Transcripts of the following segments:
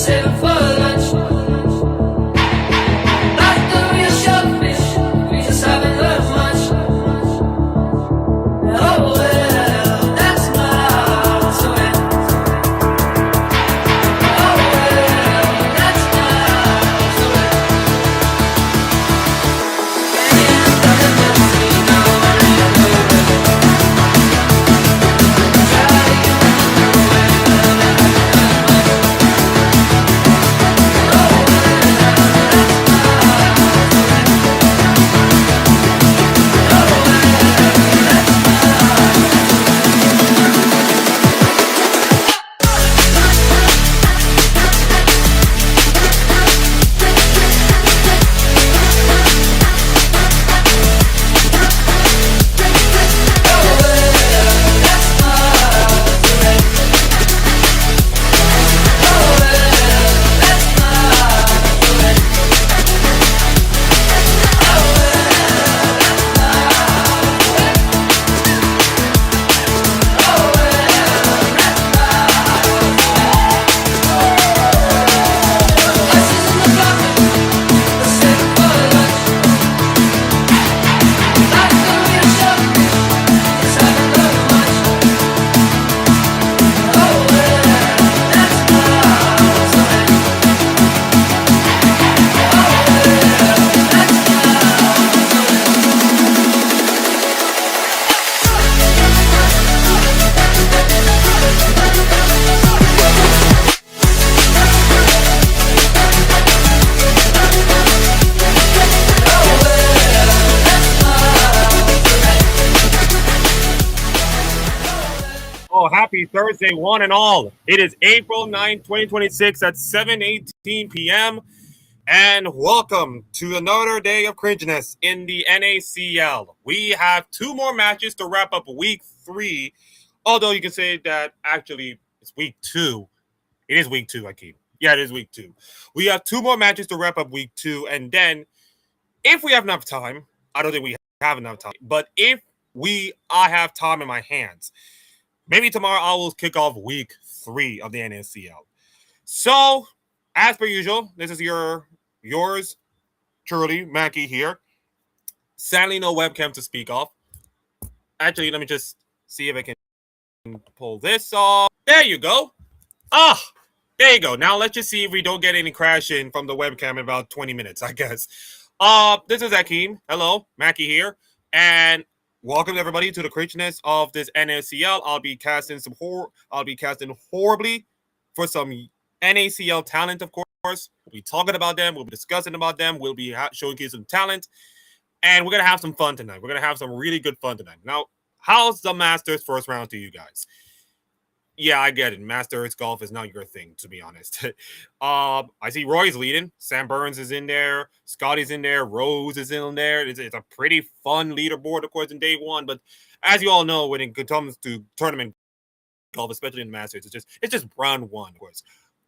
save it for lunch. Like the real shellfish, we just haven't learned much. Oh well, that's not so bad. Oh well, that's not so bad. And I'm messy now, I know it. Try to Happy Thursday, one and all. It is April 9th, 2026 at 7:18 p.m. And welcome to another day of cringeness in the NACL. We have two more matches to wrap up week 3. Although you can say that actually it's week 2. It is week 2, Akeem. Yeah, it is week 2. We have two more matches to wrap up week 2. And then if we have enough time, I don't think we have enough time, but if I have time in my hands, maybe tomorrow I will kick off week 3 of the NACL. So, as per usual, this is yours truly, Mackie here. Sadly, no webcam to speak of. Actually, let me just see if I can pull this off. There you go. There you go. Now let's just see if we don't get any crashing from the webcam in about 20 minutes, I guess. This is Akeem. Hello, Mackie here. And welcome everybody to the cringeness of this NACL. I'll be casting horribly for some NACL talent, of course. We'll be talking about them. We'll be discussing about them. We'll be showing you some talent. And we're going to have some fun tonight. We're going to have some really good fun tonight. Now, how's the Masters first round to you guys? Yeah, I get it. Masters golf is not your thing, to be honest. I see Roy's leading. Sam Burns is in there. Scotty's in there. Rose is in there. It's a pretty fun leaderboard, of course, in day one. But as you all know, when it comes to tournament golf, especially in the Masters, it's just round 1, of course.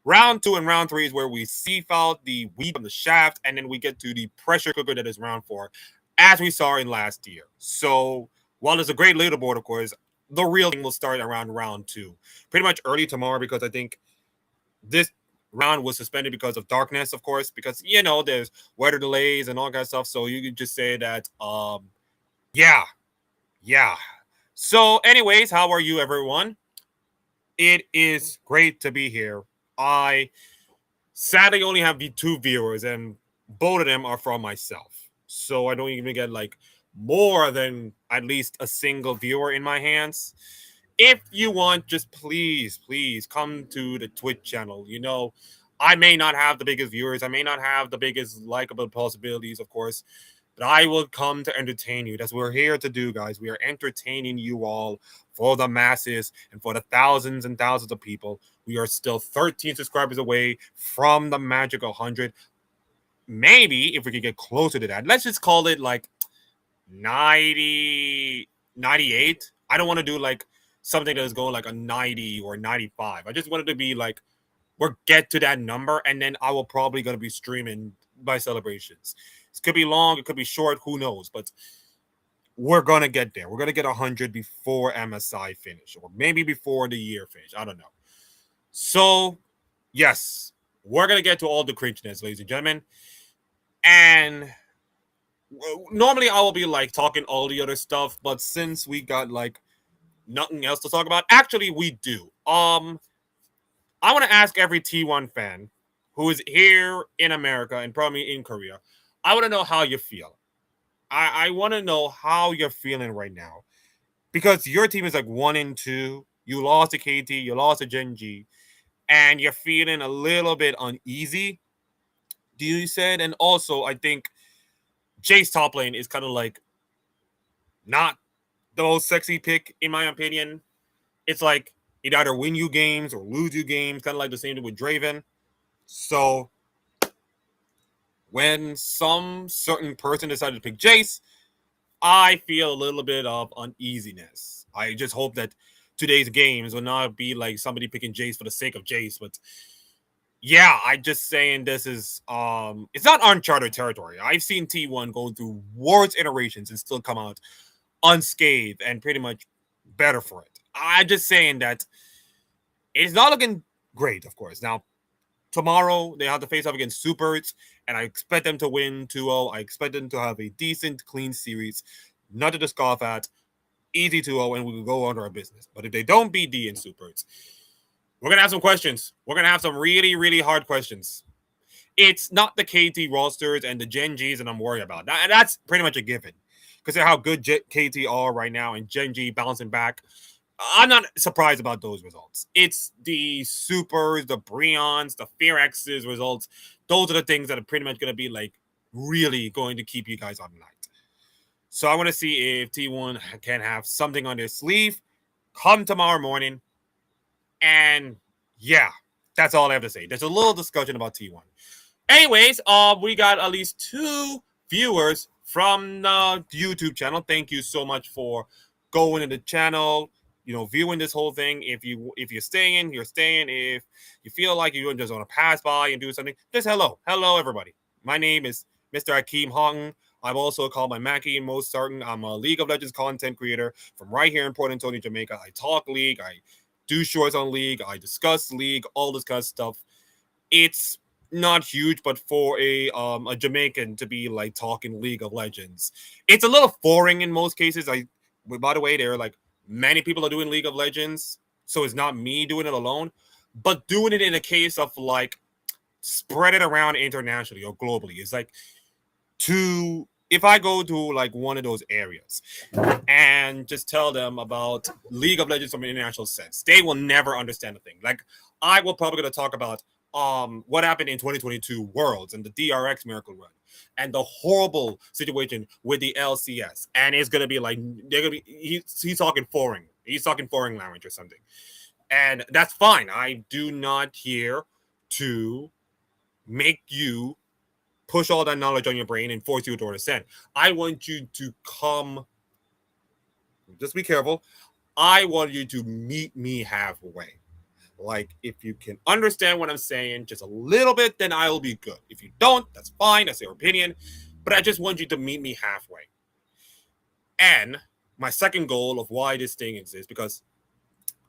Round 2 and round 3 is where we sieve out the weed from the shaft, and then we get to the pressure cooker that is round 4, as we saw in last year. So while there's a great leaderboard, of course, the real thing will start around round 2, pretty much early tomorrow, because I think this round was suspended because of darkness, of course, because, you know, there's weather delays and all that stuff. So you could just say that, yeah. So anyways, how are you, everyone? It is great to be here. I sadly only have the 2 viewers, and both of them are from myself. So I don't even get like more than at least a single viewer in my hands. If you want, just please come to the Twitch channel. You know, I may not have the biggest viewers. I may not have the biggest likable possibilities, of course, but I will come to entertain you. That's what we're here to do, guys. We are entertaining you all for the masses and for the thousands and thousands of people. We are still 13 subscribers away from the magic 100. Maybe if we could get closer to that, let's just call it like 90, 98. I don't want to do like something that is going like a 90 or 95. I just wanted to be like, we'll get to that number, and then I will probably going to be streaming by celebrations. It could be long, it could be short, who knows, but we're going to get there. We're going to get 100 before MSI finish, or maybe before the year finish. I don't know. So, yes, we're gonna get to all the cringeness, ladies and gentlemen. And normally I will be like talking all the other stuff, but since we got like nothing else to talk about, actually we do. I want to ask every T1 fan who is here in America and probably in Korea. I want to know how you feel. I want to know how you're feeling right now because your team is like 1-2. You lost to KT, you lost to Gen G, and you're feeling a little bit uneasy. Do you said? And also, I think Jay's top lane is kind of like not the most sexy pick in my opinion. It's like it either win you games or lose you games, kind of like the same thing with Draven. So when some certain person decided to pick Jace, I feel a little bit of uneasiness. I just hope that today's games will not be like somebody picking Jace for the sake of Jace, but yeah, I just saying this is it's not uncharted territory. I've seen T1 go through worse iterations and still come out unscathed and pretty much better for it. I'm just saying that it's not looking great, of course. Now, tomorrow they have to face off against Supers, and I expect them to win 2-0. I expect them to have a decent, clean series. Nothing to scoff at. Easy 2-0, and we can go on to our business. But if they don't beat D in Supers, we're going to have some questions. We're going to have some really, really hard questions. It's not the KT rosters and the Gen Gs that I'm worried about. That's pretty much a given. Consider how good KT are right now and Gen G bouncing back. I'm not surprised about those results. It's the Supers, the Breons, the Fear X's results. Those are the things that are pretty much going to be like really going to keep you guys on night. So I want to see if T1 can have something on their sleeve come tomorrow morning. And yeah, that's all I have to say. There's a little discussion about T1. Anyways, we got at least 2 viewers from the YouTube channel. Thank you so much for going to the channel, viewing this whole thing. If you're staying, you're staying. If you feel like you just want to pass by and do something, just hello everybody. My name is Mr. Akeem Hong. I'm also called by Mackie and most certain. I'm a League of Legends content creator from right here in Port Antonio, Jamaica. I talk League, I do shorts on League, I discuss League, all this kind of stuff. It's not huge, but for a Jamaican to be like talking League of Legends, it's a little boring in most cases. By the way, there are like many people are doing League of Legends, so it's not me doing it alone, but doing it in a case of like spread it around internationally or globally. It's like if I go to like one of those areas and just tell them about League of Legends from an international sense, they will never understand a thing. Like I will probably going to talk about what happened in 2022 Worlds and the DRX Miracle Run and the horrible situation with the LCS, and it's gonna be like they're gonna be he's talking foreign language or something, and that's fine. I do not here to make you push all that knowledge on your brain and force you to understand. I want you to come. Just be careful. I want you to meet me halfway. Like, if you can understand what I'm saying just a little bit, then I'll be good. If you don't, that's fine. That's your opinion. But I just want you to meet me halfway. And my second goal of why this thing exists, because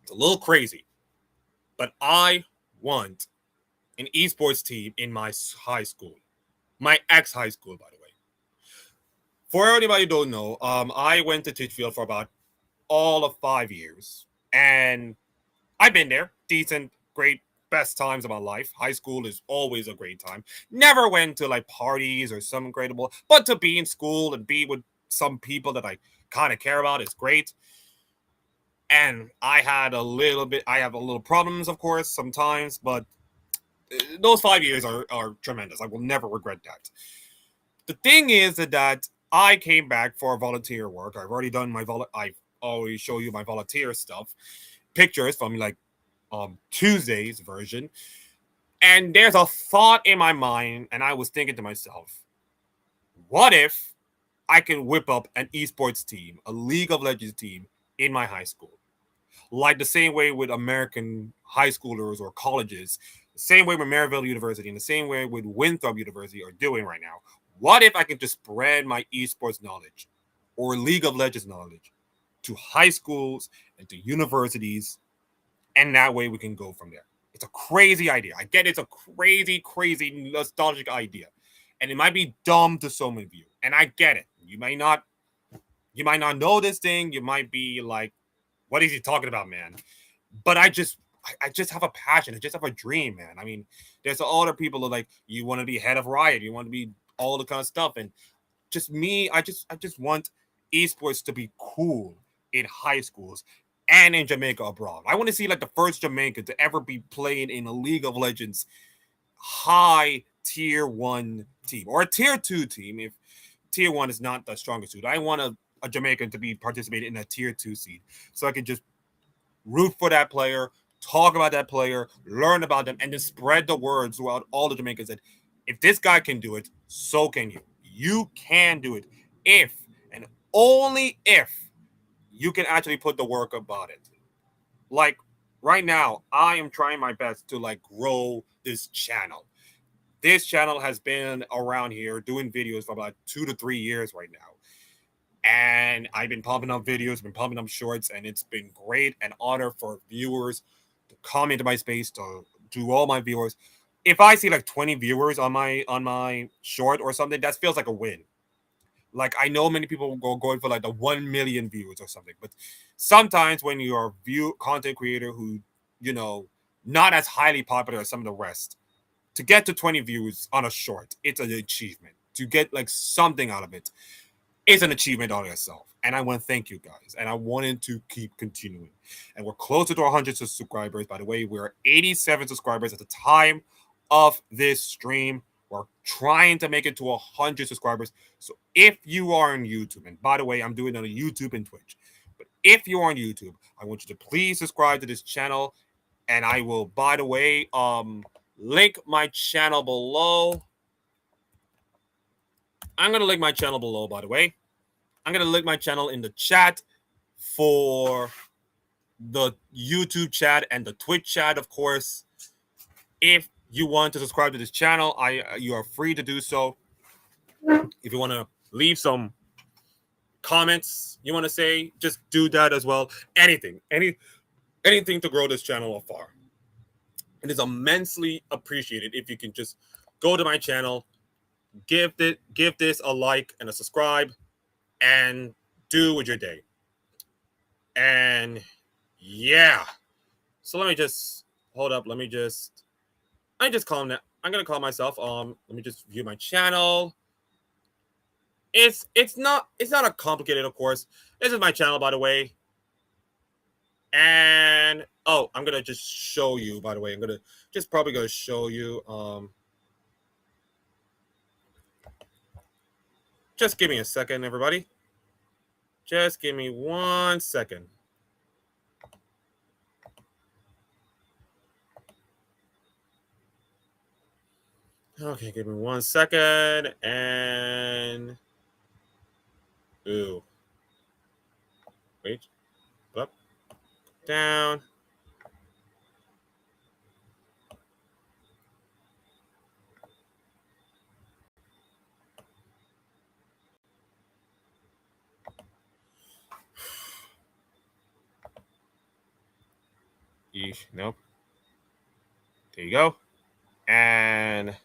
it's a little crazy, but I want an esports team in my high school, my ex-high school, by the way. For anybody who don't know, I went to Titchfield for about all of 5 years. And I've been there. Decent, great, best times of my life. High school is always a great time. Never went to like parties or some incredible, but to be in school and be with some people that I kind of care about is great. And I have a little problems, of course, sometimes, but those 5 years are tremendous. I will never regret that. The thing is that I came back for volunteer work. I've already done I always show you my volunteer stuff, pictures from like Tuesday's version. And there's a thought in my mind, and I was thinking to myself, what if I can whip up an esports team, a League of Legends team in my high school? Like the same way with American high schoolers or colleges, the same way with Maryville University, and the same way with Winthrop University are doing right now. What if I can just spread my esports knowledge or League of Legends knowledge to high schools and to universities, and that way we can go from there? It's a crazy idea. I get it's a crazy, crazy nostalgic idea. And it might be dumb to some of you. And I get it. You might not know this thing. You might be like, what is he talking about, man? But I just have a passion. I just have a dream, man. I mean, there's other people who are like, you want to be head of Riot, you want to be all the kind of stuff. And just me, I just want esports to be cool in high schools and in Jamaica abroad. I want to see like the first Jamaican to ever be playing in a League of Legends high tier 1 team or a tier 2 team if tier 1 is not the strongest suit. I want a Jamaican to be participating in a tier 2 seed so I can just root for that player, talk about that player, learn about them, and just spread the word throughout all the Jamaicans that if this guy can do it, so can you. You can do it if and only if you can actually put the work about it. Like right now, I am trying my best to like grow this channel. This channel has been around here doing videos for about 2 to 3 years right now. And I've been pumping up videos, been pumping up shorts, and it's been great and honor for viewers to come into my space to do all my viewers. If I see like 20 viewers on my short or something, that feels like a win. Like I know many people go going for like the 1 million views or something, but sometimes when you're a view content creator who not as highly popular as some of the rest, to get to 20 views on a short, it's an achievement. To get like something out of it is an achievement on itself. And I want to thank you guys. And I wanted to keep continuing. And we're closer to 100 subscribers. By the way, we're 87 subscribers at the time of this stream. We're trying to make it to 100 subscribers. So if you are on YouTube, and by the way, I'm doing it on YouTube and Twitch. But if you're on YouTube, I want you to please subscribe to this channel. And I will, by the way, link my channel below. I'm going to link my channel below, by the way. I'm going to link my channel in the chat for the YouTube chat and the Twitch chat, of course. If you want to subscribe to this channel, you are free to do so. If you want to leave some comments you want to say, just do that as well. Anything to grow this channel afar. It is immensely appreciated if you can just go to my channel, give this a like and a subscribe, and do with your day. And yeah, so let me just hold up. I just call him. I'm gonna call myself. Let me just view my channel. It's not a complicated, of course. This is my channel, by the way. And I'm gonna just show you. By the way, I'm gonna just probably gonna show you. Just give me a second, everybody. Just give me 1 second. Okay, give me 1 second. And ooh, wait, up, down. Eesh, nope. There you go. And let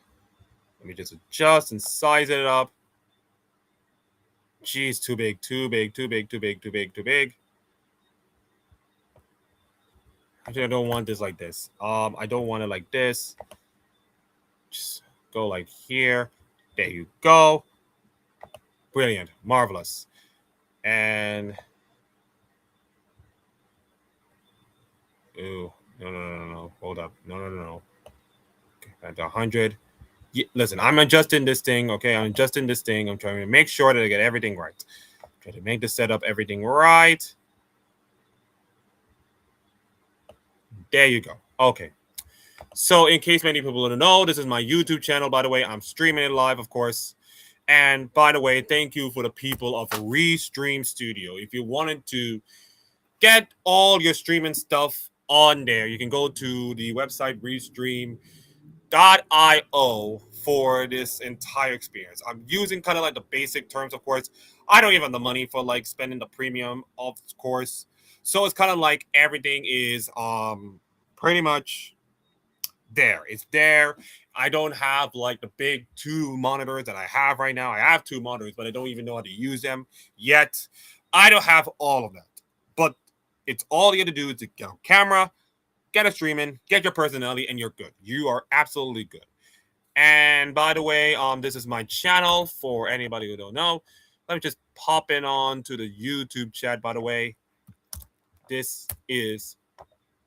me just adjust and size it up. Geez, too big, too big, too big, too big, too big, too big. Actually, I don't want this like this. I don't want it like this. Just go like here. There you go. Brilliant, marvelous. And ooh, no. Hold up. No. Okay, at 100. Yeah, listen, I'm adjusting this thing. Okay, I'm adjusting this thing. I'm trying to make sure that I get everything right. Try to make the setup everything right. There you go. Okay. So, in case many people don't know, this is my YouTube channel, by the way. I'm streaming it live, of course. And by the way, thank you for the people of Restream Studio. If you wanted to get all your streaming stuff on there, you can go to the website restream.io for this entire experience. I'm using kind of like the basic terms, of course. I don't even have the money for like spending the premium, of course. So it's kind of like everything is pretty much there. It's there. I don't have like the big two monitors that I have right now. I have two monitors, but I don't even know how to use them yet. I don't have all of that. But it's all you have to do is to get a camera, get a streaming, get your personality, and you're good. You are absolutely good. And by the way, this is my channel for anybody who don't know. Let me just pop in on to the YouTube chat, by the way. This is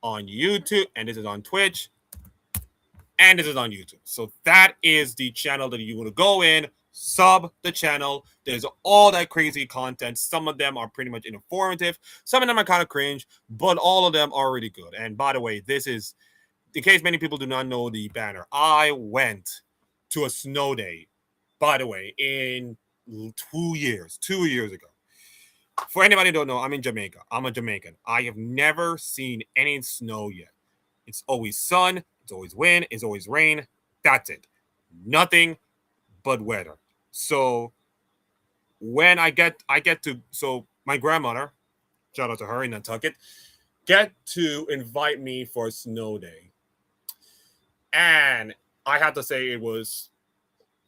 on YouTube, and this is on Twitch, and this is on YouTube. So that is the channel that you want to go in, sub the channel. There's all that crazy content. Some of them are pretty much informative. Some of them are kind of cringe, but all of them are really good. And by the way, this is, in case many people do not know the banner, I went to a snow day, by the way, in 2 years ago. For anybody who don't know, I'm in Jamaica. I'm a Jamaican. I have never seen any snow yet. It's always sun, it's always wind, it's always rain. That's it. Nothing but weather. So when I get to, so my grandmother, shout out to her in Nantucket, get to invite me for a snow day. And I have to say it was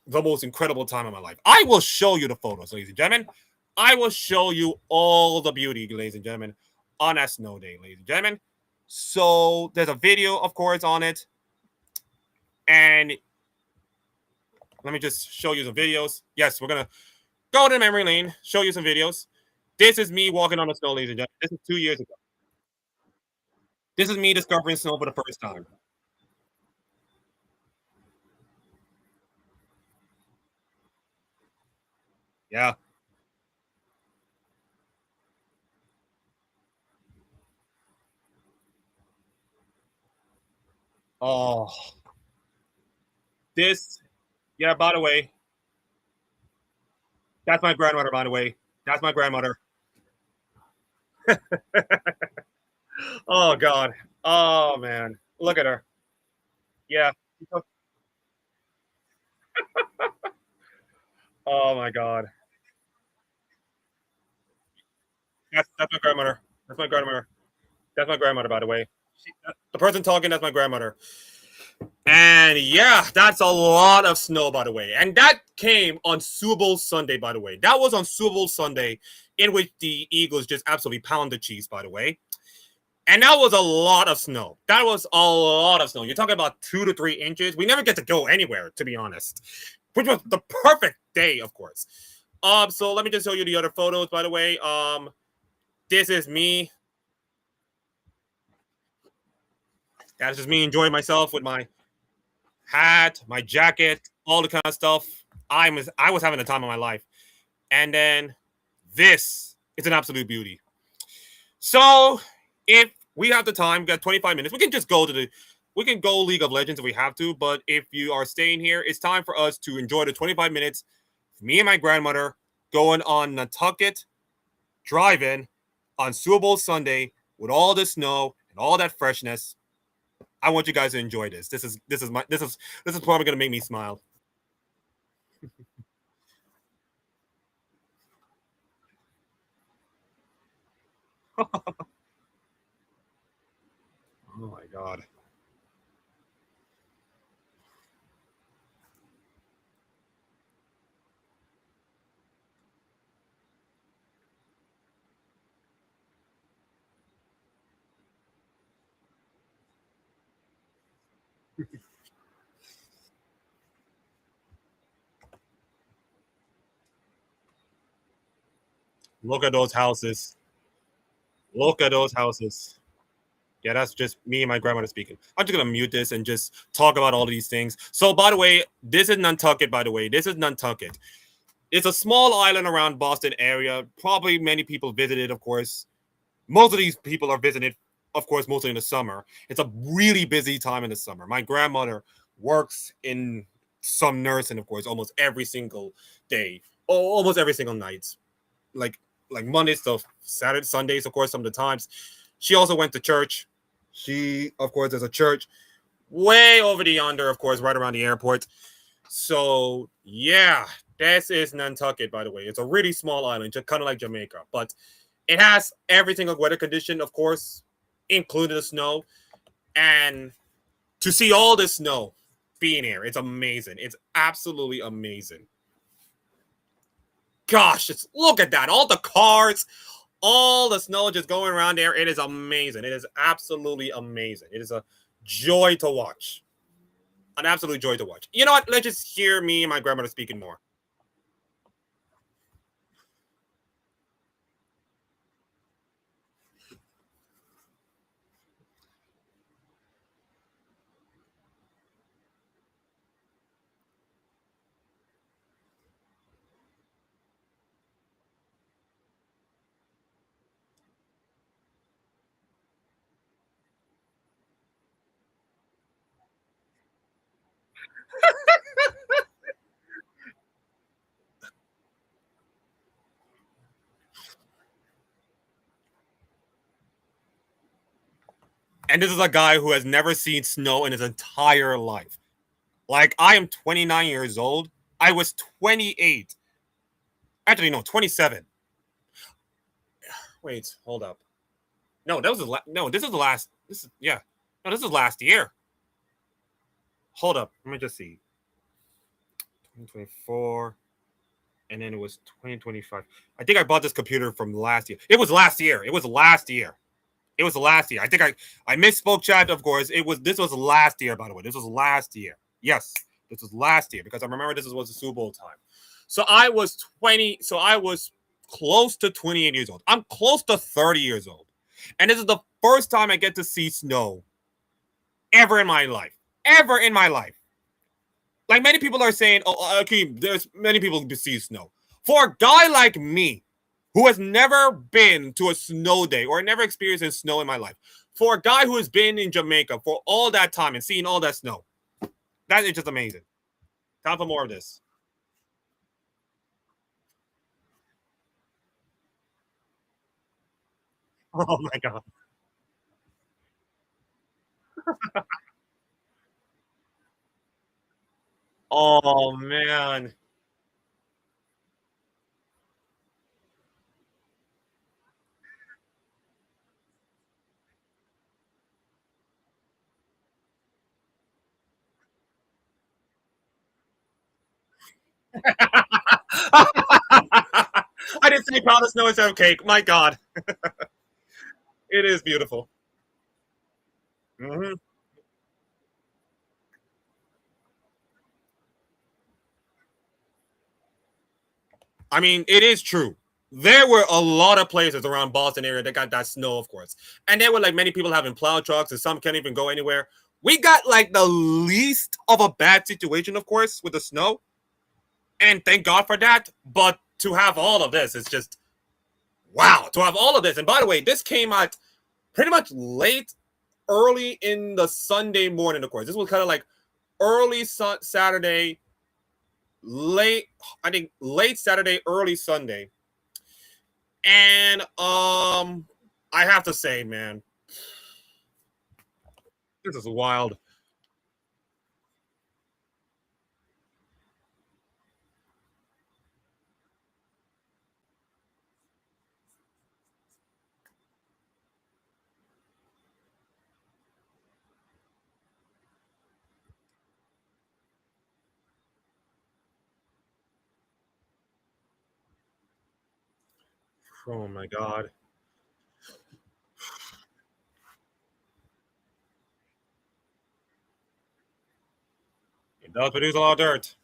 the most incredible time of my life. I will show you the photos, ladies and gentlemen. I will show you all the beauty, ladies and gentlemen, on that snow day, ladies and gentlemen. So there's a video, of course, on it. And let me just show you some videos. Yes, we're going to go to memory lane, show you some videos. This is me walking on the snow, ladies and gentlemen. This is 2 years ago. This is me discovering snow for the first time. Yeah. Oh, this, yeah, by the way, that's my grandmother, by the way. That's my grandmother. Oh, God. Oh, man. Look at her. Yeah. Oh, my God. That's my grandmother. That's my grandmother. That's my grandmother, by the way. The person talking, that's my grandmother. And yeah, that's a lot of snow, by the way. And that came on Super Bowl Sunday, by the way. That was on Super Bowl Sunday, in which the Eagles just absolutely pounded the Chiefs, by the way. And that was a lot of snow. That was a lot of snow. You're talking about 2 to 3 inches. We never get to go anywhere, to be honest. Which was the perfect day, of course. So let me just show you the other photos, by the way. This is me. That's just me enjoying myself with my hat, my jacket, all the kind of stuff. I was having the time of my life. And then this is an absolute beauty. So if we have the time, we got 25 minutes. We can just go to we can go League of Legends if we have to. But if you are staying here, it's time for us to enjoy the 25 minutes. Me and my grandmother going on Nantucket drive-in on Super Bowl Sunday with all the snow and all that freshness. I want you guys to enjoy this. This is probably gonna make me smile. Oh my god. Look at those houses. Look at those houses. Yeah, that's just me and my grandmother speaking. I'm just gonna mute this and just talk about all these things. So, by the way, this is Nantucket. By the way, this is Nantucket. It's a small island around Boston area. Probably many people visited, of course. Most of these people are visited, of course, mostly in the summer. It's a really busy time in the summer. My grandmother works in some nursing, of course, almost every single day, almost every single night, like Mondays to Saturday, Sundays, of course, some of the times. She also went to church. She, of course, there's a church way over the yonder, of course, right around the airport. So yeah, this is Nantucket, by the way. It's a really small island, just kind of like Jamaica, but it has every single weather condition, of course, including the snow. And to see all this snow being here. It's amazing. It's absolutely amazing. Gosh, just look at that. All the cars, all the snow just going around there. It is amazing. It is absolutely amazing. It is a joy to watch. An absolute joy to watch. You know what? Let's just hear me and my grandmother speaking more. And this is a guy who has never seen snow in his entire life. Like, I am 29 years old. I was 28. Actually, no, 27. Wait, hold up. No, that was no. This is the last. This is yeah. No, this is last year. Hold up. Let me just see. 2024, and then it was 2025. I think I bought this computer from last year. It was last year. It was last year. It was last year. I think I misspoke, chat. Of course, this was last year. By the way, this was last year. Yes, this was last year because I remember this was the Super Bowl time. So I was 20. So I was close to 28 years old. I'm close to 30 years old, and this is the first time I get to see snow ever in my life. Ever in my life. Like many people are saying, oh, okay, there's many people who see snow. For a guy like me, who has never been to a snow day or never experienced snow in my life, for a guy who has been in Jamaica for all that time and seen all that snow, that is just amazing. Time for more of this. Oh my god. Oh man. I didn't say powder snow instead of cake. My god. It is beautiful. Mhm. I mean, it is true. There were a lot of places around Boston area that got that snow, of course. And there were like many people having plow trucks and some can't even go anywhere. We got like the least of a bad situation, of course, with the snow. And thank God for that. But to have all of this, it's just wow. To have all of this. And by the way, this came out pretty much late, early in the Sunday morning, of course. This was kind of like early Saturday, late, I think late Saturday, early Sunday. And I have to say, man, this is wild. Oh my god. It does produce a lot of dirt.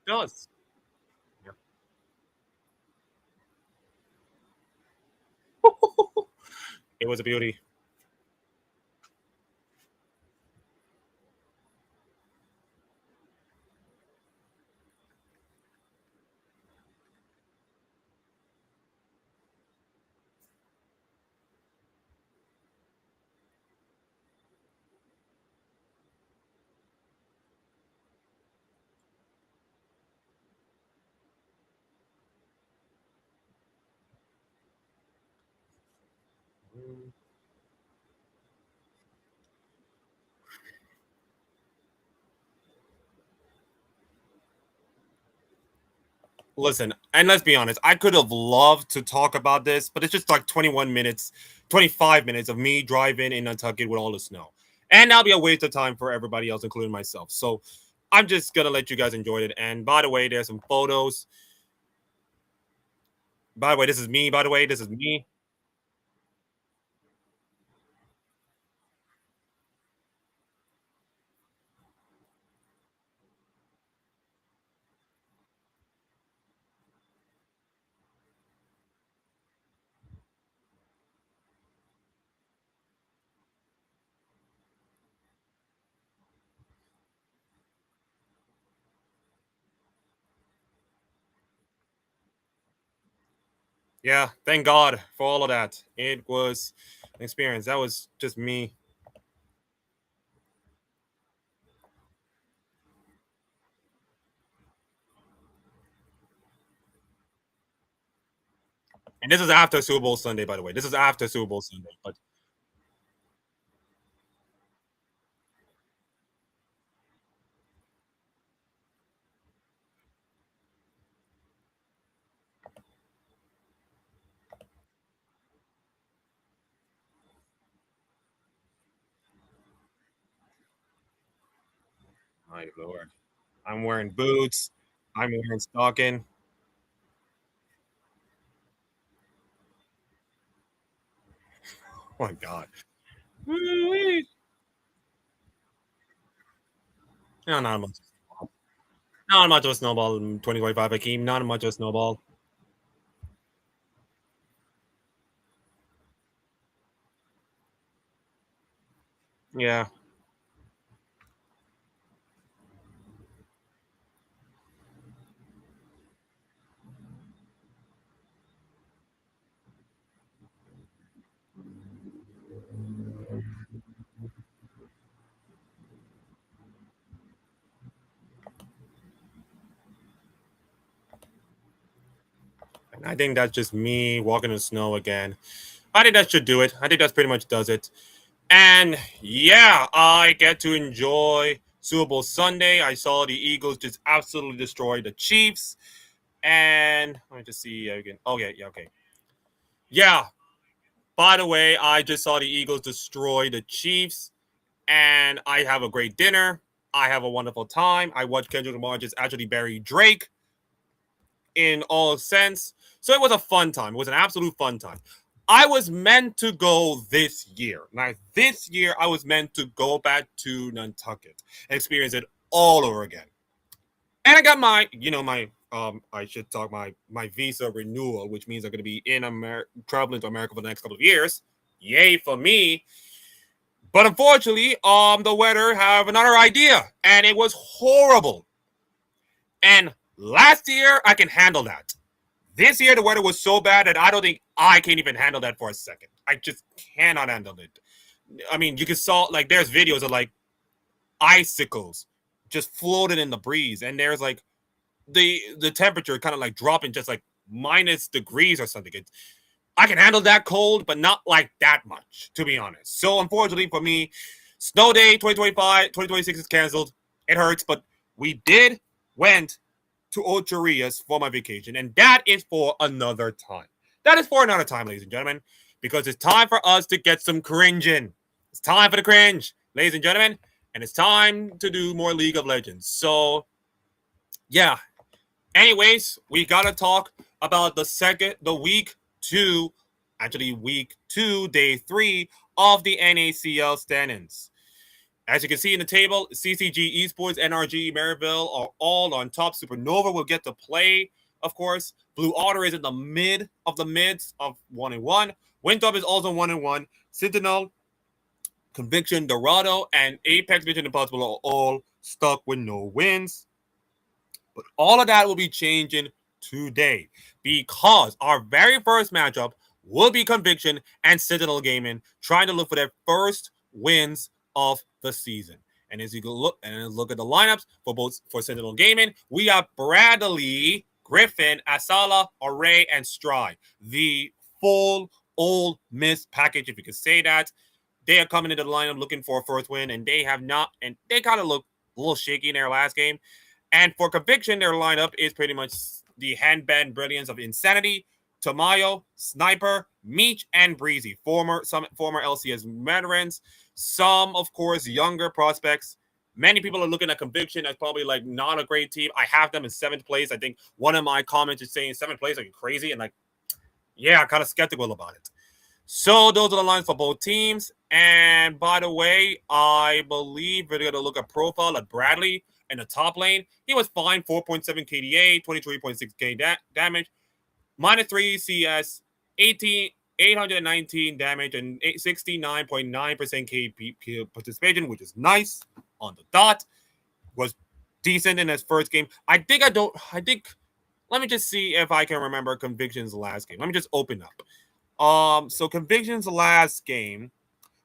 It does. Yeah. It was a beauty. Listen, and let's be honest, I could have loved to talk about this, but it's just like 21 minutes, 25 minutes of me driving in Nantucket with all the snow. And that'll be a waste of time for everybody else, including myself. So I'm just gonna let you guys enjoy it. And by the way, there's some photos. By the way, this is me. By the way, this is me. Yeah, thank God for all of that. It was an experience. That was just me. And this is after Super Bowl Sunday, by the way. This is after Super Bowl Sunday. But my lord. I'm wearing boots. I'm wearing stocking. Oh my God. Woo-wee. No, not much. Not much of a snowball in 2025, Hakeem. Not much of a snowball. Yeah. And I think that's just me walking in the snow again. I think that should do it. I think that's pretty much does it. And yeah, I get to enjoy Super Bowl Sunday. I saw the Eagles just absolutely destroy the Chiefs. And let me just see again. Oh, yeah, yeah, okay. Yeah, by the way, I just saw the Eagles destroy the Chiefs. And I have a great dinner. I have a wonderful time. I watched Kendrick Lamar just actually bury Drake in all sense. So it was a fun time. It was an absolute fun time. I was meant to go this year. Now, this year, I was meant to go back to Nantucket and experience it all over again. And I got my, I should talk my visa renewal, which means I'm going to be in America, traveling to America for the next couple of years. Yay for me! But unfortunately, the weather have another idea, and it was horrible. And last year, I can handle that. This year, the weather was so bad that I don't think I can even handle that for a second. I just cannot handle it. I mean, you can saw like there's videos of like icicles just floating in the breeze, and there's like the temperature kind of like dropping just like minus degrees or something. I can handle that cold, but not like that much, to be honest. So unfortunately for me, snow day 2025, 2026 is canceled. It hurts, but we did went to Ocho Rios for my vacation, and that is for another time. That is for another time, ladies and gentlemen, because it's time for us to get some cringing. It's time for the cringe, ladies and gentlemen, and it's time to do more League of Legends. So, yeah. Anyways, we gotta talk about the week two, actually week two, day three of the NACL standings. As you can see in the table, CCG Esports, NRG, Maryville are all on top. Supernova will get to play, of course. Blue Otter is in the mid of the mids of 1-1. Winthrop is also 1-1. Sentinel, Conviction, Dorado, and Apex Mission Impossible are all stuck with no wins. But all of that will be changing today because our very first matchup will be Conviction and Sentinel Gaming trying to look for their first wins of the season. And as you go look at the lineups for both for Sentinel Gaming, we have Bradley, Griffin, Asala, Array, and Stride. The full Old Miss package, if you could say that. They are coming into the lineup looking for a first win, and they have not, and they kind of look a little shaky in their last game. And for Conviction, their lineup is pretty much the handband brilliance of Insanity, Tamayo, Sniper, Meech, and Breezy, some former LCS veterans, some, of course, younger prospects. Many people are looking at Conviction as probably like not a great team. I have them in 7th place. I think one of my comments is saying 7th place, are you crazy? And like, yeah, I'm kind of skeptical about it. So those are the lines for both teams. And by the way, I believe we're going to look at profile at Bradley in the top lane. He was fine, 4.7 KDA, 23.6k damage, minus 3 CS, 819 damage, and 69.9% KP participation, which is nice on the dot. Was decent in his first game. I think, let me just see if I can remember Conviction's last game. Let me just open up. So Conviction's last game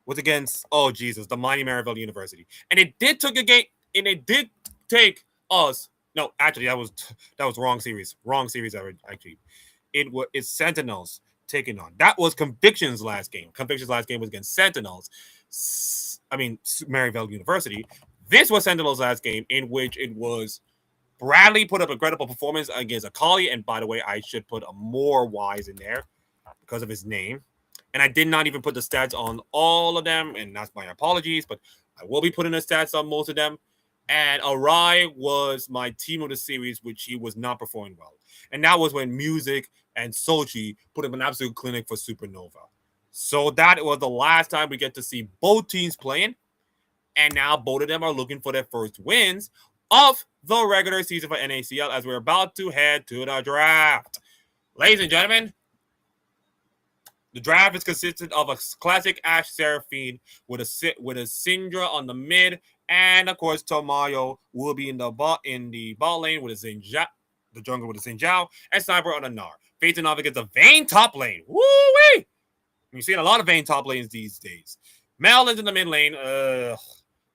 was against, oh Jesus, the Mighty Maryville University, and it did took a game, and it did take us. No, actually, that was wrong series. Wrong series. Actually, it's Sentinels taking on. That was Conviction's last game. Conviction's last game was against Sentinels. Maryville University. This was Sentinels' last game, in which it was Bradley put up a credible performance against Akali, and by the way, I should put a more Y's in there because of his name. And I did not even put the stats on all of them, and that's my apologies, but I will be putting the stats on most of them. And Arai was my team of the series, which he was not performing well. And that was when Music and Sochi put up an absolute clinic for Supernova. So that was the last time we get to see both teams playing. And now both of them are looking for their first wins of the regular season for NACL as we're about to head to the draft. Ladies and gentlemen, the draft is consisted of a classic Ash Seraphine with a Syndra on the mid, and of course Tomayo will be in the bot lane with a Zinjao, the jungle with a Zinjao, and Sniper on the Gnar. Facing off against the Vayne top lane. Woo-wee! You're seeing a lot of Vayne top lanes these days. Mel is in the mid lane.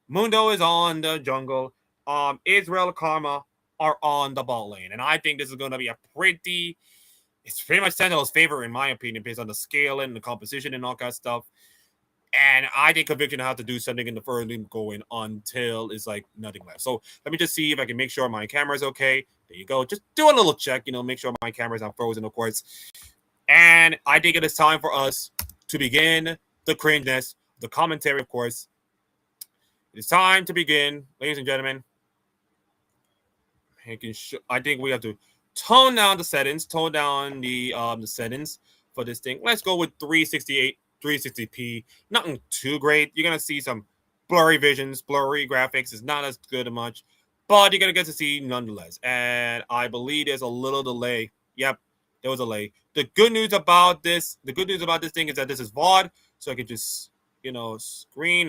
Mundo is on the jungle. Israel, Karma are on the bot lane, and I think this is going to be it's pretty much Sentinel's favor, in my opinion, based on the scale and the composition and all that stuff. And I think Conviction have to do something in the first game going until it's like nothing left. So let me just see if I can make sure my camera is okay. There you go. Just do a little check, make sure my camera is not frozen, of course. And I think it is time for us to begin the cringeness, the commentary, of course. It's time to begin, ladies and gentlemen. I think we have to tone down the settings, tone down the settings for this thing. Let's go with 360p. Nothing too great. You're gonna see some blurry visions, blurry graphics. It's not as good as much, but you're gonna get to see nonetheless. And I believe there's a little delay. Yep, there was a delay. The good news about this thing is that this is VOD, so I can just screen,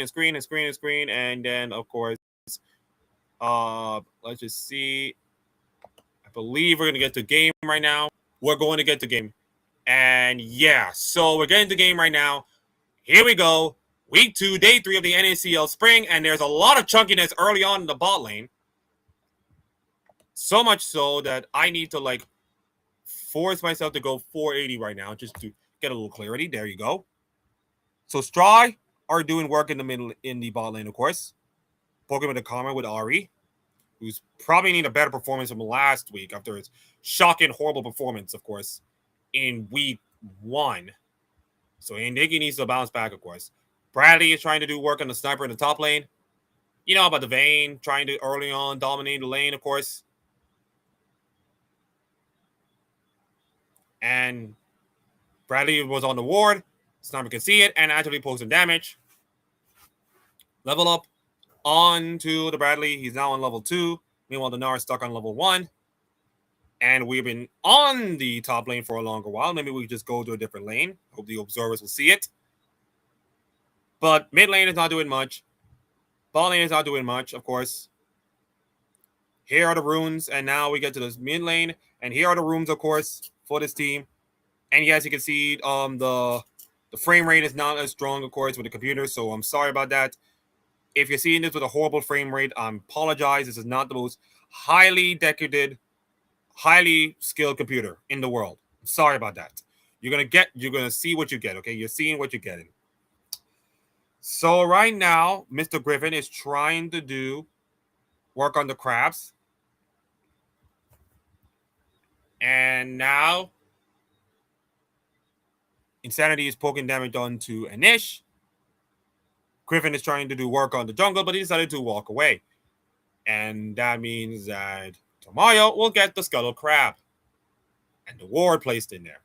and then of course, let's just see. I believe we're gonna get to game right now. We're going to get to game, and yeah, so we're getting to game right now. Here we go. Week 2, day 3 of the NACL Spring, and there's a lot of chunkiness early on in the bot lane. So much so that I need to force myself to go 480 right now just to get a little clarity. There you go. So Stry are doing work in the bot lane, of course. Poking with the Karma with Ari, who's probably need a better performance from last week after his shocking, horrible performance, of course, in week 1. So Indigi needs to bounce back, of course. Bradley is trying to do work on the Sniper in the top lane. You know about the Vayne, trying to early on dominate the lane, of course. And Bradley was on the ward. Sniper can see it and actually pulls some damage. Level up onto the Bradley. He's now on level 2. Meanwhile, the Gnar is stuck on level 1. And we've been on the top lane for a longer while. Maybe we just go to a different lane. Hope the observers will see it. But mid lane is not doing much. Bot lane is not doing much, of course. Here are the runes, and now we get to this mid lane. And here are the runes, of course, for this team. And yes, you can see the frame rate is not as strong, of course, with the computer. So I'm sorry about that. If you're seeing this with a horrible frame rate, I apologize. This is not the most highly decorated, highly skilled computer in the world. Sorry about that. You're gonna see what you get, okay? You're seeing what you're getting. So right now, Mr. Griffin is trying to do work on the crabs. And now Insanity is poking damage onto Anish. Griffin is trying to do work on the jungle, but he decided to walk away. And that means that Tamayo will get the Scuttle Crab and the ward placed in there.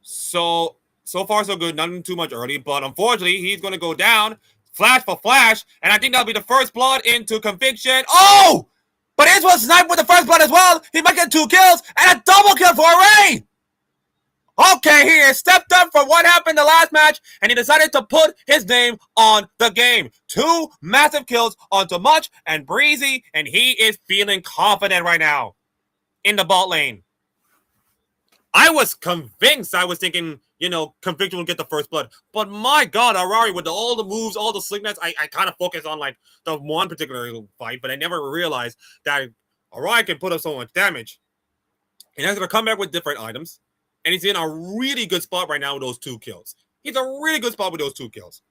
So far so good, nothing too much early, but unfortunately he's going to go down. Flash for flash, and I think that'll be the first blood into Conviction. Oh! But it was sniped with the first blood as well. He might get 2 kills and a double kill for Ray. Okay, he has stepped up from what happened the last match, and he decided to put his name on the game. 2 massive kills onto Much and Breezy, and he is feeling confident right now in the bot lane. I was convinced. I was thinking, Conviction will get the first blood. But my God, Arari, with all the moves, all the slickness, I kind of focused on like the one particular fight, but I never realized that Arari can put up so much damage. And he's going to come back with different items. And he's in a really good spot right now with those 2 kills. He's a really good spot with those 2 kills.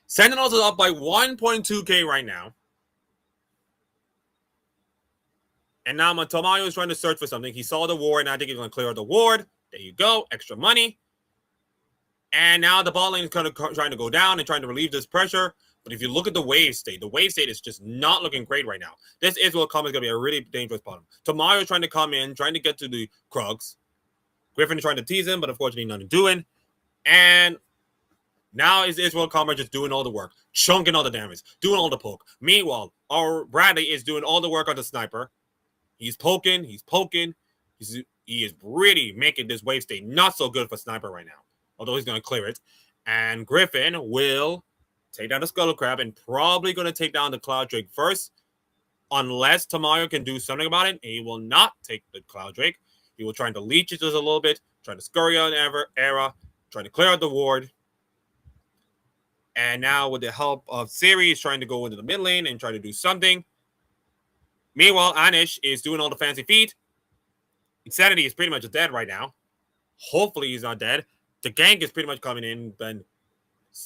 Sentinels is up by 1.2k right now. And now Tamayo is trying to search for something. He saw the ward, and I think he's going to clear the ward. There you go. Extra money. And now the bot lane is kind of trying to go down and trying to relieve this pressure. But if you look at the wave state is just not looking great right now. This is what is going to be a really dangerous bottom. Tamayo is trying to come in, trying to get to the Krugs. Griffin is trying to tease him, but unfortunately nothing doing. And now is Israel Commerce just doing all the work, chunking all the damage, doing all the poke. Meanwhile, our Bradley is doing all the work on the sniper. He's poking. He is really making this wave state not so good for sniper right now, although he's going to clear it. And Griffin will take down the Scuttle Crab and probably going to take down the Cloud Drake first, unless Tamayo can do something about it. He will not take the Cloud Drake. He will try to leech it just a little bit, trying to scurry on Era, trying to clear out the ward. And now with the help of Siri, he's trying to go into the mid lane and try to do something. Meanwhile, Anish is doing all the fancy feet. Insanity is pretty much dead right now. Hopefully he's not dead. The gank is pretty much coming in. Then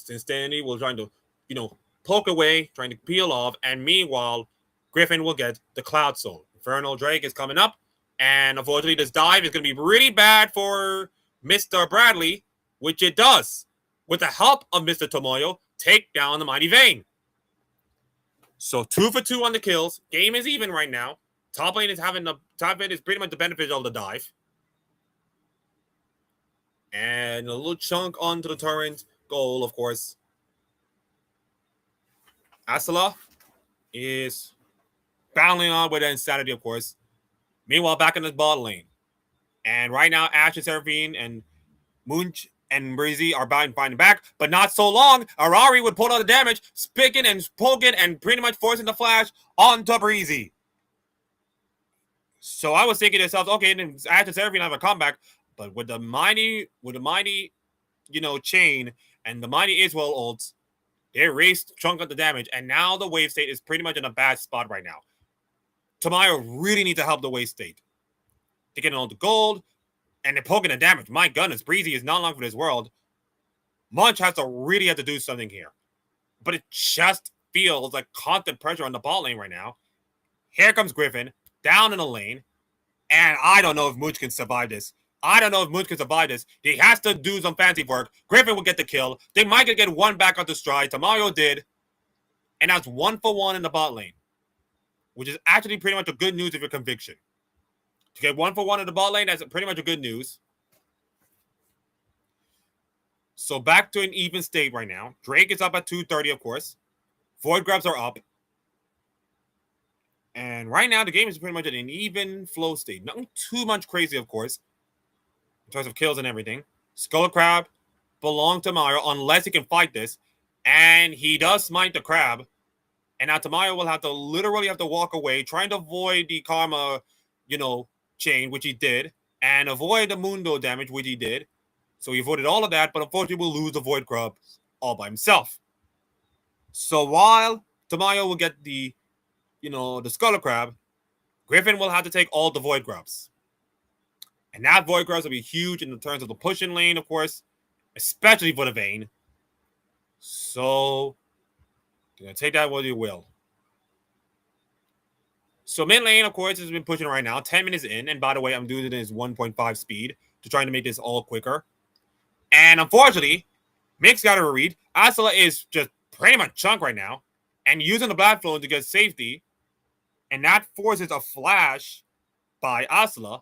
Insanity will trying to, poke away, trying to peel off. And meanwhile, Griffin will get the Cloud Soul. Infernal Drake is coming up. And unfortunately, this dive is going to be really bad for Mr. Bradley, which it does. With the help of Mr. Tomoyo, take down the Mighty Vayne. So 2 for 2 on the kills. Game is even right now. Top lane is pretty much the benefit of the dive. And a little chunk onto the turret. Goal, of course. Asala is battling on with Insanity, of course. Meanwhile, back in the bot lane. And right now, Ash and Seraphine and Munch and Breezy are fighting back, but not so long. Arari would pull out the damage, spicking and poking and pretty much forcing the flash onto Breezy. So I was thinking to myself, okay, then Ash and Seraphine have a comeback, but with the mighty, chain and the mighty Israel ults, they erased chunk of the damage, and now the wave state is pretty much in a bad spot right now. Tamayo really needs to help the wave state. They're getting all the gold, and they're poking the damage. My goodness, Breezy is not long for this world. Munch has to really have to do something here. But it just feels like constant pressure on the ball lane right now. Here comes Griffin, down in the lane. And I don't know if Munch can survive this. He has to do some fancy work. Griffin will get the kill. They might get 1 back onto stride. Tamayo did. And that's 1 for 1 in the bot lane. Which is actually pretty much a good news of your Conviction. To get 1 for 1 in the bot lane, that's pretty much a good news. So back to an even state right now. Drake is up at 230, of course. Void grabs are up. And right now, the game is pretty much at an even flow state. Nothing too much crazy, of course, in terms of kills and everything. Skull Crab belongs to Mario unless he can fight this. And he does smite the crab. And now Tamayo will literally have to walk away, trying to avoid the karma, chain, which he did, and avoid the Mundo damage, which he did. So he avoided all of that, but unfortunately will lose the Void Grub all by himself. So while Tamayo will get the Skull Crab, Griffin will have to take all the Void Grubs. And that Void Grubs will be huge in terms of the pushing lane, of course, especially for the Vayne. So, you're going to take that what you will. So mid lane, of course, has been pushing right now. 10 minutes in. And by the way, I'm doing it in 1.5 speed to try to make this all quicker. And unfortunately, Mick's got a read. Asla is just pretty much chunk right now. And using the Black Flow to get safety. And that forces a flash by Asla.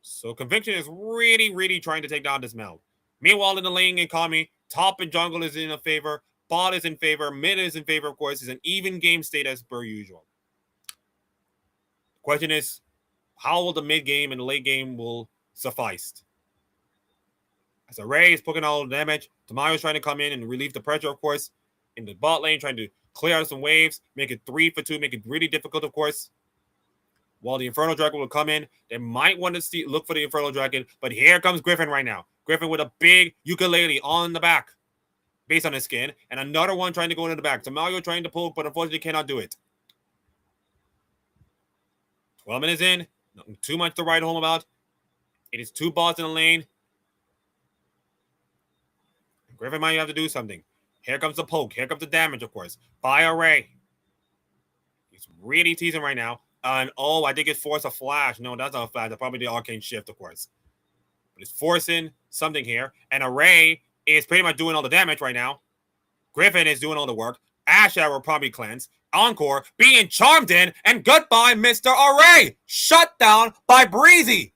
So Conviction is really trying to take down this Meld. Meanwhile, in the lane in Kami, top and jungle is in a favor. Bot is in favor. Mid is in favor, of course. It's an even game state as per usual. The question is, how will the mid game and the late game will suffice? As Array is poking all the damage, Tamayo's trying to come in and relieve the pressure, of course, in the bot lane, trying to clear out some waves, make it 3 for 2, make it really difficult, of course. While the Infernal Dragon will come in, they might want to look for the Infernal Dragon, but here comes Griffin right now. Griffin with a big ukulele on the back, based on his skin, and another one trying to go into the back. Tamayo trying to poke, but unfortunately cannot do it. 12 minutes in, nothing too much to write home about. It is 2 bots in the lane. Griffin might have to do something. Here comes the poke. Here comes the damage, of course. By Array. He's really teasing right now. And I think it forced a flash. No, that's not a flash. That's probably the arcane shift, of course. But it's forcing something here. And Array is pretty much doing all the damage right now. Griffin is doing all the work. Ash Arrow probably cleanse. Encore being charmed in. And goodbye, Mr. Array. Shut down by Breezy.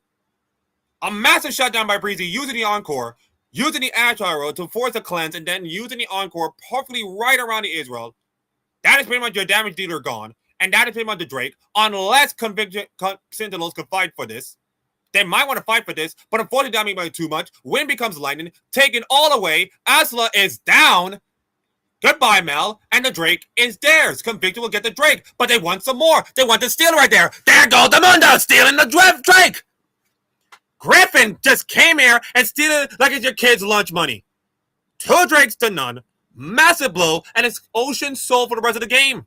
A massive shutdown by Breezy using the Encore. Using the Ash Arrow to force a cleanse. And then using the Encore perfectly right around the Israel. That is pretty much your damage dealer gone. And that is pretty much the Drake. Unless Sentinels can fight for this. They might want to fight for this. But unfortunately, damage by too much. Wind becomes lightning. Taken all away. Asla is down. Goodbye, Mel. And the Drake is theirs. Convicted will get the Drake. But they want some more. They want to steal right there. There goes the Mundo stealing the Drake. Griffin just came here and stealing it like it's your kid's lunch money. 2 Drakes to none. Massive blow. And it's Ocean Soul for the rest of the game.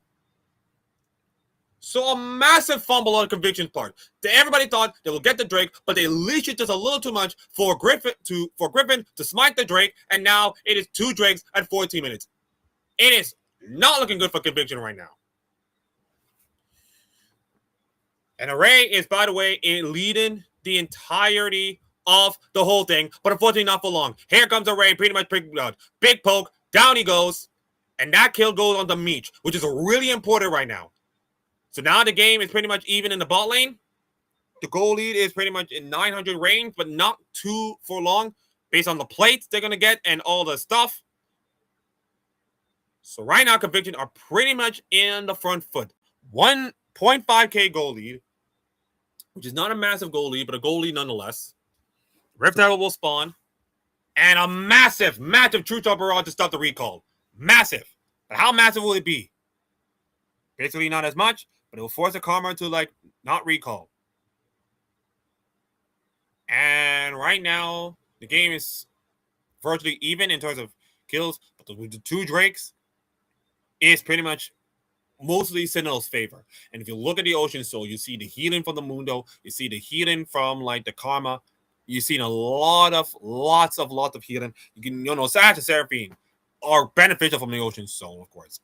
So a massive fumble on Conviction's part. Everybody thought they will get the Drake, but they leashed it just a little too much for Griffin to smite the Drake, and now it is 2 Drakes at 14 minutes. It is not looking good for Conviction right now. And Array is, by the way, leading the entirety of the whole thing, but unfortunately not for long. Here comes Array, pretty much big poke, down he goes, and that kill goes on the Meech, which is really important right now. So now the game is pretty much even in the bot lane. The goal lead is pretty much in 900 range, but not too for long based on the plates they're going to get and all the stuff. So right now, Conviction are pretty much in the front foot. 1.5k goal lead, which is not a massive goal lead, but a goal lead nonetheless. Rift Arrow will spawn. And a massive True Chop Barrage to stop the recall. Massive. But how massive will it be? Basically not as much, but it will force the Karma to, not recall. And right now, the game is virtually even in terms of kills, but the 2 Drakes is pretty much mostly Sentinel's favor. And if you look at the Ocean Soul, you see the healing from the Mundo, you see the healing from, the Karma, you've seen lots of healing. You can, Sash and Seraphine are beneficial from the Ocean Soul, of course.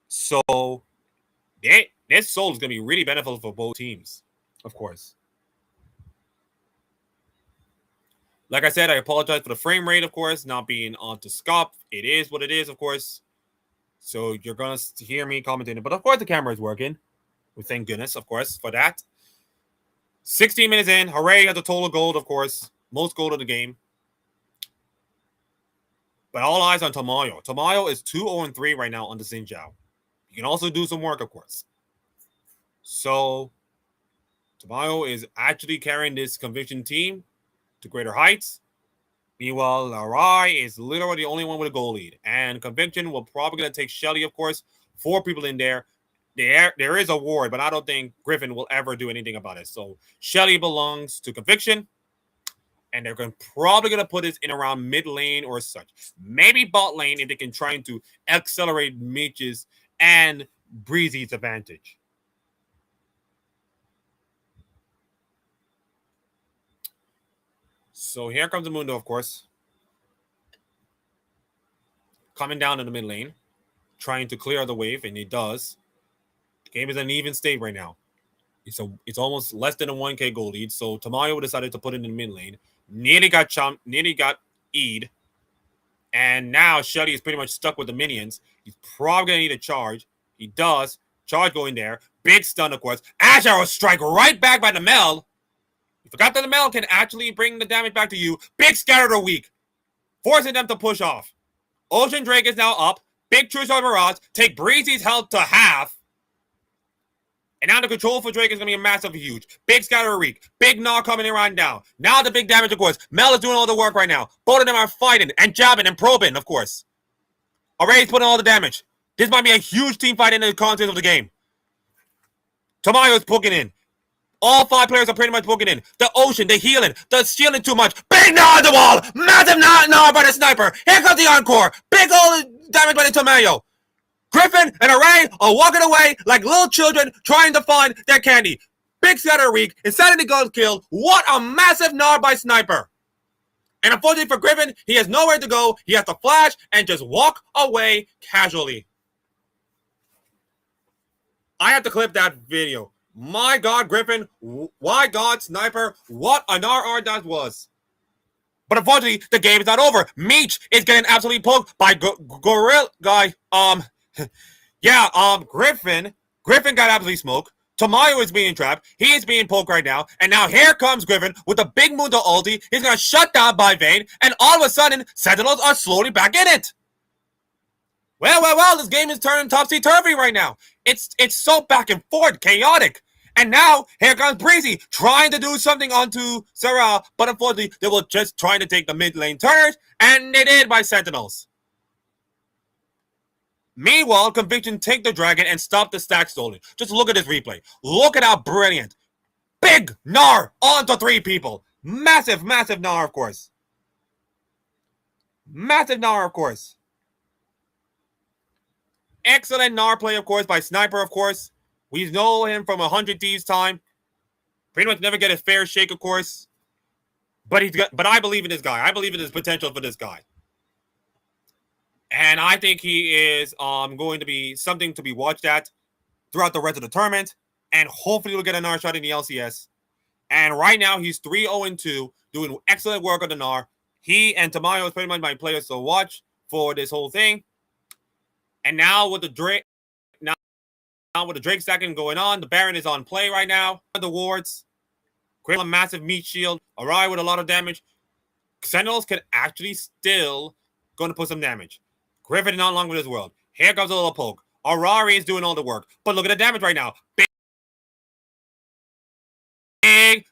So this soul is going to be really beneficial for both teams, of course. Like I said, I apologize for the frame rate, of course, not being on to scope. It is what it is, of course. So you're going to hear me commentating. But, of course, the camera is working. Well, thank goodness, of course, for that. 16 minutes in. Hooray has a total gold, of course. Most gold of the game. But all eyes on Tamayo. Tamayo is 2-0-3 right now on the Xin Zhao. You can also do some work, of course. So, Tamayo is actually carrying this Conviction team to greater heights. Meanwhile, Larai is literally the only one with a goal lead. And Conviction will probably going to take Shelly, of course. 4 people in there. There is a ward, but I don't think Griffin will ever do anything about it. So, Shelly belongs to Conviction. And they're probably going to put this in around mid lane or such. Maybe bot lane if they can try to accelerate Mitch's and Breezy's advantage. So here comes the Mundo, of course. Coming down in the mid lane. Trying to clear the wave, and he does. Game is an even state right now. It's almost less than a 1K goal lead. So Tamayo decided to put it in the mid lane. Nearly got chomped, nearly got E'd. And now Shelly is pretty much stuck with the minions. He's probably going to need a charge. He does. Charge going there. Big stun, of course. Ash Arrow strike right back by the Mel. You forgot that the Mel can actually bring the damage back to you. Big Scatter are weak, forcing them to push off. Ocean Drake is now up. Big True Sword Mirage. Take Breezy's health to half. And now the control for Drake is going to be a massive huge. Big Scatter Reek. Big Gnaw coming in right down. Now the big damage, of course. Mel is doing all the work right now. Both of them are fighting and jabbing and probing, of course. Array's putting all the damage. This might be a huge team fight in the context of the game. Tamayo's poking in. All 5 players are pretty much poking in. The Ocean, the healing, the shielding too much. Big Gnaw on the wall. Massive Gnaw by the sniper. Here comes the encore. Big old damage by the Tamayo. Griffin and Array are walking away like little children trying to find their candy. Big Scatter Reek, Insanity Goes Kill. What a massive Gnaw by Sniper. And unfortunately for Griffin, he has nowhere to go. He has to flash and just walk away casually. I have to clip that video. My God, Griffin. My God, Sniper. What an RR that was. But unfortunately, the game is not over. Meech is getting absolutely poked by Gorilla Guy. Griffin. Griffin got absolutely smoked. Tamayo is being trapped. He is being poked right now. And now here comes Griffin with a big Mundo ulti. He's going to shut down by Vayne. And all of a sudden, Sentinels are slowly back in it. Well, this game is turning topsy-turvy right now. It's so back and forth, chaotic. And now, here comes Breezy, trying to do something onto Sarah. But unfortunately, they were just trying to take the mid lane turret. And they did by Sentinels. Meanwhile, Conviction take the dragon and stop the stack stolen. Just look at this replay. Look at how brilliant. Big Gnar onto 3 people. Massive Gnar, of course. Massive Gnar, of course. Excellent Gnar play, of course, by Sniper, of course. We know him from 100 Thieves time. Pretty much never get a fair shake, of course. But I believe in this guy. I believe in his potential for this guy. And I think he is going to be something to be watched at throughout the rest of the tournament. And hopefully we'll get a Gnar shot in the LCS. And right now he's 3-0-2, doing excellent work on the Gnar. He and Tamayo is pretty much my players to watch for this whole thing. And now with the Drake, stacking going on, the Baron is on play right now. The wards, create a massive meat shield, Arai with a lot of damage. Sentinels can actually still going to put some damage. Griffin is not long with his world. Here comes a little poke. Arari is doing all the work. But look at the damage right now. Big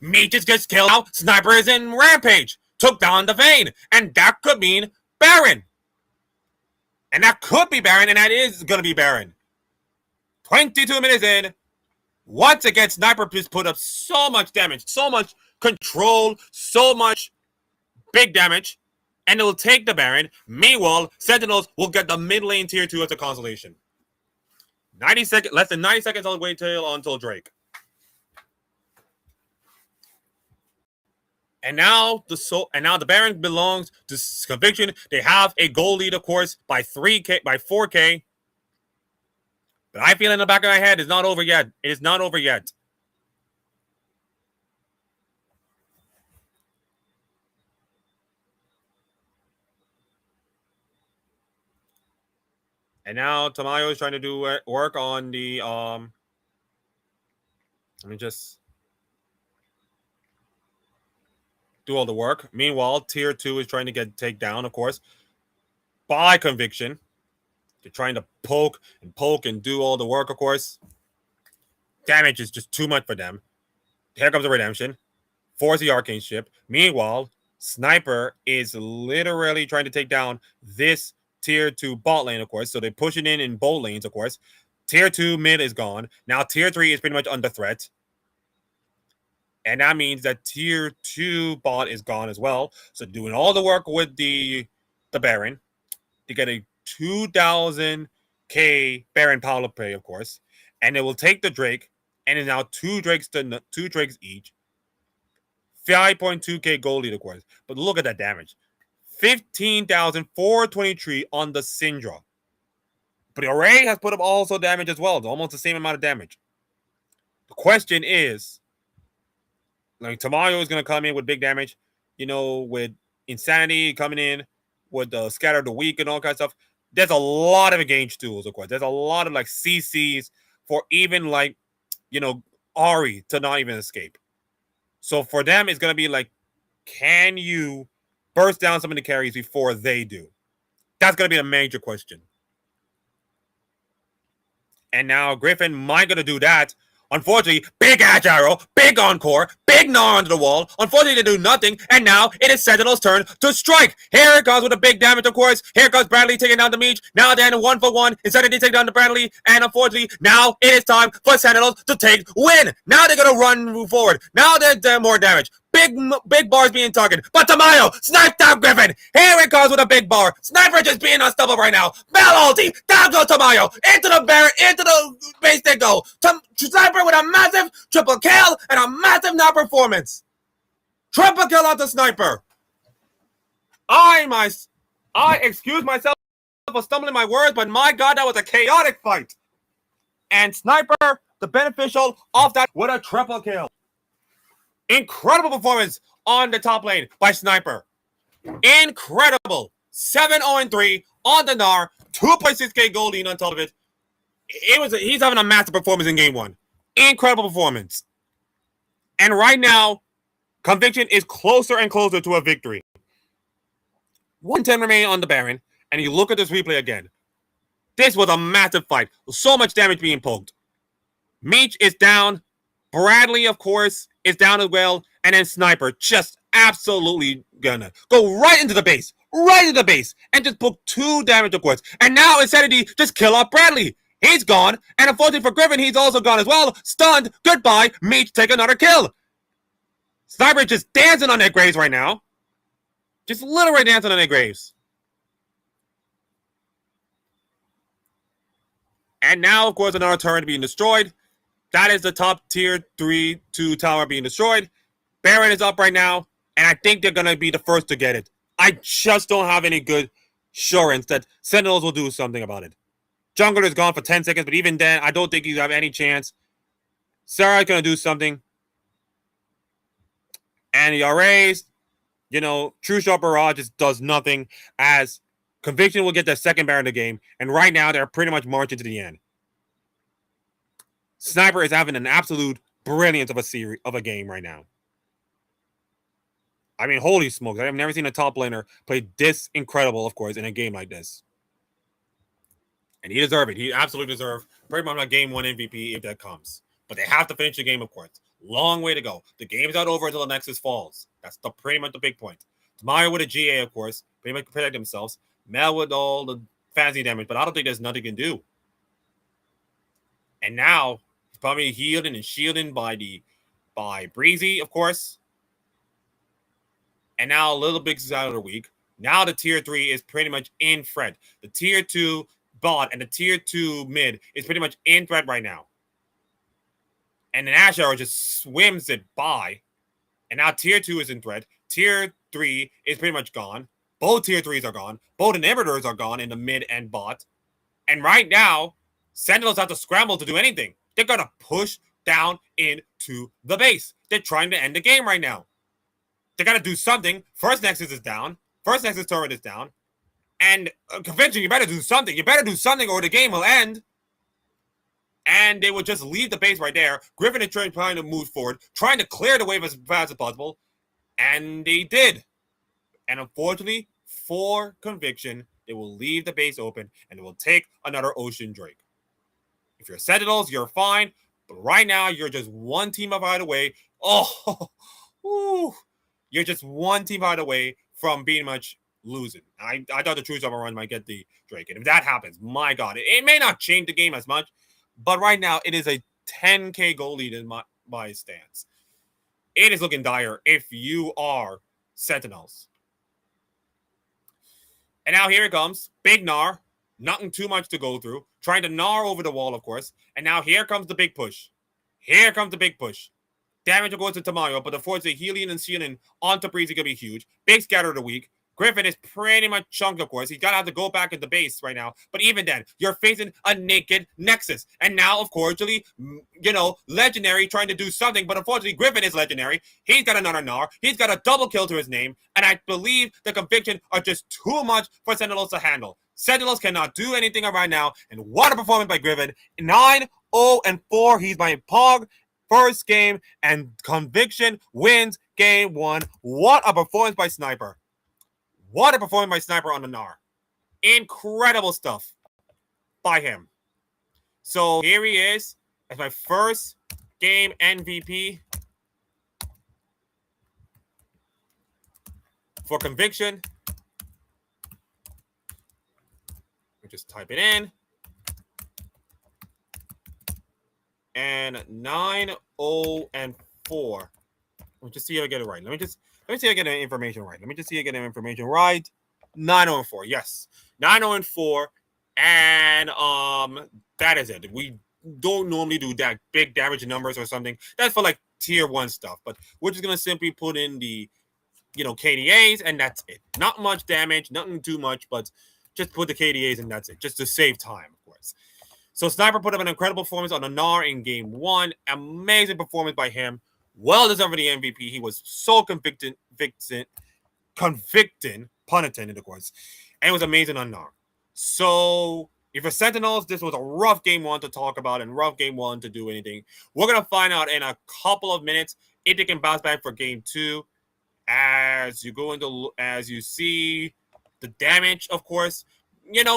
meat just gets killed now. Sniper is in Rampage. Took down the Vayne. And that could mean Baron. And that could be Baron, and that is going to be Baron. 22 minutes in. Once again, Sniper just put up so much damage, so much control, so much big damage. And it will take the Baron. Meanwhile, Sentinels will get the mid lane tier 2 as a consolation. 90 seconds, less than 90 seconds all the way until Drake. And now the Baron belongs to Conviction. They have a goal lead, of course, by 4K. But I feel in the back of my head it's not over yet. It is not over yet. And now Tamayo is trying to do work on the let me just do all the work. Meanwhile, tier 2 is trying to take down, of course, by Conviction. They're trying to poke and do all the work, of course. Damage is just too much for them. Here comes the redemption. Force the arcane ship. Meanwhile, Sniper is literally trying to take down this tier 2 bot lane, of course. So they're pushing in both lanes, of course. Tier 2 mid is gone. Now tier 3 is pretty much under threat. And that means that tier 2 bot is gone as well. So doing all the work with the Baron to get a 2,000k Baron power play, of course. And it will take the Drake. And it's now 2 Drakes each. 5.2k gold lead, of course. But look at that damage. 15,423 on the Syndra. But the Array has put up also damage as well. It's almost the same amount of damage. The question is, like, Tamayo is going to come in with big damage, with Insanity coming in, with the Scatter of the Weak and all kinds of stuff. There's a lot of engage tools, of course. There's a lot of, like, CCs for even, like, Ari to not even escape. So for them, it's going to be like, can you burst down some of the carries before they do? That's going to be a major question. And now Griffin might going to do that. Unfortunately, big Edge Arrow, big Encore, big Gnaw onto the wall. Unfortunately, they do nothing. And now it is Sentinel's turn to strike. Here it comes with a big damage, of course. Here comes Bradley taking down the Meech. Now then, 1-for-1. Insanity take down the Bradley. And unfortunately, now it is time for Sentinels to take win. Now they're going to move forward. Now they're more damage. Big bars being targeted. But Tamayo sniped down Griffin. Here it comes with a big bar. Sniper just being unstoppable right now. Bell ulti. Down goes Tamayo. Into the Baron. Into the base they go. Sniper with a massive triple kill and a massive now performance. Triple kill on the Sniper. I excuse myself for stumbling my words, but my God, that was a chaotic fight. And Sniper, the beneficial of that, with a triple kill. Incredible performance on the top lane by Sniper. Incredible. 7-0-3 on the Gnar. 2.6k gold lead on top of it. He's having a massive performance in game 1. Incredible performance. And right now, Conviction is closer and closer to a victory. 110 remain on the Baron. And you look at this replay again. This was a massive fight. So much damage being poked. Meech is down. Bradley, of course, is down as well. And then Sniper just absolutely gonna go right into the base. Right into the base. And just poke 2 damage, of course. And now Insanity just kill off Bradley. He's gone. And unfortunately for Griffin, he's also gone as well. Stunned. Goodbye. Meech take another kill. Sniper just dancing on their graves right now. Just literally dancing on their graves. And now, of course, another turret being destroyed. That is the top tier 3-2 tower being destroyed. Baron is up right now, and I think they're going to be the first to get it. I just don't have any good assurance that Sentinels will do something about it. Jungler is gone for 10 seconds, but even then, I don't think he's have any chance. Sarah's going to do something. And the arrays, True Shot Barrage just does nothing, as Conviction will get their second Baron in the game, and right now, they're pretty much marching to the end. Sniper is having an absolute brilliance of a game right now. I mean, holy smokes. I've never seen a top laner play this incredible, of course, in a game like this. And he deserves it. He absolutely deserves pretty much a game 1 MVP if that comes. But they have to finish the game, of course. Long way to go. The game's not over until the Nexus falls. That's pretty much the big point. Tamayo with a GA, of course, pretty much protect themselves. Mel with all the fancy damage, but I don't think there's nothing he can do. And now, he's probably healing and shielding by Breezy, of course. And now a little big out of the week. Now the tier 3 is pretty much in threat. The tier 2 bot and the tier 2 mid is pretty much in threat right now. And then Ash Arrow just swims it by. And now tier 2 is in threat. Tier 3 is pretty much gone. Both tier 3s are gone. Both inhibitors are gone in the mid and bot. And right now, Sentinels have to scramble to do anything. They're going to push down into the base. They're trying to end the game right now. They got to do something. First Nexus is down. First Nexus turret is down. And Convention, you better do something. You better do something or the game will end. And they will just leave the base right there. Griffin is trying to move forward, trying to clear the wave as fast as possible. And they did. And unfortunately, for Conviction, they will leave the base open and they will take another Ocean Drake. If you're Sentinels, you're fine. But right now, you're just one team of fight away. You're just one team fight away from being much losing. I thought the True Summer run might get the Drake. And if that happens, my God, it may not change the game as much. But right now, it is a 10k goal lead in my stance. It is looking dire if you are Sentinels. And now here it comes. Big Gnar. Nothing too much to go through. Trying to Gnar over the wall, of course. And now here comes the big push. Here comes the big push. Damage will go to Tamayo, but unfortunately, healing and shielding onto Breezy going to be huge. Big Scatter of the week. Griffin is pretty much chunked, of course. He's gonna have to go back at the base right now. But even then, you're facing a naked Nexus. And now, of course, Legendary trying to do something. But unfortunately, Griffin is Legendary. He's got another Gnar. He's got a double kill to his name. And I believe the Conviction are just too much for Sentinels to handle. Sentinels cannot do anything right now. And what a performance by Griffin. 9-0-4. He's my Pog first game. And Conviction wins game 1. What a performance by Sniper. What a performance by Sniper on the Gnar. Incredible stuff by him. So here he is as my first game MVP for Conviction. We just type it in. And 9-0-4. Let me just see if I get it right. Let me see if I get the information right. 9-0-4. Yes. 9-0-4. And that is it. We don't normally do that big damage numbers or something. That's for like tier 1 stuff. But we're just gonna simply put in the KDAs, and that's it. Not much damage, nothing too much, but just put the KDAs and that's it. Just to save time, of course. So Sniper put up an incredible performance on the Gnar in game 1. Amazing performance by him. Well deserved for the MVP. He was so convicting, pun intended, of course. And it was amazing on Gnar. So if for Sentinels, this was a rough game 1 to talk about and rough game 1 to do anything. We're going to find out in a couple of minutes if they can bounce back for game 2. As you see the damage, of course.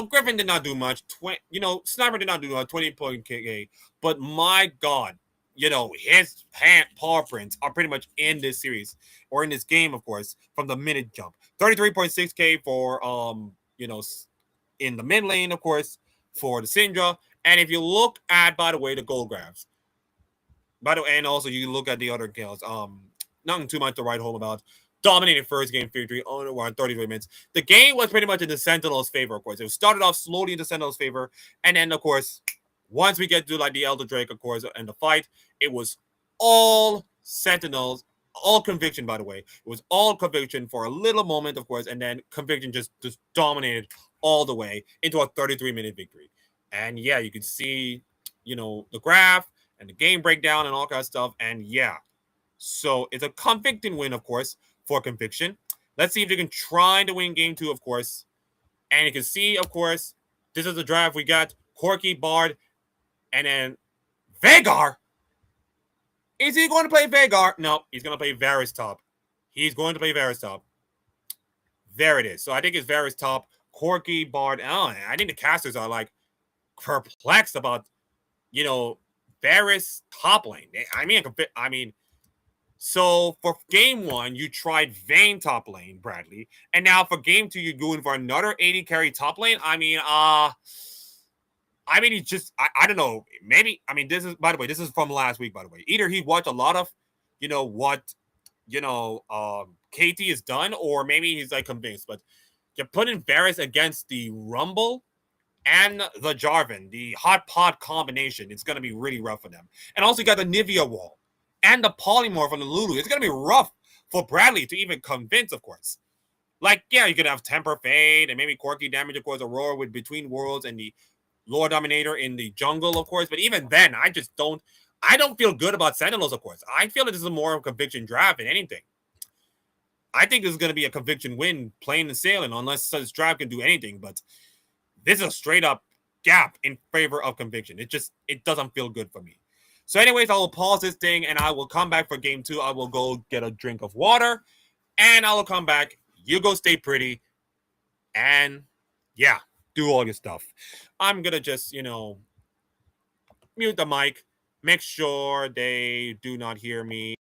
Griffin did not do much. Sniper did not do much, 20-point KA. But my God, his paw prints are pretty much in this series or in this game, of course, from the minute jump. 33.6K for in the mid lane, of course, for the Syndra. And if you look at, by the way, the gold grabs. By the way, and also you look at the other kills. Nothing too much to write home about. Dominated first game victory on around 33 minutes. The game was pretty much in the Sentinels' favor, of course. It started off slowly in the Sentinels' favor. And then, of course, once we get to like the Elder Drake, of course, and the fight, it was all Sentinels, all Conviction, by the way. It was all Conviction for a little moment, of course, and then Conviction just dominated all the way into a 33-minute victory. And yeah, you can see, the graph and the game breakdown and all kind of stuff. And yeah, so it's a convicting win, of course, for Conviction. Let's see if they can try to win game 2, of course. And you can see, of course, this is the draft. We got Corki, Bard, and then Veigar. Is he going to play Veigar? No, he's going to play Varus top. He's going to play Varus top. There it is. So I think it's Varus top. Corki, Bard. Oh, I think the casters are like perplexed about, Varus top lane. So for game 1, you tried Vayne top lane, Bradley, and now for game 2, you're going for another 80 carry top lane. He's just I don't know. Maybe this is, by the way, this is from last week. By the way, either he watched a lot of, what, KT is done, or maybe he's like convinced. But you're putting Varus against the Rumble and the Jarvan, the hot pot combination. It's gonna be really rough for them. And also you got the Nivea wall and the polymorph from the Lulu. It's going to be rough for Bradley to even convince, of course. Like, yeah, you could have Temper Fade and maybe Quirky Damage, of course, Aurora with Between Worlds and the Lore Dominator in the jungle, of course. But even then, I don't feel good about Sentinels, of course. I feel that this is more of a Conviction draft than anything. I think this is going to be a Conviction win, plain and sailing, unless this draft can do anything. But this is a straight up gap in favor of Conviction. It doesn't feel good for me. So anyways, I will pause this thing and I will come back for game 2. I will go get a drink of water and I will come back. You go stay pretty and yeah, do all your stuff. I'm going to just, mute the mic, make sure they do not hear me.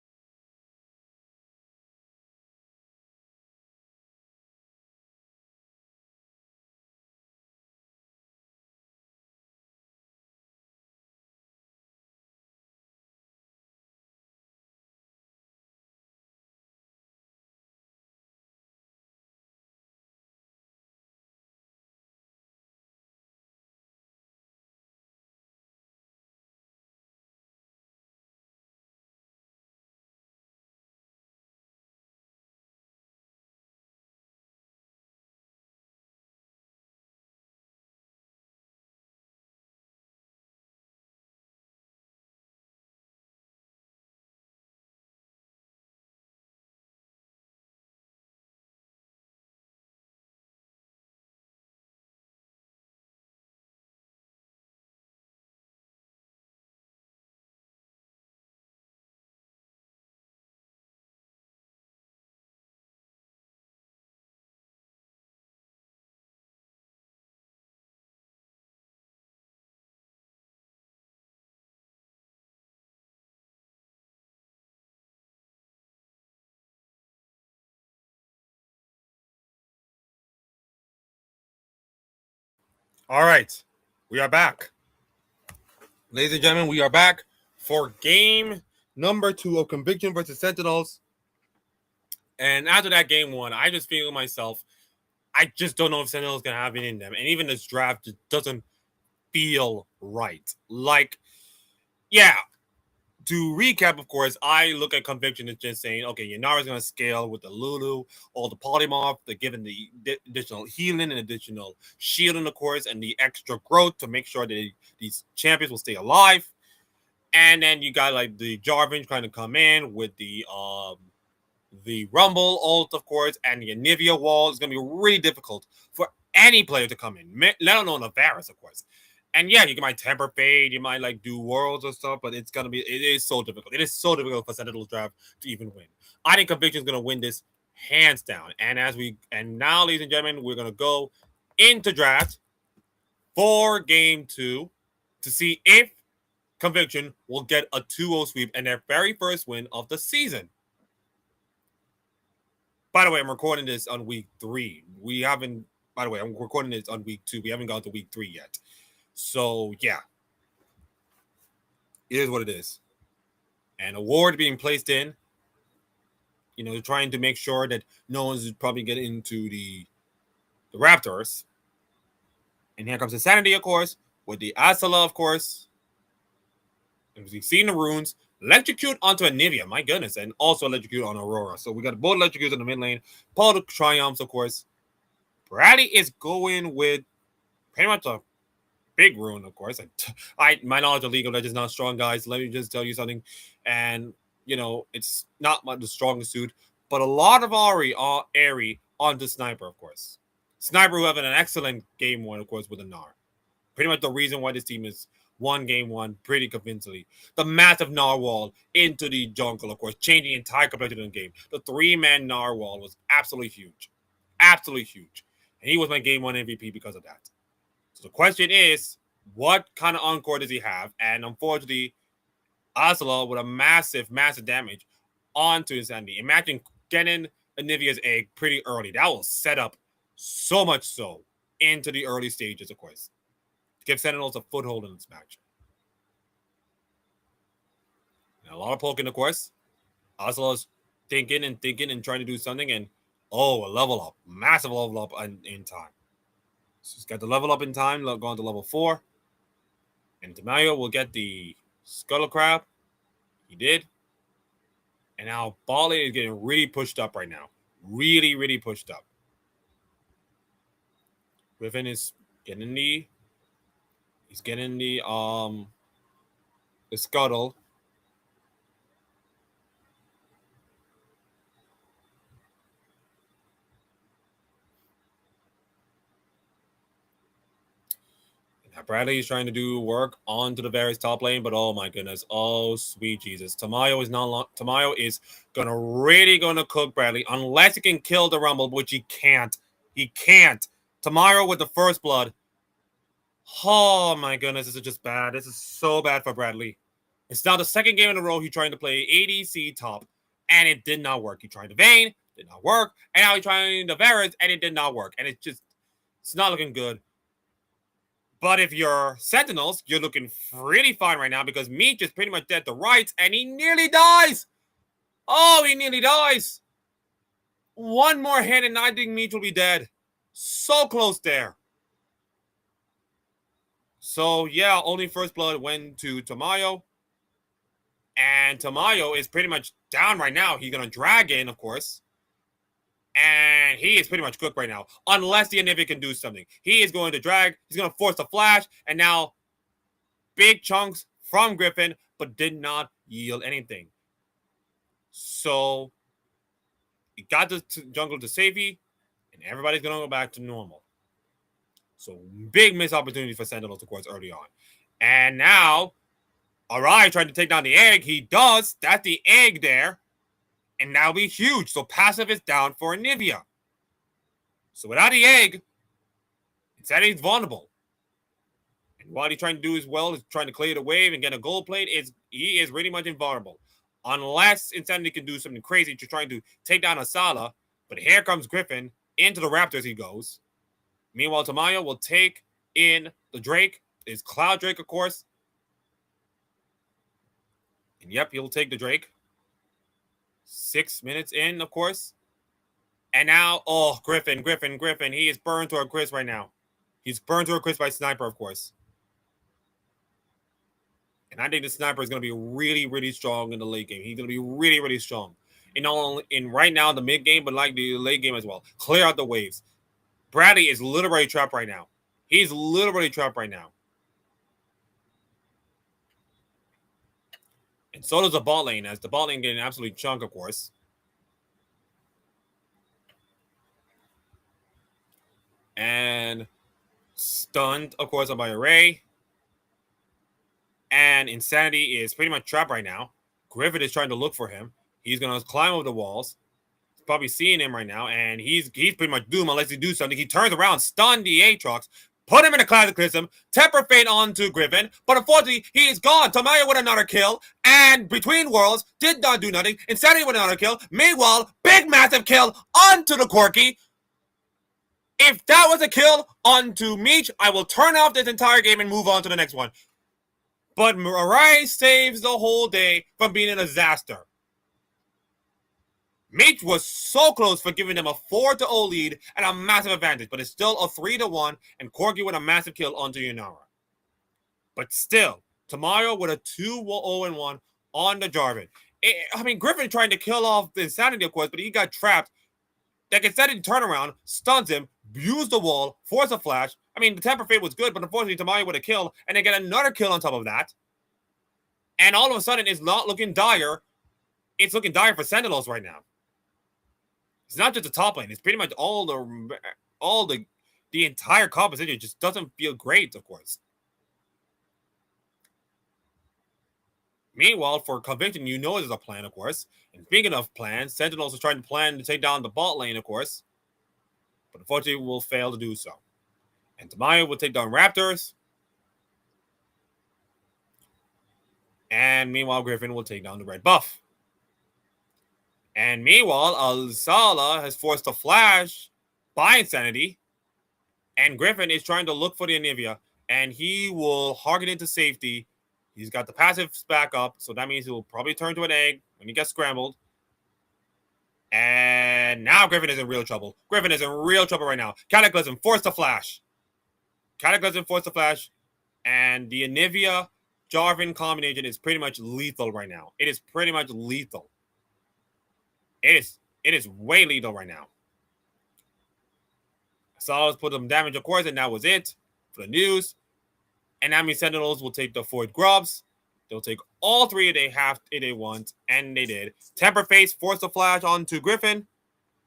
All right, we are back. Ladies and gentlemen, we are back for game number 2 of Conviction versus Sentinels. And after that game 1, I just feel myself, I just don't know if Sentinels going to have it in them. And even this draft just doesn't feel right. Like, yeah, to recap, of course, I look at Conviction as just saying, okay, Yanara's going to scale with the Lulu, all the polymorph, the given the additional healing and additional shielding, of course, and the extra growth to make sure that these champions will stay alive. And then you got like the Jarvan kind of come in with the Rumble ult, of course, and the Anivia wall is going to be really difficult for any player to come in, let alone a Varus, of course. And yeah, you might temper fade, you might like do worlds or stuff, but it is so difficult. It is so difficult for Sentinel's draft to even win. I think Conviction is going to win this hands down. And now, ladies and gentlemen, we're going to go into draft for game 2 to see if Conviction will get a 2-0 sweep and their very first win of the season. By the way, I'm recording this on week 3. I'm recording this on week 2. We haven't got to week 3 yet. So, yeah. It is what it is. An award being placed in, trying to make sure that no one's probably getting into the Raptors. And here comes Insanity, of course, with the Asala, of course. And we've seen the runes. Electrocute onto Anivia, my goodness, and also electrocute on Aurora. So we got both electrocutes in the mid lane. Paul the Triumphs, of course. Bradley is going with pretty much a big rune, of course. My knowledge of League of Legends is not strong, guys. Let me just tell you something. And, it's not the strongest suit. But a lot of Airy on the Sniper, of course. Sniper who having an excellent game 1, of course, with a Gnar. Pretty much the reason why this team is won game 1 pretty convincingly. The massive narwhal into the jungle, of course, changing the entire complexity of the game. The 3-man narwhal was absolutely huge. Absolutely huge. And he was my game 1 MVP because of that. So the question is, what kind of encore does he have? And unfortunately, Asala with a massive, massive damage onto his Insanity. Imagine getting Anivia's egg pretty early. That will set up so much so into the early stages, of course. To give Sentinels a foothold in this match. And a lot of poking, of course. Asala's thinking and trying to do something. And, a level up. Massive level up in time. So he's got the level up in time, going to level 4. And Tamayo will get the Scuttle Crab. He did. And now Bali is getting really pushed up right now. Really, really pushed up. Griffin is getting the Scuttle. Bradley is trying to do work onto the Varus top lane, but oh my goodness, oh sweet Jesus, Tamayo is really gonna cook Bradley unless he can kill the Rumble, which he can't. He can't. Tamayo with the first blood. Oh my goodness, this is just bad. This is so bad for Bradley. It's now the second game in a row he's trying to play ADC top, and it did not work. He tried the Vayne, did not work, and now he's trying the Varus, and it did not work. And it's not looking good. But if you're Sentinels, you're looking pretty fine right now because Meech is pretty much dead to rights, and he nearly dies. Oh, he nearly dies. One more hit, and I think Meech will be dead. So close there. So, yeah, only first blood went to Tamayo. And Tamayo is pretty much down right now. He's going to drag in, of course. And he is pretty much cooked right now. Unless the Anivia can do something. He is going to drag. He's going to force the flash. And now, big chunks from Griffin, but did not yield anything. So, he got the jungle to safety. And everybody's going to go back to normal. So, big missed opportunity for Sentinels, of course, early on. And now, Arai trying to take down the egg. He does. That's the egg there. And now be huge. So passive is down for Anivia. So without the egg, Insanity's vulnerable. And what he's trying to do as well is trying to clear the wave and get a gold plate. He is really much invulnerable. Unless Insanity can do something crazy to trying to take down Asala. But here comes Griffin. Into the Raptors he goes. Meanwhile, Tamayo will take in the Drake. Is Cloud Drake, of course. And yep, he'll take the Drake. 6 minutes in, of course. And now, oh, Griffin. He is burned to a crisp right now. He's burned to a crisp by Sniper, of course. And I think the Sniper is going to be really, really strong in the late game. He's going to be really, really strong. And not only in right now, the mid game, but like the late game as well. Clear out the waves. Bradley is literally trapped right now. He's literally trapped right now. And so does the bot lane, as the bot lane getting an absolute chunk, of course. And stunned, of course, by Array. And Insanity is pretty much trapped right now. Griffith is trying to look for him. He's going to climb over the walls. He's probably seeing him right now, and he's pretty much doomed unless he do something. He turns around, stun the Aatrox, put him in a Cataclysm, Temper Fate onto Griffin, but unfortunately, he is gone. Tamaya with another kill, and Between Worlds did not do nothing. Insanity with another kill. Meanwhile, big massive kill onto the Corki. If that was a kill onto Meech, I will turn off this entire game and move on to the next one. But Mirai saves the whole day from being a disaster. Meech was so close for giving them a 4-0 lead and a massive advantage, but it's still a 3-1, and Corgi with a massive kill onto Yunara. But still, Tamayo with a 2-0-1 on the Jarvan. Griffin trying to kill off the Insanity, of course, but he got trapped. That Insanity turn around, stuns him, used the wall, force a flash. The Temper Fate was good, but unfortunately, Tamayo with a kill, and they get another kill on top of that. And all of a sudden, it's not looking dire. It's looking dire for Sentinels right now. It's not just the top lane. It's pretty much all the entire composition just doesn't feel great, of course. Meanwhile, for Conviction, there's a plan, of course. And speaking of plans, Sentinels is trying to plan to take down the bot lane, of course. But unfortunately, will fail to do so. And Tamayo will take down Raptors. And meanwhile, Griffin will take down the red buff. And meanwhile, Al-Sala has forced a flash by Insanity. And Griffin is trying to look for the Anivia. And he will harken into safety. He's got the passives back up. So that means he will probably turn to an egg when he gets scrambled. And now Griffin is in real trouble. Griffin is in real trouble right now. Cataclysm, force the flash. And the Anivia Jarvan combination is pretty much lethal right now. It is pretty much lethal. It is way lethal right now. Salas put some damage, of course, and that was it for the news. And that means Sentinels will take the 4 grubs. They'll take all 3 they want, and they did. Temper Face forced the flash onto Griffin,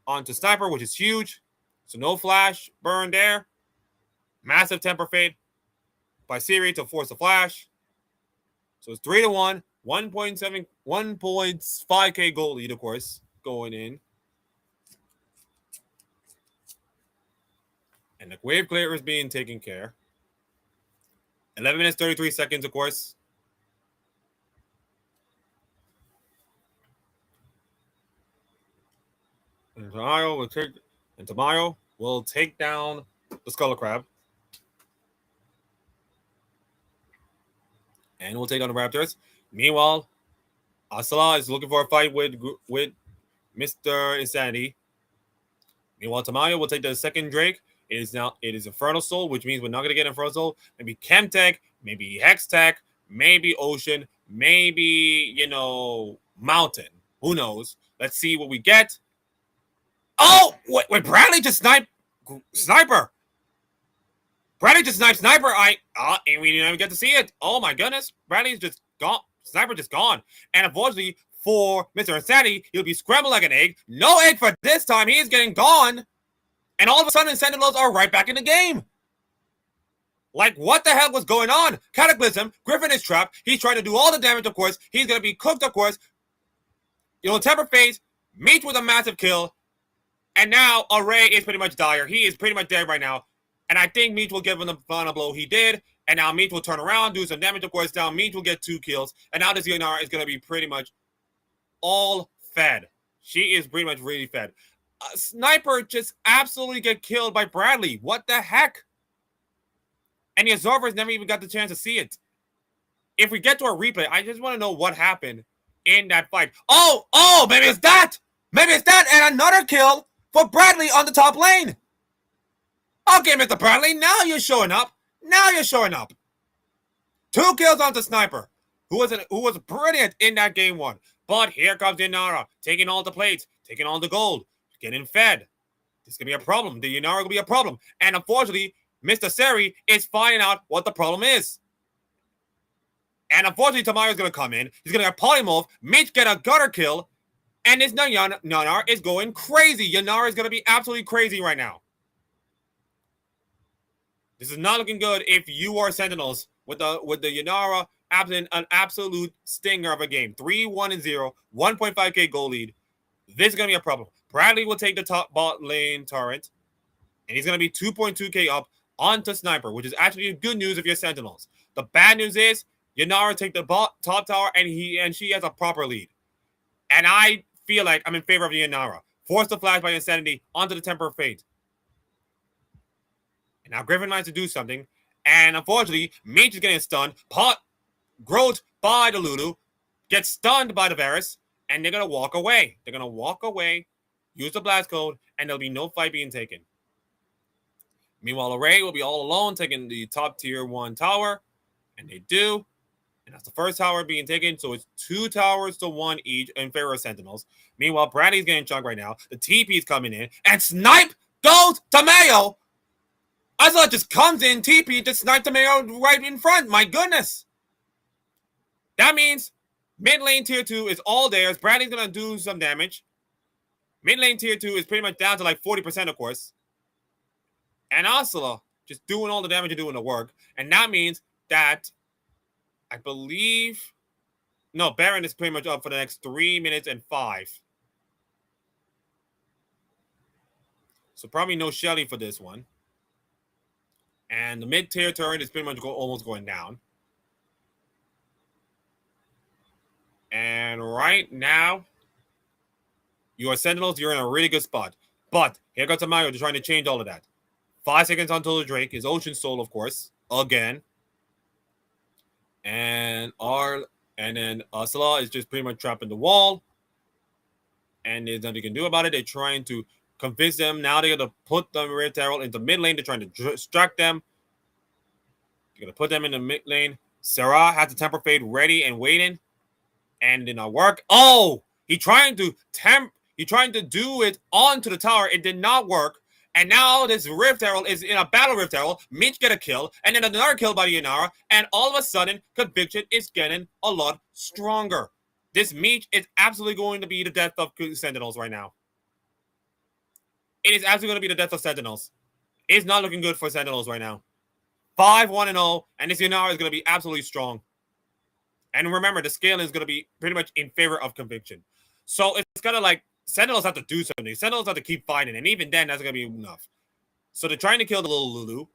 onto Sniper, which is huge. So no flash burn there. Massive Temper Fate by Siri to force the flash. So it's 3-1, 1.5k goal lead, of course, going in. And the wave clear is being taken care. 11 minutes, 33 seconds, of course. And Tamayo will take down the Skull Crab. And we'll take on the Raptors. Meanwhile, Asala is looking for a fight with Mr. Insanity. Meanwhile, Tamayo will take the second Drake. It is Infernal Soul, which means we're not going to get Infernal Soul. Maybe Chemtech, maybe Hextech, maybe Ocean, maybe, Mountain. Who knows? Let's see what we get. Oh, wait, Bradley just sniped Sniper. Bradley just sniped Sniper. And we didn't even get to see it. Oh my goodness. Bradley's just gone. Sniper just gone. And unfortunately for Mr. Insanity, he'll be scrambled like an egg. No egg for this time. He is getting gone. And all of a sudden, Sentinels are right back in the game. Like, what the hell was going on? Cataclysm. Griffin is trapped. He's trying to do all the damage, of course. He's going to be cooked, of course. Temper Phase meets with a massive kill. And now Array is pretty much dire. He is pretty much dead right now. And I think Meech will give him the final blow. He did. And now Meech will turn around, do some damage, of course. Now Meech will get 2 kills. And now this Yunara is going to be pretty much all fed. She is pretty much really fed. Sniper just absolutely get killed by Bradley. What the heck? and the observers never even got the chance to see it. If we get to a replay, I just want to know what happened in that fight. Oh, maybe it's that! Maybe it's that, and another kill for Bradley on the top lane. Okay, Mr. Bradley, now you're showing up. Now you're showing up. 2 kills on the sniper, who was brilliant in that game 1. But here comes Yanara, taking all the plates, taking all the gold, getting fed. This is going to be a problem. The Yanara will be a problem. And unfortunately, Mr. Seri is finding out what the problem is. And unfortunately, Tamayo's going to come in. He's going to get polymorph, Mitch get a gutter kill, and this Yanara is going crazy. Yanara is going to be absolutely crazy right now. This is not looking good if you are Sentinels with the Yanara an absolute stinger of a game. 3-1-0, 1.5k goal lead. This is going to be a problem. Bradley will take the top bot lane turret, and he's going to be 2.2k up onto Sniper, which is actually good news if you're Sentinels. The bad news is Yanara take the top tower, and she has a proper lead. And I feel like I'm in favor of the Yanara. Force the flash by Insanity onto the Temper of Fate. And now Griffin tries to do something. And unfortunately, Mage is getting stunned. Growth by the Lulu. Gets stunned by the Varus. And they're going to walk away. They're going to walk away. Use the blast code. And there'll be no fight being taken. Meanwhile, Array will be all alone taking the top tier 1 tower. And they do. And that's the first tower being taken. So it's 2 towers to 1 each in favor of Sentinels. Meanwhile, Bradley's getting chunked right now. The TP's coming in. And snipe goes to Mayo. Azula just comes in, TP, just snipe the Mayo right in front. My goodness. That means mid lane tier 2 is all theirs. Bradley's going to do some damage. Mid lane tier 2 is pretty much down to like 40%, of course. And Azula just doing all the damage and doing the work. And that means that I believe... No, Baron is pretty much up for the next 3 minutes and 5. So probably no Shelly for this one. And the mid-tier turret is pretty much almost going down. And right now, you are Sentinels. You're in a really good spot. But here comes Mario just trying to change all of that. 5 seconds until the Drake. His Ocean Soul, of course. Again. And then Ursula is just pretty much trapped in the wall. And there's nothing you can do about it. They're trying to convince them. Now they're going to put the Red Terrell into mid lane. They're trying to distract them. They're going to put them in the mid lane. Sarah has the Temper Fade ready and waiting. And it did not work. Oh! He trying to do it onto the tower. It did not work. And now this Rift Herald is in a battle Rift Herald. Mitch get a kill. And then another kill by the Yanara. And all of a sudden, Conviction is getting a lot stronger. This Mitch is absolutely going to be the death of Sentinels right now. It is absolutely going to be the death of Sentinels. It's not looking good for Sentinels right now. 5-1-0. And this Yanara is going to be absolutely strong. And remember, the scaling is going to be pretty much in favor of Conviction. So it's kind of like Sentinels have to do something. Sentinels have to keep fighting. And even then, that's going to be enough. So they're trying to kill the little Lulu.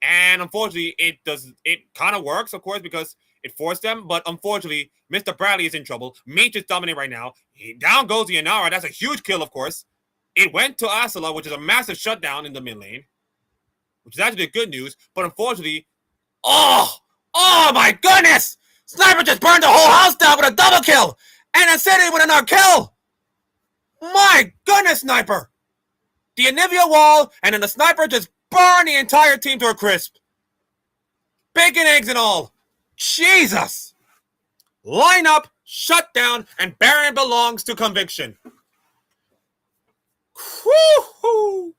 And unfortunately, it kind of works, of course, because it forced them. But unfortunately, Mr. Bradley is in trouble. Meech is dominating right now. Down goes the Yanara. That's a huge kill, of course. It went to Asala, which is a massive shutdown in the mid lane. Which is actually good news. But unfortunately, oh my goodness! Sniper just burned the whole house down with a double kill! And a city with another kill! My goodness, Sniper! The Anivia wall, and then the Sniper just burned the entire team to a crisp. Bacon, eggs, and all. Jesus! Line up, shut down, and Baron belongs to Conviction. Woo-hoo!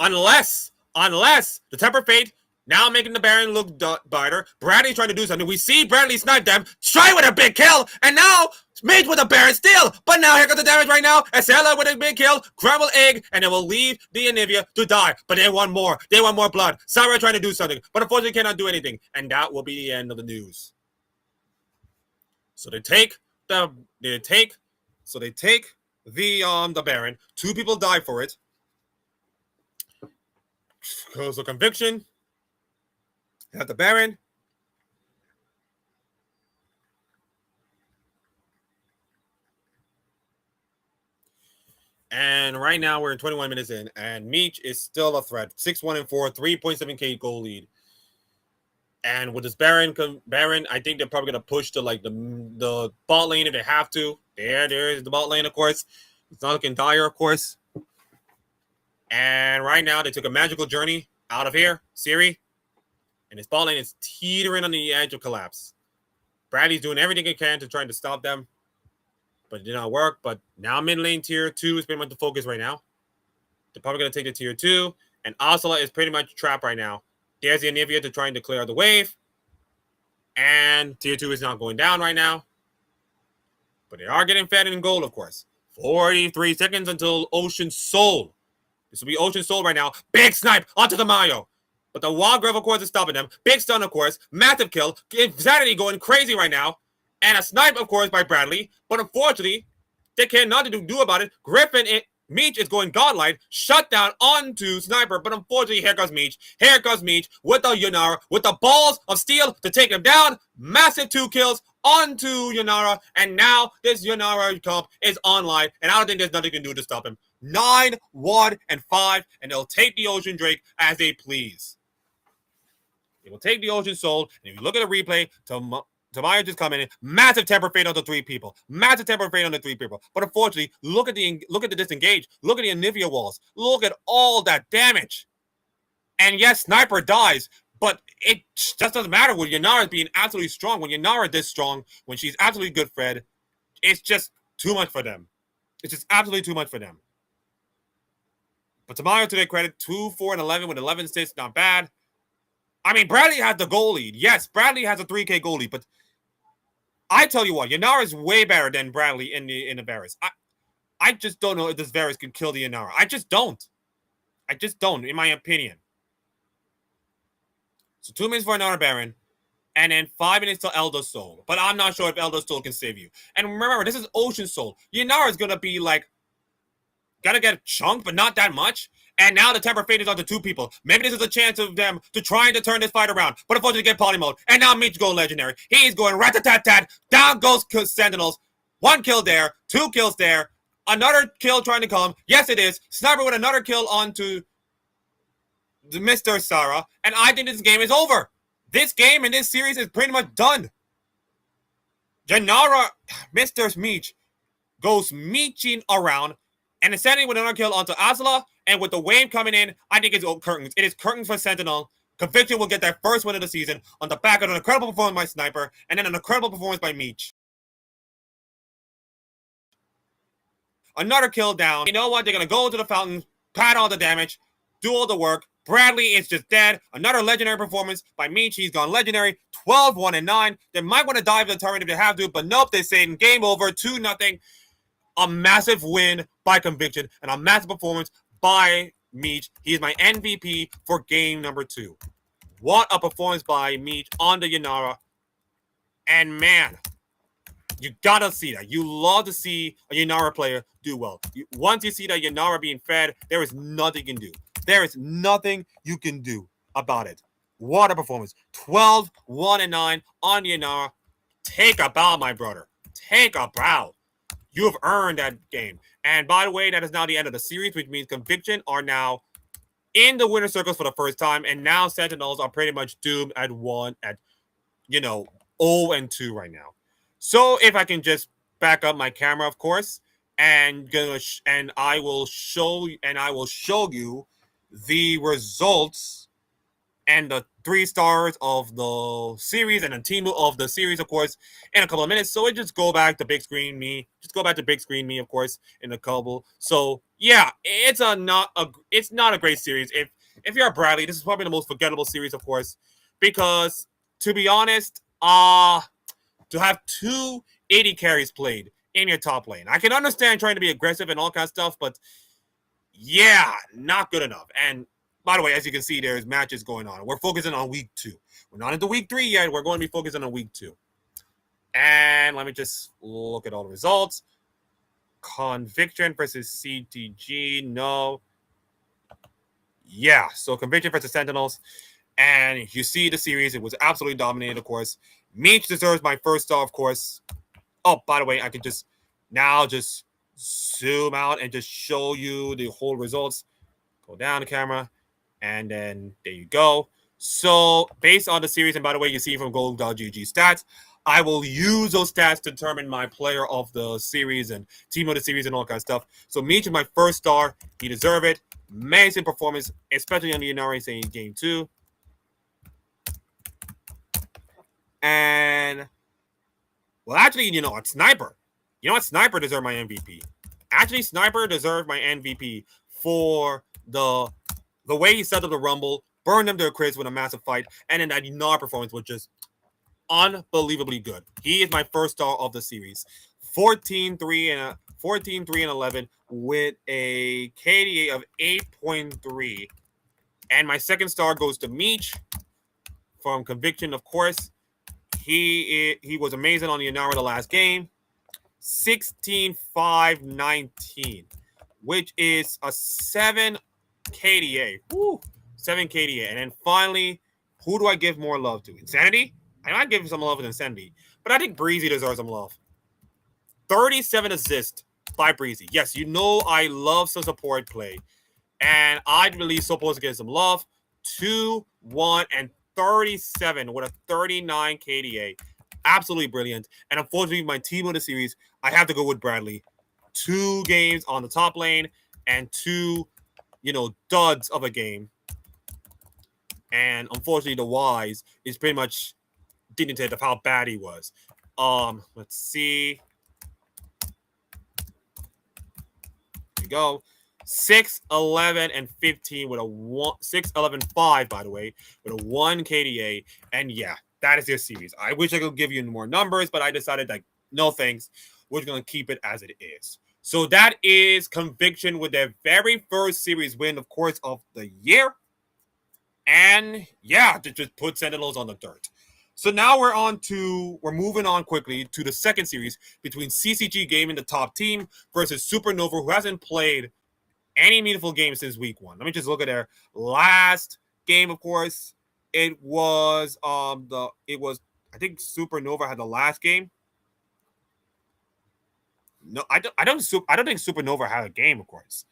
Unless the Temper Fate now making the Baron look better. Bradley's trying to do something. We see Bradley snipe them, try with a big kill, and now Mage with a Baron steal. But now here comes the damage right now. Estella with a big kill, Crumble Egg, and it will leave the Anivia to die. But they want more. They want more blood. Sarah trying to do something, but unfortunately cannot do anything. And that will be the end of the news. So they take the Baron. 2 people die for it. Goes the Conviction. Have the Baron. And right now we're 21 minutes in, and Meech is still a threat. 6-1-4, 3.7k goal lead. And with this Baron, I think they're probably gonna push to like the bot lane if they have to. There's the bot lane, of course. It's not looking dire, of course. And right now they took a magical journey out of here, Siri, and his bot lane is teetering on the edge of collapse. Bradley's doing everything he can to try to stop them, but it did not work. But now mid lane tier 2 is pretty much the focus right now. They're probably going to take the tier 2, and Asala is pretty much trapped right now. There's the Anivia to try and clear the wave, and tier 2 is not going down right now. But they are getting fed in gold, of course. 43 seconds until Ocean Soul. This will be Ocean Soul right now. Big snipe onto the Mayo. But the Wild Grove, of course, is stopping them. Big stun, of course. Massive kill. Insanity going crazy right now. And a snipe, of course, by Bradley. But unfortunately, they can't nothing to do about it. Meech is going godlike. Shut down onto Sniper. But unfortunately, here comes Meech. Here comes Meech with the Yunara. With the balls of steel to take him down. Massive 2 kills onto Yunara. And now this Yunara comp is online. And I don't think there's nothing you can do to stop him. 9, 1, and 5. And they'll take the Ocean Drake as they please. They will take the Ocean Soul, and if you look at the replay, Tamaya just coming in, massive temper fade on the 3 people, massive temper fade on the 3 people. But unfortunately, look at the disengage, look at the Anivia walls, look at all that damage. And yes, Sniper dies, but it just doesn't matter when Yanara is being absolutely strong. When Yanara is this strong, when she's absolutely good, Fred, it's just too much for them. It's just absolutely too much for them. But Tamaya, to their credit, 2, 4, and 11 with 11 assists, not bad. I mean, Bradley has the goal lead. Yes, Bradley has a 3K goal lead, but I tell you what, Yanara is way better than Bradley in the Varus. I just don't know if this Varus can kill the Yanara. I just don't, in my opinion. So 2 minutes for another Baron, and then 5 minutes to Elder Soul. But I'm not sure if Elder Soul can save you. And remember, this is Ocean Soul. Yanara is gonna be like, gotta get a chunk, but not that much. And now the temper fade is onto 2 people. Maybe this is a chance of them to try to turn this fight around. But unfortunately, get Polymode. And now Meech going legendary. He's going rat-a-tat-tat. Down goes Sentinels. 1 kill there. 2 kills there. Another kill trying to come. Yes, it is. Sniper with another kill onto Mr. Sarah. And I think this game is over. This game in this series is pretty much done. Janara, Mr. Meech, goes meeching around. And Insanity with another kill onto Azula. And with the wave coming in, I think it's curtains. It is curtains for Sentinel. Conviction will get their first win of the season on the back of an incredible performance by Sniper and then an incredible performance by Meech. Another kill down. You know what? They're going to go into the fountain, pad all the damage, do all the work. Bradley is just dead. Another legendary performance by Meech. He's gone legendary. 12, 1, and 9. They might want to dive the turret if they have to, but nope. They say game over. 2-0. A massive win by Conviction and a massive performance by Meech. He is my MVP for game number 2. What a performance by Meech on the Yanara. And man, you gotta see that. You love to see a Yanara player do well. Once you see that Yanara being fed, there is nothing you can do. There is nothing you can do about it. What a performance. 12, 1, and 9 on Yanara. Take a bow, my brother. Take a bow. You have earned that game. And by the way, that is now the end of the series, which means Conviction are now in the winner circles for the first time. And now Sentinels are pretty much doomed at 0 and 2 right now. So if I can just back up my camera, of course, and I will show you the results and the 3 stars of the series and the team of the series, of course, in a couple of minutes. So it just go back to big screen me. Just go back to big screen me, of course, in a couple. So yeah, it's not a great series. If you're a Bradley, this is probably the most forgettable series, of course, because to be honest, to have 2 80 carries played in your top lane, I can understand trying to be aggressive and all kinds of stuff, but yeah, not good enough. And by the way, as you can see, there's matches going on. We're focusing on week 2. We're not into week 3 yet. We're going to be focusing on week 2. And let me just look at all the results. Conviction versus CTG. No. Yeah, so Conviction versus Sentinels. And you see the series. It was absolutely dominated, of course. Meech deserves my first star, of course. Oh, by the way, I could just zoom out and just show you the whole results. Go down the camera, and then there you go. So based on the series, and by the way, you see from Gold.GG stats, I will use those stats to determine my player of the series and team of the series and all kind of stuff. So Meech is my first star. He deserved it. Amazing performance, especially on the NRA game 2. And well, actually, you know what? Sniper. You know what? Sniper deserved my MVP. Actually, Sniper deserved my MVP for the way he set up the Rumble, burned them to a crisp with a massive fight, and then that Ynar performance was just unbelievably good. He is my first star of the series. 14-3 and 11 with a KDA of 8.3. And my second star goes to Meech from Conviction, of course. He was amazing on the Inara the last game. 16-5-19, which is a 7 KDA. Woo, 7 KDA. And then finally, who do I give more love to? Insanity? I might give some love to Insanity, but I think Breezy deserves some love. 37 assists by Breezy. Yes, you know I love some support play, and I'd really supposed to get some love. 2, 1, and 37 with a 39 KDA. Absolutely brilliant. And unfortunately, my team of the series, I have to go with Bradley. 2 games on the top lane and 2, duds of a game. And unfortunately, the Wise is pretty much dictated of how bad he was. Let's see. Here we go. 6, 11, and 15 with a 1, 6, 11, 5, by the way, with a 1 KDA. And yeah, that is their series. I wish I could give you more numbers, but I decided like, no thanks. We're going to keep it as it is. So that is Conviction with their very first series win, of course, of the year. And yeah, to just put Sentinels on the dirt. So now we're moving on quickly to the second series between CCG Gaming, the top team, versus Supernova, who hasn't played any meaningful game since week 1. Let me just look at their last game, of course. It was I think Supernova had the last game. No, I don't think Supernova had a game, of course.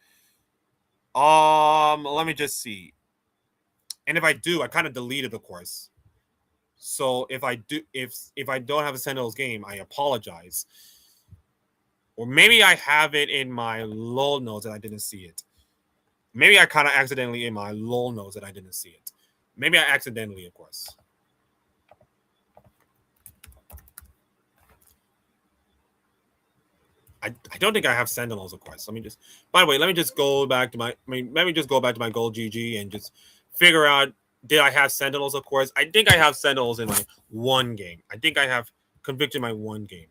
Let me just see. And if I do, I kind of deleted, of course. So if I don't have a Sentinels game, I apologize. Or maybe I have it in my LOL notes and I didn't see it. Maybe I kind of accidentally in my LOL notes that I didn't see it. Maybe I accidentally, of course. I don't think I have Sentinels, of course. By the way, let me just go back to my Gold GG and just figure out, did I have Sentinels, of course. I think I have Sentinels in my 1 game. I think I have Conviction my 1 game.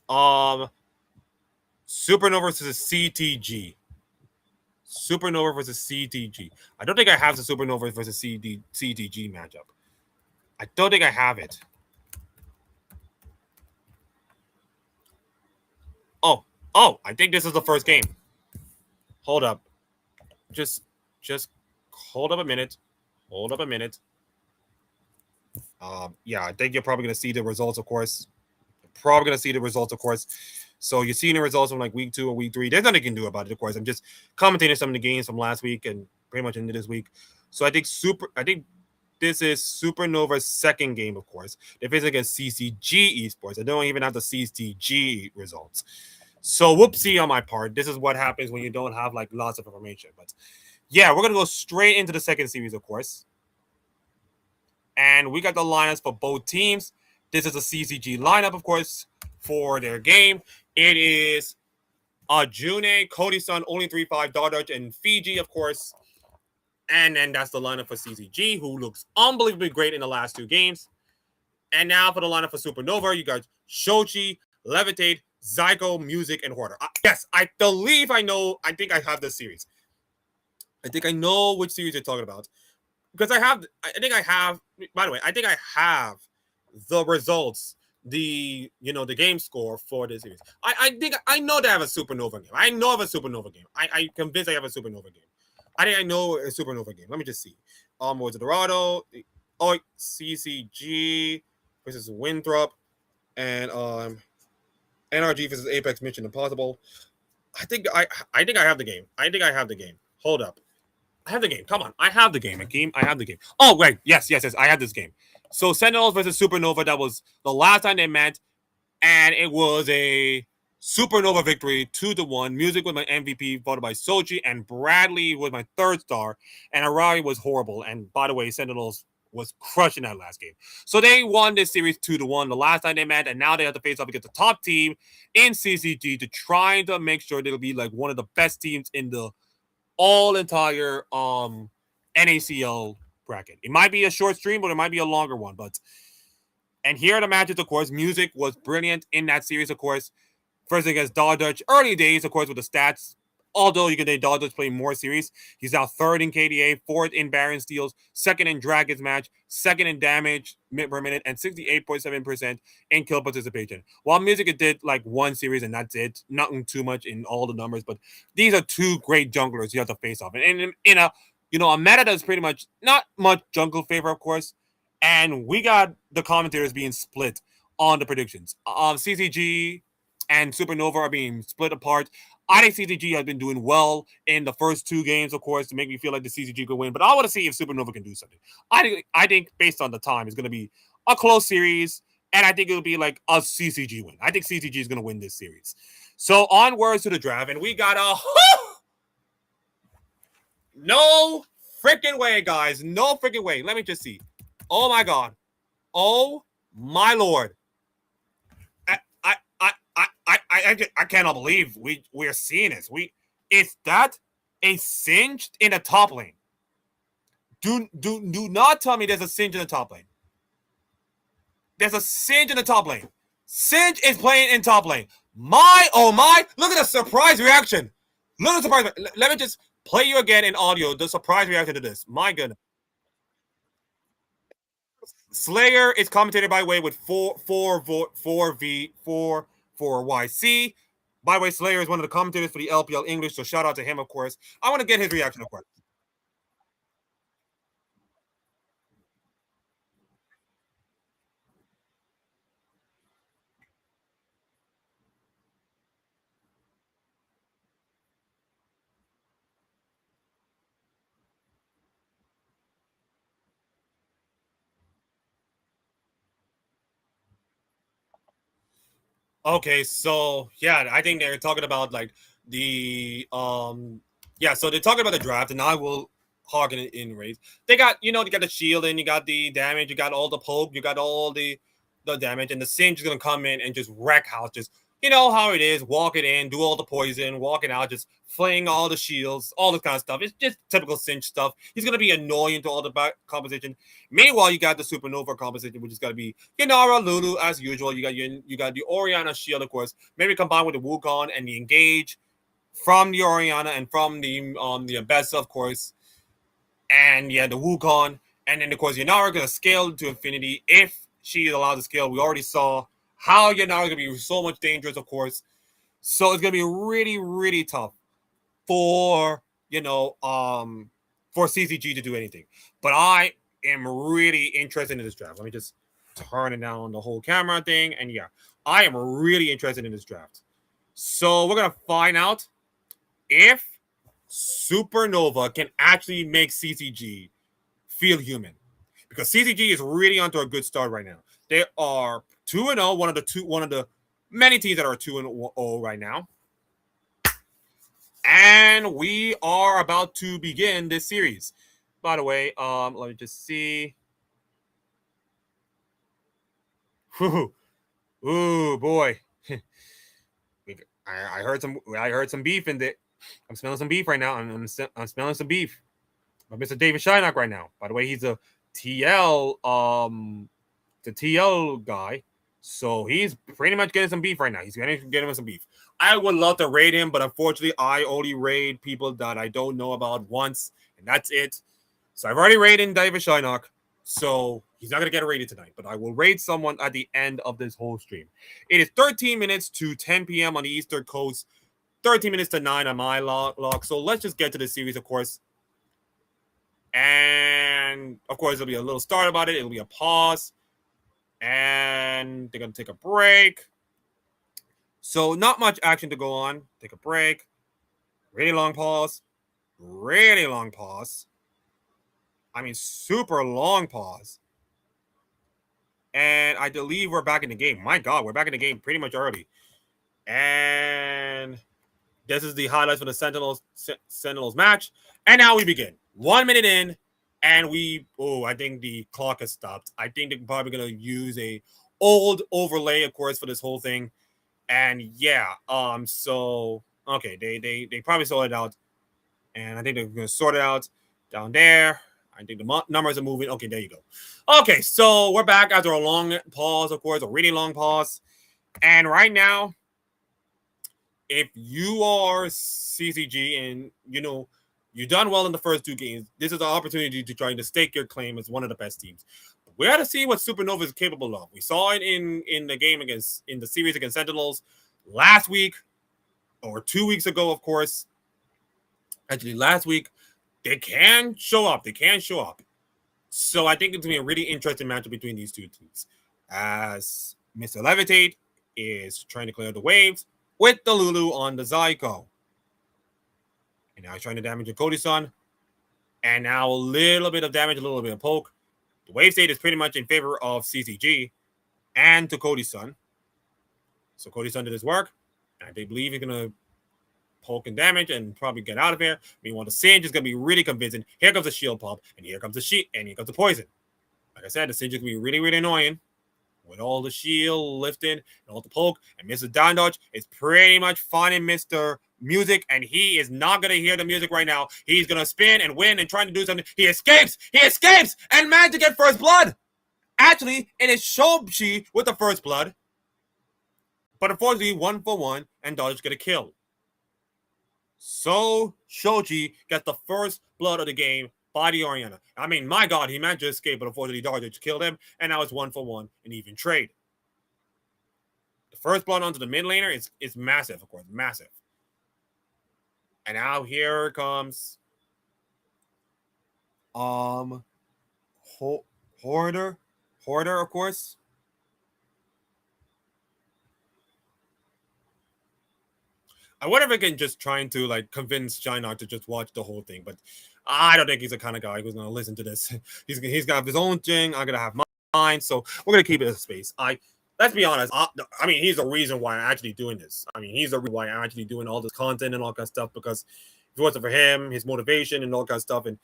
Supernova versus CTG. Supernova versus CTG. I don't think I have the Supernova versus CTG matchup. I don't think I have it. Oh, I think this is the first game. Hold up. Just hold up a minute. Hold up a minute. Yeah, I think you're probably gonna see the results, of course. So you're seeing the results from like week 2 or week 3. There's nothing you can do about it, of course. I'm just commentating some of the games from last week and pretty much into this week. So I think this is Supernova's second game, of course. They're facing against CCG Esports. I don't even have the CCG results. So whoopsie on my part. This is what happens when you don't have like lots of information. But yeah, we're gonna go straight into the second series, of course. And we got the lineups for both teams. This is a CCG lineup, of course, for their game. It is June, Cody Sun, Only 3-5, Dodge, and Fiji, of course. And then that's the lineup for CCG, who looks unbelievably great in the last 2 games. And now for the lineup for Supernova, you got Shochi, Levitate, Zyko, Music, and Hoarder. Yes, I believe I know. I think I have this series. I think I know which series you're talking about. Because by the way, I think I have the results, the game score for this series. I think I know that I have a Supernova game. I know I have a Supernova game. I'm convinced I have a Supernova game. I think I know a Supernova game. Let me just see. Was it Dorado? Oh, CCG versus Winthrop, and NRG versus Apex Mission Impossible. I think I have the game. I think I have the game. Hold up. I have the game. Come on. I have the game. Akeem. I have the game. Oh, wait. Yes. I have this game. So Sentinels versus Supernova. That was the last time they met. And it was a Supernova victory, 2-1. Music was my MVP, voted by Sochi, and Bradley was my third star. And Arari was horrible. And by the way, Sentinels was crushing that last game. So they won this series 2-1 the last time they met, and now they have to face off against the top team in CCG to try to make sure they'll be like one of the best teams in the all entire NACL bracket. It might be a short stream, but it might be a longer one. And here are the matches, of course. Music was brilliant in that series, of course. First against Dodge. Early days, of course, with the stats. Although you can say Dodge playing more series. He's now third in KDA, fourth in Baron Steals, second in Dragons match, second in damage per minute, and 68.7% in kill participation. While Music did like one series and that's it. Nothing too much in all the numbers, but these are two great junglers you have to face off. And in a meta that's pretty much not much jungle favor, of course. And we got the commentators being split on the predictions. CCG and Supernova are being split apart. I think CCG has been doing well in the first two games, of course, to make me feel like the CCG could win. But I want to see if Supernova can do something. I think based on the time, it's going to be a close series, and I think it'll be like a CCG win. I think CCG is going to win this series. So onwards to the draft, and we got a no freaking way, guys, no freaking way. Let me just see. Oh my God, oh my Lord. I cannot believe we're seeing this. Is that a Singe in the top lane? Do not tell me there's a Singe in the top lane. There's a Singe in the top lane. Singe is playing in top lane. Oh my! Look at the surprise reaction. Look at the surprise. Let me just play you again in audio. The surprise reaction to this. My goodness. Slayer is commentated by way with 4YC. By the way, Slayer is one of the commentators for the LPL English, so shout out to him, of course. I want to get his reaction, of course. Okay, so yeah, I think they're talking about like the so they're talking about the draft, and I will hog in raise. They got you got the shield and you got the damage, you got all the poke, you got all the damage, and the Singe is gonna come in and just wreck house, just how it is, walk it in, do all the poison, walk it out, just fling all the shields, all this kind of stuff. It's just typical Singe stuff. He's gonna be annoying to all the back composition. Meanwhile, you got the Supernova composition, which is gonna be Yanara, Lulu, as usual. You got the Oriana shield, of course, maybe combined with the Wukong and the Engage from the Oriana and from the Abessa, of course. And yeah, the Wukong. And then of course Yanara gonna scale to infinity if she is allowed to scale. We already saw how Yanara gonna be so much dangerous, of course. So it's gonna be really, really tough for for CCG to do anything. But I am really interested in this draft. Let me just turn it down the whole camera thing. And yeah, I am really interested in this draft. So we're gonna find out if Supernova can actually make CCG feel human. Because CCG is really onto a good start right now. They are 2-0, one of the many teams that are 2-0 right now. And we are about to begin this series. By the way, let me just see. Ooh, boy. I heard some beef in there. I'm smelling some beef right now. I'm smelling some beef. By Mr. David Shynock right now. By the way, he's a TL the TL guy. So he's pretty much getting some beef right now. He's getting some beef. I would love to raid him, but unfortunately, I only raid people that I don't know about once, and that's it. So I've already raided David Shynock, so he's not going to get raided tonight, but I will raid someone at the end of this whole stream. It is 13 minutes to 10 p.m. on the Eastern Coast, 13 minutes to 9 on my log. So let's just get to the series, of course. And, of course, there'll be a little start about it. It'll be a pause. And they're going to take a break. So not much action to go on. Take a break. Really long pause. Really long pause. I mean, super long pause. And I believe we're back in the game. My God, we're back in the game pretty much early. And this is the highlights for the Sentinels match. And now we begin. 1 minute in, and I think the clock has stopped. I think they're probably gonna use a old overlay, of course, for this whole thing. And yeah, so okay, they probably sorted it out, and I think they're gonna sort it out down there. I think the numbers are moving. Okay, there you go. Okay, so we're back after a long pause, of course, a really long pause. And right now, if you are CCG and you've done well in the first two games, this is an opportunity to try to stake your claim as one of the best teams. We got to see what Supernova is capable of. We saw it in the game in the series against Sentinels last week or 2 weeks ago, of course. Actually, last week, they can show up. They can show up. So I think it's going to be a really interesting matchup between these two teams. As Mr. Levitate is trying to clear the waves with the Lulu on the Zyko. And now he's trying to damage the Cody-san. And now a little bit of damage, a little bit of poke. The wave state is pretty much in favor of CCG and to Cody-san. So Cody-san did his work. And they believe he's going to poke and damage and probably get out of here. Meanwhile, the Singe is going to be really convincing. Here comes the shield pop, and here comes the sheet, and here comes the poison. Like I said, the Singe is going to be really, really annoying with all the shield lifting and all the poke. And Mr. Down Dodge is pretty much finding Mr. Music, and he is not going to hear the music right now. He's going to spin and win and trying to do something. He escapes, and managed to get first blood. Actually, it is Shoji with the first blood. But unfortunately, 1-for-1, and Dodge get a kill. So Shoji gets the first blood of the game by the Oriana. I mean, my God, he managed to escape, but unfortunately, Dodge killed him, and now it's 1-for-1, an even trade. The first blood onto the mid laner is massive, of course, massive. And now here comes Hoarder, of course. I wonder if I can just trying to convince Shinar to just watch the whole thing, but I don't think he's the kind of guy who's gonna listen to this. He's gonna have his own thing. I'm gonna have mine, so we're gonna keep it in space. Let's be honest. I mean, he's the reason why I'm actually doing this. I mean, he's the reason why I'm actually doing all this content and all that kind of stuff, because if it wasn't for him, his motivation and all that kind of stuff, and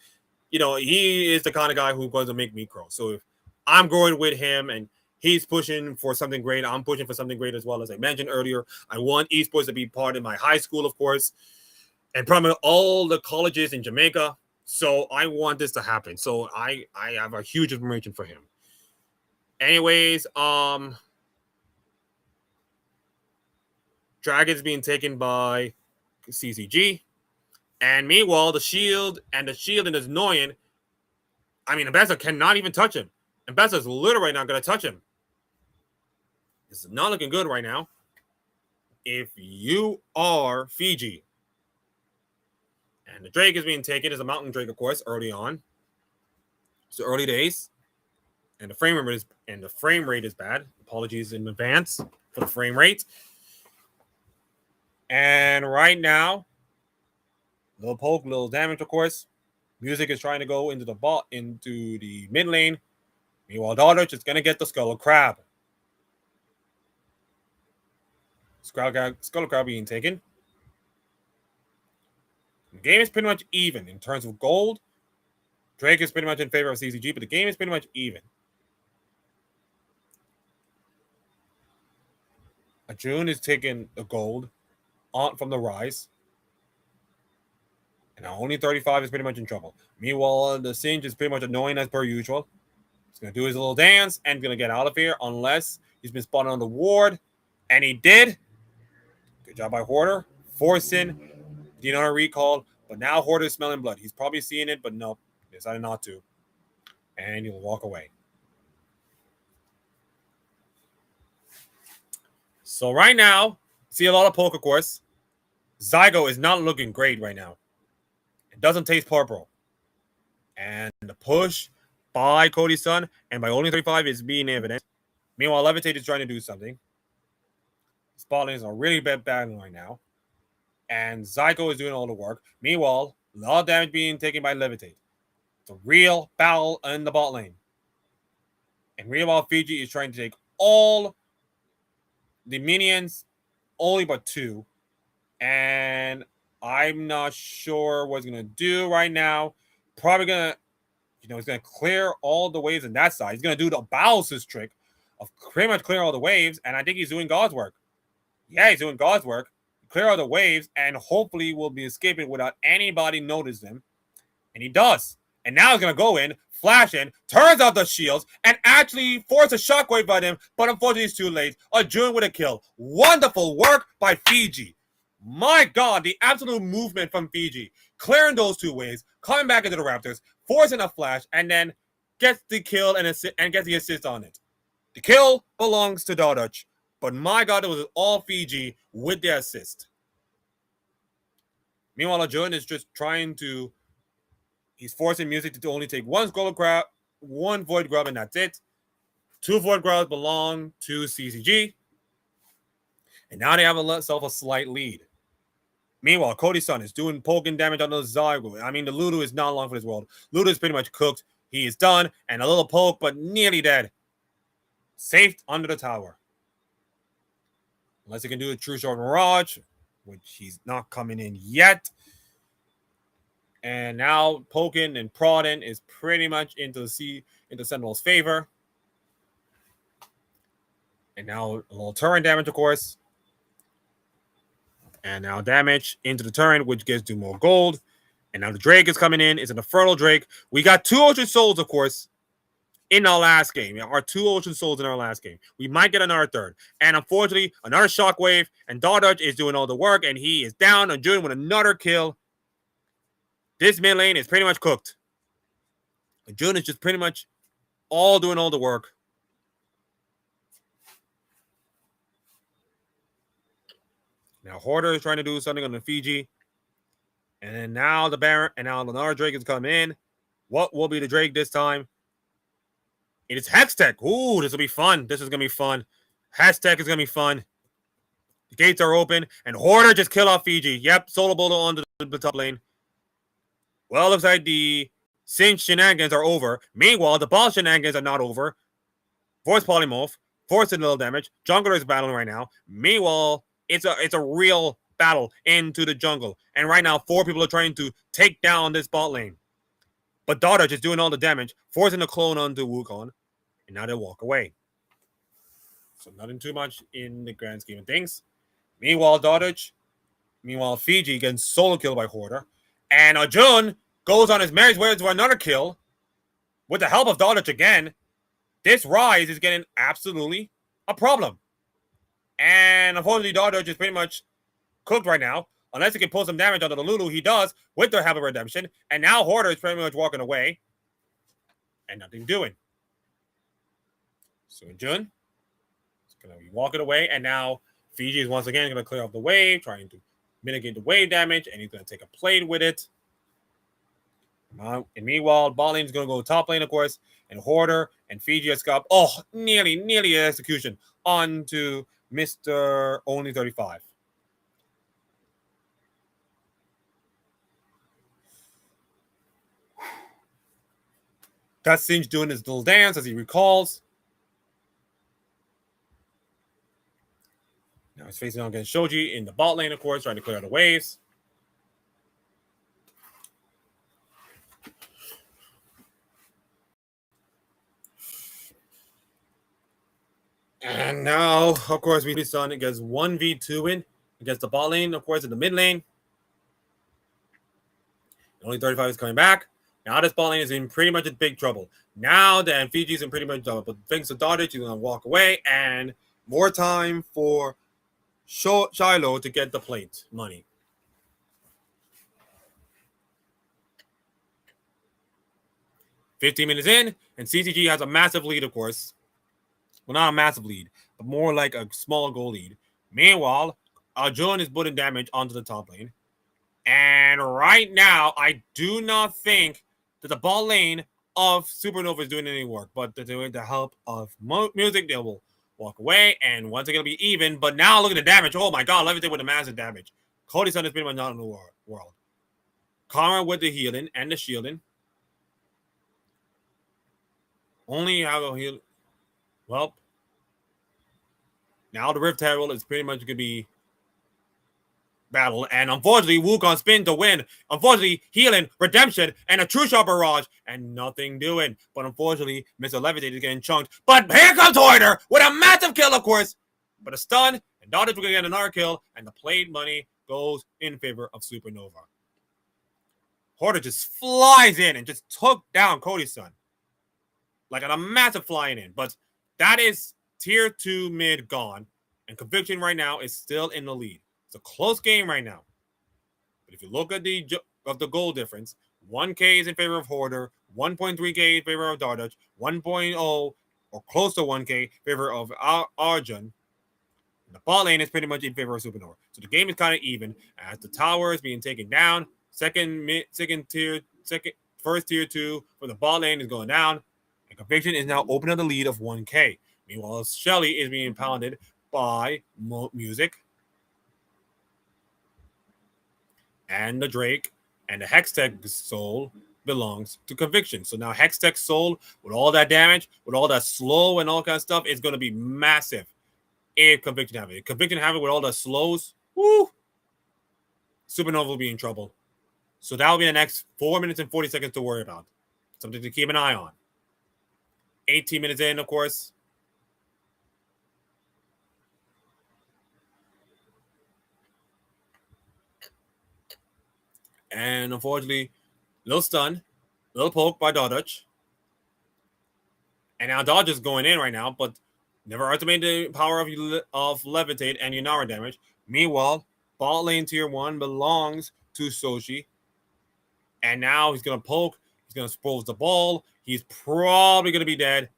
he is the kind of guy who's going to make me grow. So if I'm growing with him and he's pushing for something great, I'm pushing for something great as well. As I mentioned earlier, I want esports to be part of my high school, of course, and probably all the colleges in Jamaica. So I want this to happen. So I have a huge admiration for him. Anyways, Dragon's being taken by CCG. And meanwhile, the shield is annoying. I mean, Ambessa cannot even touch him. Ambessa's literally not going to touch him. This is not looking good right now. If you are Fiji, and the Drake is being taken as a Mountain Drake, of course, early on. So early days, and the frame rate is bad. Apologies in advance for the frame rate. And right now, little poke, little damage, of course. Music is trying to go into the mid lane. Meanwhile, Dodge is gonna get the Skull Crab. Skull Crab being taken. The game is pretty much even in terms of gold. Drake is pretty much in favor of CCG, but the game is pretty much even. June is taking the gold from the Rise. And now only 35 is pretty much in trouble. Meanwhile, the Singe is pretty much annoying as per usual. He's going to do his little dance and going to get out of here unless he's been spotted on the ward. And he did. Good job by Hoarder. Forcing the recall. But now Hoarder's smelling blood. He's probably seeing it, but no. Decided not to. And he'll walk away. So right now, see a lot of poke, of course. Zygo is not looking great right now. It doesn't taste purple. And the push by Cody-san and by only 35 is being evident. Meanwhile, Levitate is trying to do something. This bot lane is a really bad battle right now. And Zyko is doing all the work. Meanwhile, a lot of damage being taken by Levitate. It's a real battle in the bot lane. And meanwhile, Fiji is trying to take all the minions, only but 2. And I'm not sure what he's going to do right now. Probably going to, he's going to clear all the waves on that side. He's going to do the Bowser's trick of pretty much clear all the waves. And I think he's doing God's work. Yeah, he's doing God's work. Clear all the waves, and hopefully will be escaping without anybody noticing him. And he does. And now he's going to go in, flash in, turns out the shields, and actually force a shockwave by them, but unfortunately it's too late. Arjun with a kill. Wonderful work by Fiji. My God, the absolute movement from Fiji. Clearing those 2 waves, coming back into the Raptors, forcing a flash, and then gets the kill and gets the assist on it. The kill belongs to Dodge. But my God, it was all Fiji with their assist. Meanwhile, Arjun is just trying to... He's forcing Music to only take 1 Skull Grab, 1 Void Grub, and that's it. 2 Void Grubs belong to CCG. And now they have themselves a slight lead. Meanwhile, Cody's son is doing poking damage on the Zygo. I mean, the Ludo is not long for this world. Ludo is pretty much cooked. He is done. And a little poke, but nearly dead. Safe under the tower. Unless he can do a True Short Mirage, which he's not coming in yet. And now poking and prodding is pretty much into Sentinel's favor. And now a little turret damage, of course. And now damage into the turret, which gives you more gold. And now the Drake is coming in. It's an Infernal Drake. We got 2 Ocean Souls, of course, in our last game. Our 2 Ocean Souls in our last game. We might get another 3rd. And unfortunately, another Shockwave. And Dardutch is doing all the work. And he is down and doing with another kill. This mid lane is pretty much cooked. And June is just pretty much doing all the work. Now Hoarder is trying to do something on the Fiji. And then now the Baron and now another Drake is coming in. What will be the Drake this time? It is Hextech. Ooh, this will be fun. This is going to be fun. Hextech is going to be fun. The gates are open. And Hoarder just killed off Fiji. Yep, solo boulder on the top lane. Well, looks like the Cinch shenanigans are over. Meanwhile, the ball shenanigans are not over. Force Polymorph. Forcing a little damage. Jungler is battling right now. Meanwhile, it's a real battle into the jungle. And right now, 4 people are trying to take down this bot lane. But Dodge is doing all the damage, forcing a clone onto Wukong. And now they walk away. So nothing too much in the grand scheme of things. Meanwhile, Fiji gets solo killed by Hoarder. And Arjun goes on his merry way to another kill. With the help of Dodge again. This Rise is getting absolutely a problem. And unfortunately, Dodge is pretty much cooked right now. Unless he can pull some damage onto the Lulu, he does with the Help of Redemption. And now Hoarder is pretty much walking away. And nothing doing. So Jun is going to be walking away. And now Fiji is once again going to clear off the wave, trying to mitigate the wave damage. And he's going to take a plate with it. And meanwhile, bot lane is going to go top lane, of course. And Hoarder and Fiji has got, nearly an execution onto Mr. Only 35. That's Singe doing his little dance as he recalls. Now he's facing on against Shoji in the bot lane, of course, trying to clear out the waves. And now, of course, we see Sun against 1v2 in against the bot lane, of course, in the mid lane. Only 35 is coming back. Now this bot lane is in pretty much in big trouble. Now the Fiji's in pretty much trouble. But thanks to Dodge, he's going to walk away. And more time for Shiloh to get the plate money. $15 minutes in, and CCG has a massive lead, of course. Well, not a massive lead, but more like a small goal lead. Meanwhile, Arjun is putting damage onto the top lane. And right now, I do not think that the bot lane of Supernova is doing any work. But with the help of music, they will walk away, and once again, it'll be even. But now look at the damage. Oh my god, Levitate with the massive damage. Cody's son is pretty much not in the world. Karma with the healing and the shielding. Only have a heal. Well, now the Rift Herald is pretty much going to be battle, and unfortunately, Wukong spin to win. Unfortunately, healing, redemption, and a true shot barrage, and nothing doing. But unfortunately, Mr. Levitate is getting chunked. But here comes Hoarder with a massive kill, of course. But a stun, and Dodge will get another kill, and the played money goes in favor of Supernova. Hoarder just flies in and just took down Cody's son. Like a massive flying in. But that is tier 2 mid gone. And Conviction right now is still in the lead. It's a close game right now. But if you look at the goal difference, 1K is in favor of Hoarder, 1.3K in favor of Dardach, 1.0 or close to 1K in favor of Arjun. The ball lane is pretty much in favor of Supernova. So the game is kind of even as the tower is being taken down. First tier 2 for the ball lane is going down. And Conviction is now opening the lead of 1K. Meanwhile, Shelly is being pounded by Music and the Drake, and the Hextech soul belongs to Conviction. So now Hextech soul, with all that damage, with all that slow and all kind of stuff, is going to be massive if Conviction have it. If Conviction have it with all the slows, woo, Supernova will be in trouble. So that will be the next 4 minutes and 40 seconds to worry about. Something to keep an eye on. 18 minutes in, of course. And unfortunately, little stun, little poke by Dodge. And now Dodge is going in right now, but never underestimate the power of Levitate and Yunara damage. Meanwhile, bot lane tier 1 belongs to Sochi. And now he's going to poke. He's going to expose the ball. He's probably going to be dead.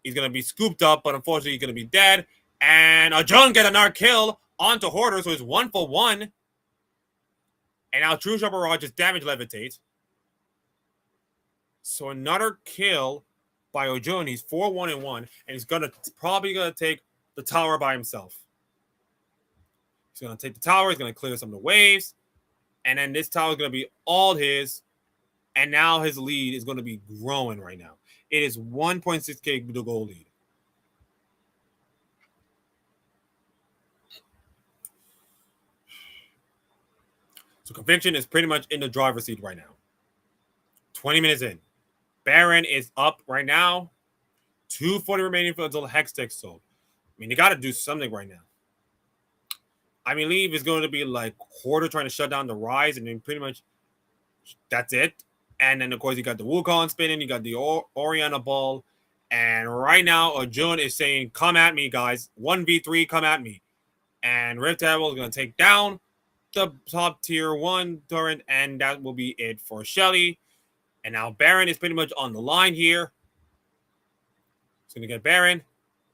He's going to be scooped up, but unfortunately, he's going to be dead. And Ajun get another kill onto Hoarder, so it's 1 for 1. And now True Shot Barrage just damage Levitate. So another kill by Ojun. He's 4-1-1, and he's probably gonna take the tower by himself. He's gonna take the tower. He's gonna clear some of the waves, and then this tower is gonna be all his. And now his lead is gonna be growing right now. It is 1.6K the goal lead. So Conviction is pretty much in the driver's seat right now. 20 minutes in. Baron is up right now. 240 remaining until Hextech sold. I mean, you got to do something right now. I believe it's going to be like Hoarder trying to shut down the Rise, and then pretty much that's it. And then, of course, you got the Wukong spinning. You got the Oriana ball. And right now, Arjun is saying, come at me, guys. 1v3, come at me. And Rift Herald is going to take down the top tier 1 turret, and that will be it for Shelly. And now Baron is pretty much on the line here. He's going to get Baron.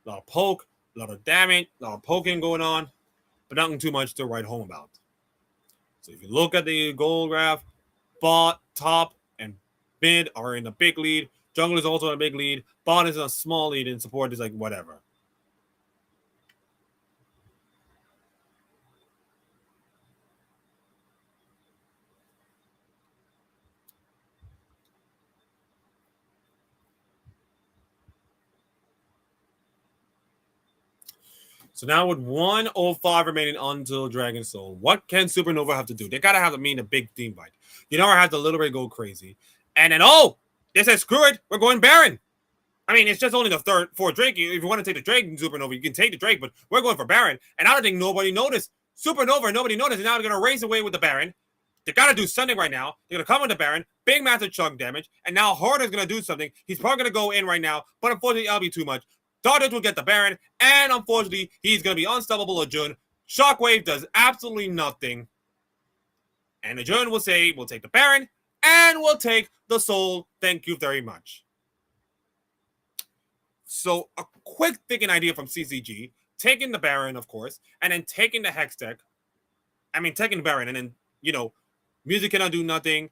A lot of poke, a lot of damage, a lot of poking going on, but nothing too much to write home about. So if you look at the goal graph, bot, top, and mid are in a big lead. Jungle is also in a big lead. Bot is in a small lead, and support is like whatever. So now with 105 remaining until Dragon Soul, what can Supernova have to do? They gotta have to mean a big team fight. You know, I have to a little bit go crazy. And then, they said, screw it, we're going Baron. I mean, it's just only the fourth Drake. If you want to take the Drake in Supernova, you can take the Drake, but we're going for Baron. And I don't think nobody noticed. Supernova, nobody noticed. And now they're going to race away with the Baron. They got to do something right now. They're going to come with the Baron. Big massive chunk damage. And now Hoarder's going to do something. He's probably going to go in right now, but unfortunately, it'll be too much. Dardage will get the Baron, and unfortunately, he's going to be unstoppable Ajun. Shockwave does absolutely nothing. And Ajun will say, we'll take the Baron, and we'll take the Soul. Thank you very much. So, a quick thinking idea from CCG, taking the Baron, of course, and then taking the Hex deck. I mean, taking the Baron, and then, Music cannot do nothing.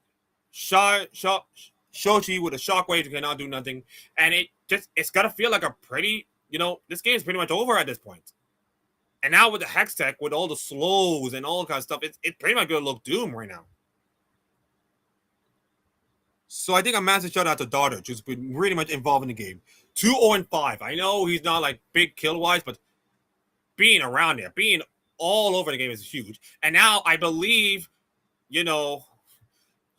Shochi with a Shockwave cannot do nothing. And it's got to feel like a pretty this game is pretty much over at this point. And now with the Hex Tech, with all the slows and all that kind of stuff, it's pretty much going to look doom right now. So I think a massive shout out to Doddridge, who's been really much involved in the game. 2-0-5. I know he's not like big kill-wise, but being around there, being all over the game is huge. And now I believe,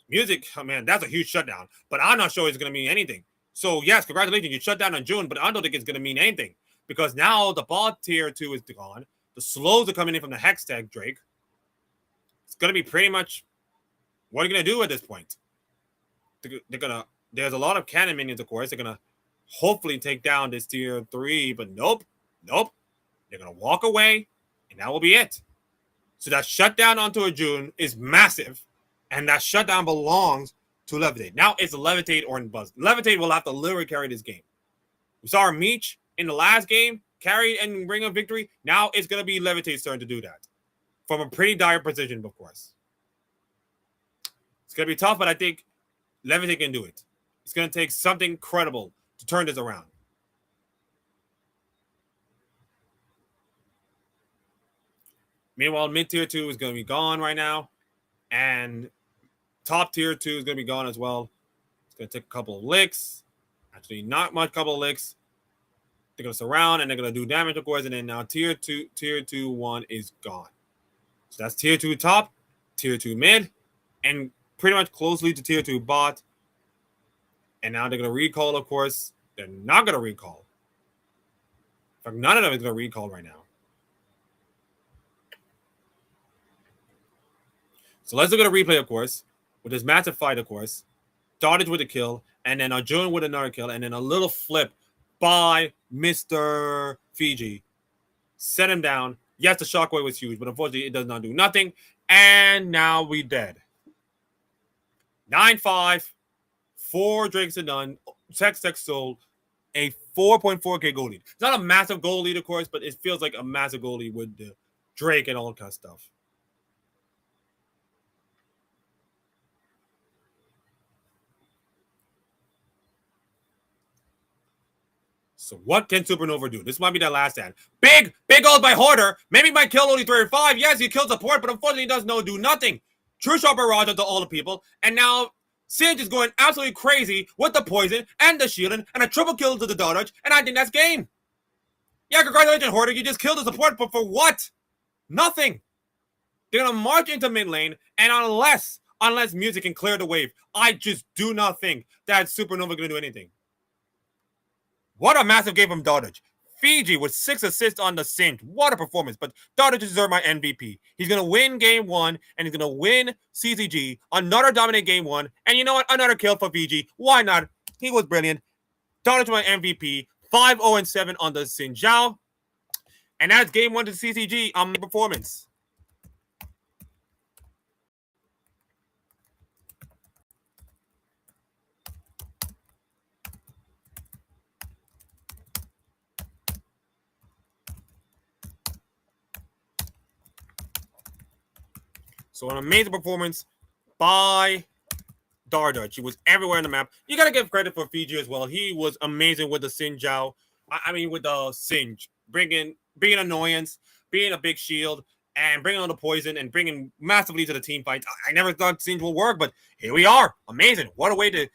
music, oh man, that's a huge shutdown. But I'm not sure it's going to mean anything. So yes, congratulations, you shut down in June, but I don't think it's going to mean anything. Because now the bot tier 2 is gone. The slows are coming in from the Hex Tech, Drake. It's going to be pretty much, what are you going to do at this point? There's a lot of cannon minions, of course. They're going to hopefully take down this tier 3, but nope. They're going to walk away, and that will be it. So that shutdown onto a June is massive, and that shutdown belongs to Levitate. Now it's Levitate or Buzz. Levitate will have to literally carry this game. We saw our Meech in the last game carry and bring a victory. Now it's going to be Levitate's turn to do that. From a pretty dire position, of course. It's going to be tough, but I think Levitate can do it. It's going to take something credible to turn this around. Meanwhile, mid tier 2 is going to be gone right now. And top tier 2 is going to be gone as well. It's going to take a couple of licks. Actually, not much couple of licks. They're going to surround and they're going to do damage, of course. And then now tier 2 1 is gone. So that's tier 2 top, tier 2 mid, and pretty much closely to tier 2 bot. And now they're going to recall, of course. They're not going to recall. In fact, none of them is going to recall right now. So let's look at a replay, of course, with this massive fight, of course. Doddridge with a kill, and then Arjun with another kill, and then a little flip by Mr. Fiji. Set him down. Yes, the shockwave was huge, but unfortunately, it does not do nothing. And now we dead. 9-5. 4 drinks are done. Tex sold a 4.4k goal lead. It's not a massive goal lead, of course, but it feels like a massive goal lead with the Drake and all that kind of stuff. So what can Supernova do? This might be their last stand. Big ult by Hoarder. Maybe might kill only 35. Yes, he kills support, but unfortunately he does do nothing. True shot barrage to all the people. And now Singe is going absolutely crazy with the poison and the shielding and a triple kill to the Doddridge. And I think that's game. Yeah, congratulations, Hoarder. You just killed the support, but for what? Nothing. They're going to march into mid lane, and unless music can clear the wave, I just do not think that Supernova going to do anything. What a massive game from Doddridge. Fiji with 6 assists on the Singe. What a performance. But Doddridge deserves my MVP. He's going to win game 1, and he's going to win CCG. Another dominant game 1. And you know what? Another kill for Fiji. Why not? He was brilliant. Doddridge my MVP. 5-0-7 on the Singe. And that's game 1 to CCG on the performance. So an amazing performance by Doddridge. He was everywhere on the map. You got to give credit for Fiji as well. He was amazing with the Singe. With the Singe. Being annoyance, being a big shield, and bringing on the poison, and bringing massively to the team fight. I never thought Singe will work, but here we are. Amazing. What a way to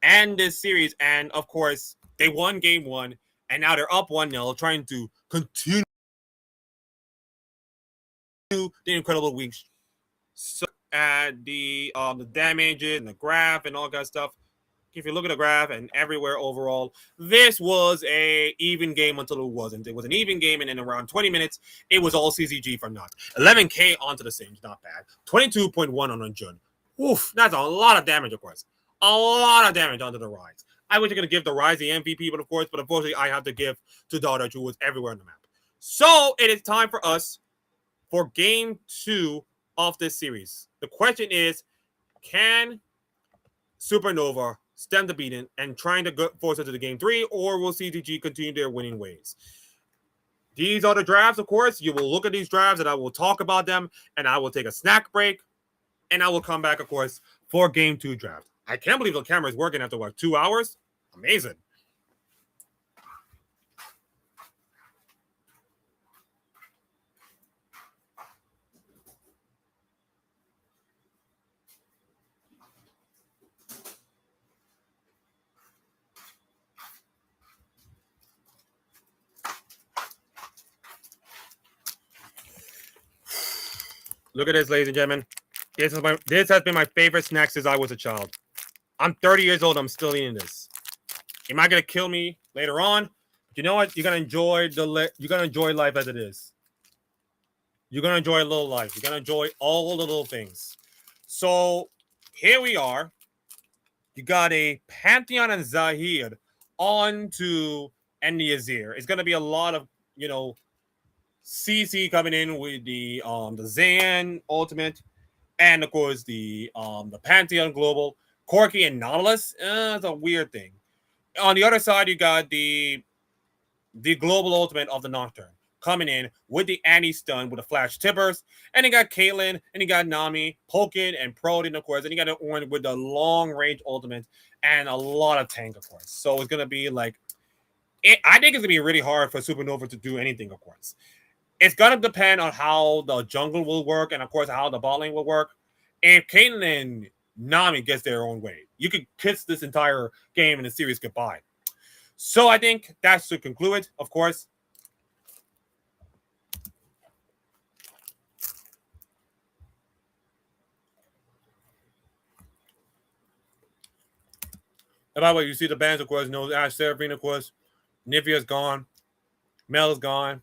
end this series. And, of course, they won game 1, and now they're up 1-0, trying to continue the incredible weeks. So at the damages and the graph and all that stuff, if you look at the graph and everywhere overall, this was a even game until it wasn't. It was an even game, and in around 20 minutes, it was all CCG from not. 11k onto the Singe, not bad. 22.1 on Arjun. Oof, that's a lot of damage, of course. A lot of damage onto the Rise. I wish I could give the Rise the MVP, but unfortunately, I have to give to Doddridge, who was everywhere on the map. So it is time for us for game 2 of this series. The question is, can Supernova stem the beating and trying to force us to the game 3, or will CTG continue their winning ways? These are the drafts, of course. You will look at these drafts, and I will talk about them, and I will take a snack break, and I will come back, of course, for game 2 draft. I can't believe the camera is working after, 2 hours? Amazing. Look at this, ladies and gentlemen. This has been my favorite snack since I was a child. I'm 30 years old. I'm still eating this. It might gonna kill me later on. You know what? You're gonna enjoy life as it is. You're gonna enjoy a little life. You're gonna enjoy all the little things. So here we are. You got a Pantheon and Zahir on to Andy Azir. It's gonna be a lot of CC coming in with the Zan Ultimate, and of course the Pantheon Global. Corky and Nautilus. It's a weird thing. On the other side, you got the Global Ultimate of the Nocturne coming in with the anti-stun with the flash tippers. And you got Caitlyn, and you got Nami, Pokin, and Protein, of course. And you got an Orange with the long-range ultimate and a lot of tank, of course. So it's going to be like... I think it's going to be really hard for Supernova to do anything, of course. It's going to depend on how the jungle will work and, of course, how the bot lane will work. If Caitlyn and Nami gets their own way, you could kiss this entire game in a series goodbye. So I think that should conclude it, of course. And by the way, you see the bands, of course. No Ash Seraphine, of course. Nivea's gone. Mel is gone.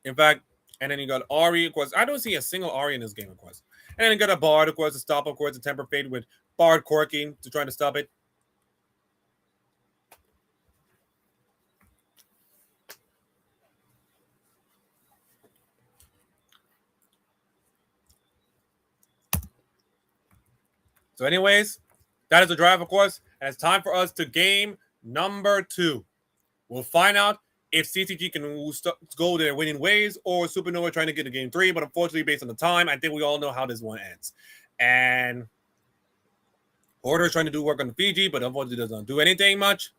In fact, and then you got Ari, of course. I don't see a single Ari in this game, of course. And then you got a Bard, of course, to stop, of course, the Temper Fade with Bard Corky to try to stop it. So anyways, that is the drive, of course. And it's time for us to game number 2. We'll find out if CTG can go their winning ways or Supernova trying to get to game 3. But unfortunately, based on the time, I think we all know how this one ends. And Order is trying to do work on the Fiji, but unfortunately doesn't do anything much.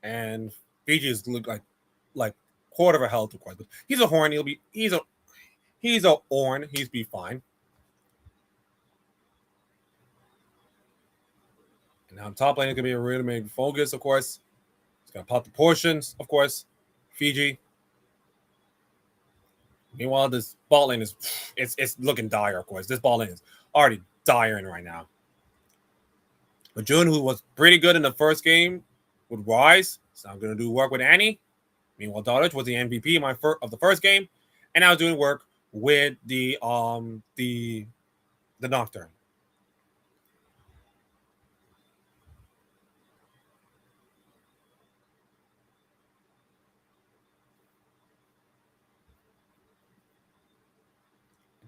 And Fiji is look like quarter of a health, of course. But he's a horn. He's a Orn. He's be fine. And now top lane is gonna be a really big focus, of course. He's gonna pop the portions, of course. Fiji. Meanwhile, this bot lane is it's looking dire, of course. This bot lane is already dying right now. But June, who was pretty good in the first game with Rise, so I'm gonna do work with Annie. Meanwhile, Dodge was the MVP of the first game, and I was doing work with the Nocturne.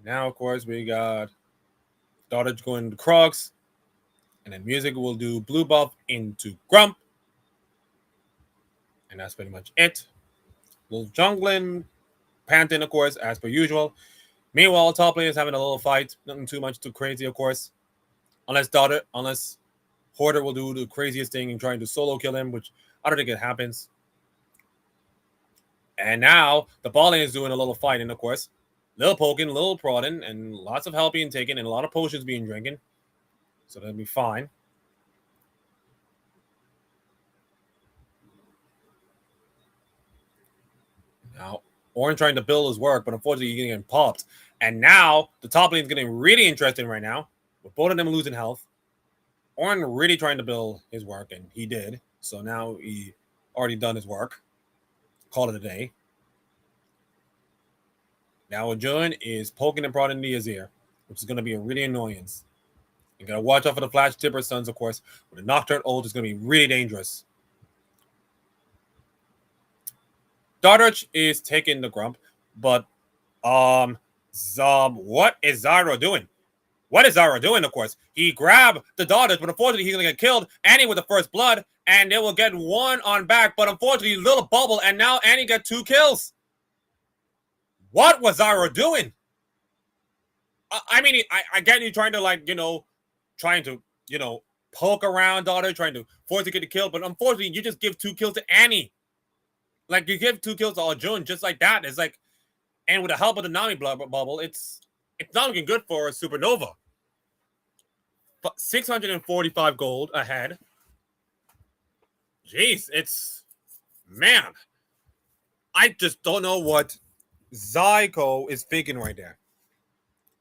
Now, of course, we got Dodge going to Crocs, and then Music will do blue buff into Grump, and that's pretty much it. Little jungling, Pantheon, of course, as per usual. Meanwhile, top lane is having a little fight. Nothing too much too crazy, of course. Unless Hoarder will do the craziest thing and trying to solo kill him, which I don't think it happens. And now the ball lane is doing a little fighting, of course. Little poking, little prodding, and lots of help being taken, and a lot of potions being drinking. So that'll be fine. Now, Orange trying to build his work, but unfortunately he's getting popped. And now the top lane is getting really interesting right now, with both of them losing health. Orange really trying to build his work, and he did. So now he already done his work. Call it a day. Now June is poking and prodding the Azir, which is going to be a really annoyance. You got to watch out for the Flash Tipper Suns, of course. With the Nocturne ult is going to be really dangerous. Dodge is taking the Grump, but what is Zyro doing? What is Zyro doing, of course? He grabbed the Dodge, but unfortunately he's going to get killed. Annie with the first blood, and they will get one on back, but unfortunately little bubble, and now Annie got 2 kills. What was Zyro doing? I mean, I get you trying to, poke around Dodge, trying to force to get a kill, but unfortunately you just give 2 kills to Annie. Like, you give 2 kills to Arjun just like that. It's like, and with the help of the Nami bubble, it's not looking good for Supernova. 645 gold ahead. Jeez, it's man. I just don't know what Zyko is thinking right there.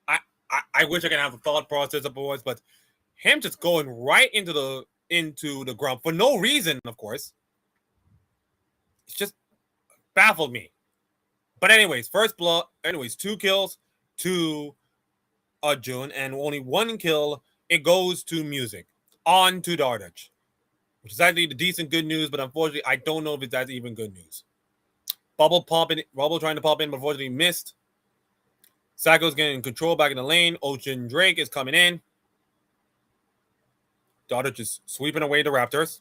I wish I could have the thought process of boys, but him just going right into the ground for no reason, of course. It's just baffled me. But anyways, first blood. Anyways, 2 kills to June, and only 1 kill. It goes to music on to Dardich, which is actually the decent good news. But unfortunately, I don't know if it's that's even good news. Bubble trying to pop in, but unfortunately missed. Sacco's getting control back in the lane. Ocean Drake is coming in. Dardich is sweeping away the Raptors.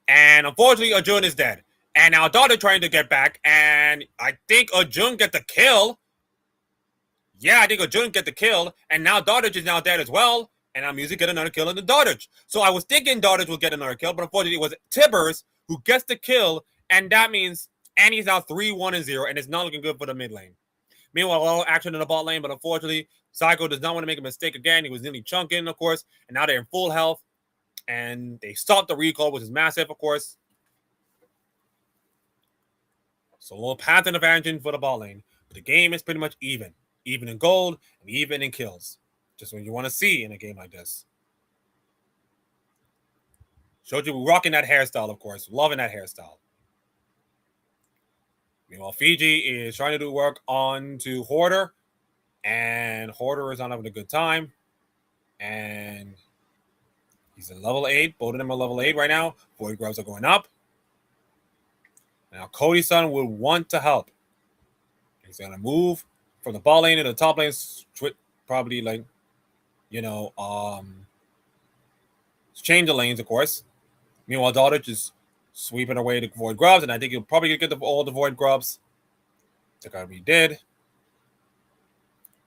And unfortunately, Arjun is dead. And now Dada trying to get back. And I think Arjun get the kill. Yeah, I think Arjun get the kill. And now Dardich is now dead as well. And now Music get another kill in the Dardich. So I was thinking Dardich will get another kill. But unfortunately, it was Tibbers who gets the kill. And that means Annie's now 3-1-0. And it's not looking good for the mid lane. Meanwhile, a lot of action in the bot lane. But unfortunately, Psycho does not want to make a mistake again. He was nearly chunking, of course. And now they're in full health. And they stopped the recall, which is massive, of course. So a little path and advantage for the ball lane. But the game is pretty much even. Even in gold and even in kills. Just what you want to see in a game like this. Showed you rocking that hairstyle, of course. Loving that hairstyle. Meanwhile, Fiji is trying to do work on to Hoarder. And Hoarder is not having a good time. And he's in level 8. Both of them are level 8 right now. Void Grubs are going up. Now, Cody-san will want to help. He's going to move from the ball lane to the top lane, probably like, change the lanes, of course. Meanwhile, Dodge is sweeping away the Void Grubs, and I think he'll probably get all the Void Grubs. Like he did.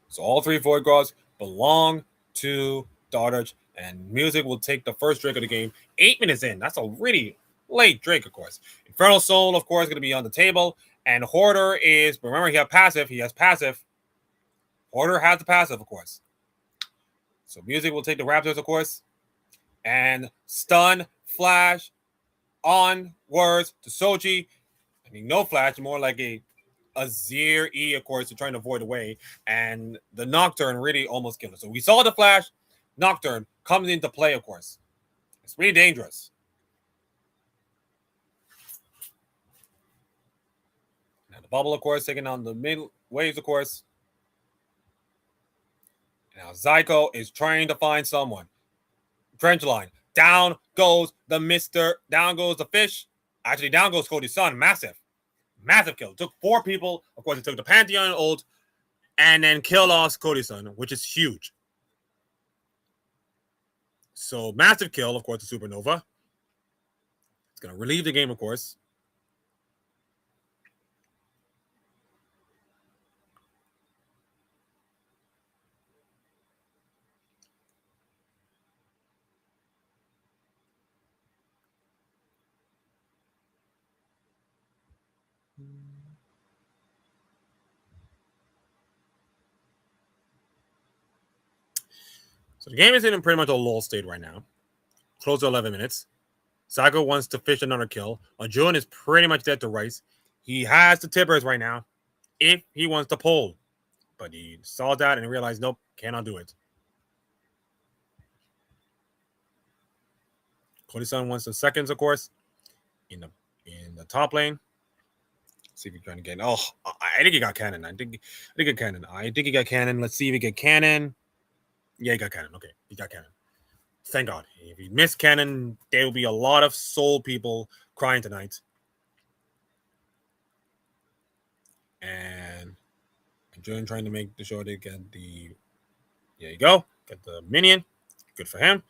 So all 3 Void Grubs belong to Dodge, and Music will take the first drink of the game 8 minutes in. That's a really late drink, of course. Infernal Soul, of course, going to be on the table. And Hoarder is, remember, he has passive. Hoarder has the passive, of course. So Music will take the Raptors, of course. And Stun, Flash, onwards to Sochi. I mean, no Flash, more like a Azir E, of course, to trying to avoid away. And the Nocturne really almost killed us. So we saw the Flash. Nocturne comes into play, of course. It's really dangerous. Now the bubble, of course, taking on the mid waves, of course. Now Zyko is trying to find someone. Trench line. Down goes the Mister. Down goes the fish. Actually, down goes Cody's son. Massive kill. It took 4 people. Of course, it took the Pantheon ult and then killed off Cody's son, which is huge. So massive kill, of course, the Supernova. It's going to relieve the game, of course. So the game is in pretty much a lull state right now. Close to 11 minutes. Sago wants to fish another kill. Arjun is pretty much dead to Rice. He has the tippers right now if he wants to pull. But he saw that and realized, nope, cannot do it. Cody-san wants the seconds, of course, in the top lane. See if he's trying to get. Oh, I think he got cannon. I think he got cannon. Let's see if he get cannon. Yeah, he got cannon. Okay, he got cannon. Thank God. If he missed cannon, there will be a lot of soul people crying tonight. And Julian trying to make the sure they get the. There you go. Get the minion. Good for him.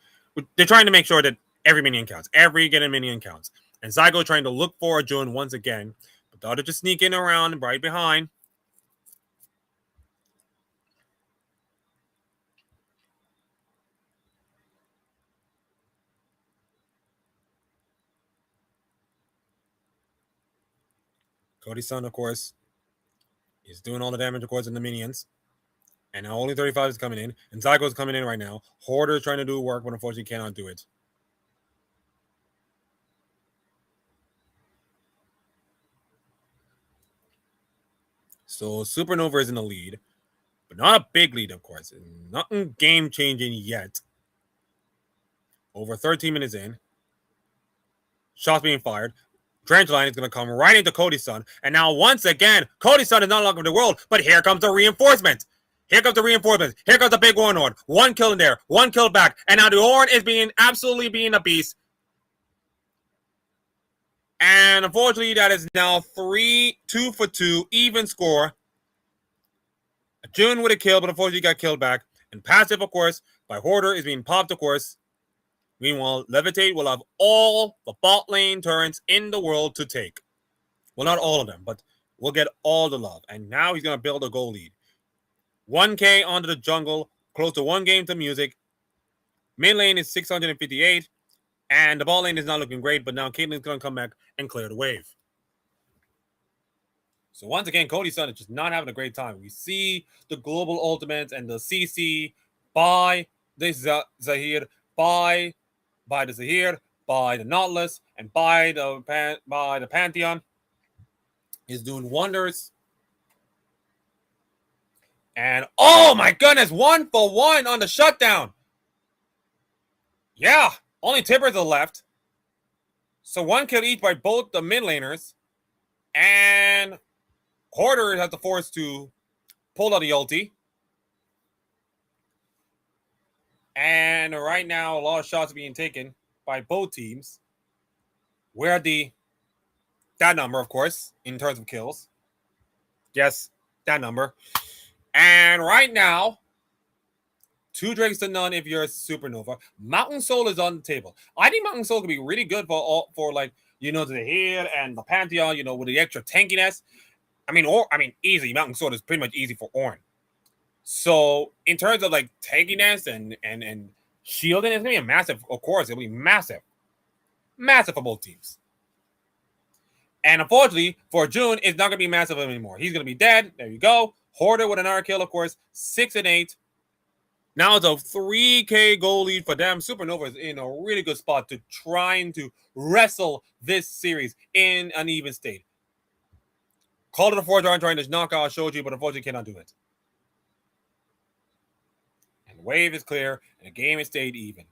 They're trying to make sure that every minion counts. Every getting minion counts. And Zygo trying to look for June once again. But the other just sneaking around right behind. Cody's son, of course, is doing all the damage, of course, in the minions. And now only 35 is coming in. And Zygo is coming in right now. Hoarder is trying to do work, but unfortunately cannot do it. So Supernova is in the lead, but not a big lead, of course. Nothing game changing yet. Over 13 minutes in. Shots being fired. Drench line is going to come right into Cody's son. And now, once again, Cody's son is not longer in the world. But here comes the reinforcement. Here comes the reinforcement. Here comes the big Warlord. One kill in there. One kill back. And now the Orn is absolutely being a beast. And unfortunately, that is now 2 for 2, even score. June with a kill, but unfortunately got killed back. And passive, of course, by Hoarder is being popped, of course. Meanwhile, Levitate will have all the bot lane turrets in the world to take. Well, not all of them, but we'll get all the love. And now he's going to build a goal lead. 1K onto the jungle, close to 1 game to music. Mid lane is 658. And the bot lane is not looking great, but now Caitlyn's going to come back and clear the wave. So once again, Cody's son is just not having a great time. We see the global ultimates and the CC by the Zahir, by the Zahir, by the Nautilus, and by the Pantheon is doing wonders. And oh my goodness, 1 for 1 on the shutdown. Yeah, only Tippers are left. So 1 kill each by both the mid laners. And Hoarder has the force to pull out the ulti. And right now, a lot of shots are being taken by both teams. Where that number, of course, in terms of kills. Yes, that number. And right now, 2 drakes to none if you're a Supernova. Mountain Soul is on the table. I think Mountain Soul could be really good for like, the Zahir and the Pantheon, with the extra tankiness. I mean, easy. Mountain Sword is pretty much easy for Ornn. So in terms of like tankiness and shielding, it's gonna be a massive. Of course, it'll be massive for both teams. And unfortunately for June, it's not gonna be massive anymore. He's gonna be dead. There you go. Hoarder with another kill, of course. 6 and 8. Now it's a 3K goal lead for them. Supernova is in a really good spot to trying to wrestle this series in an even state. Call it a 4-jar trying to knock out Shoji, but unfortunately cannot do it. And the wave is clear, and the game is stayed even.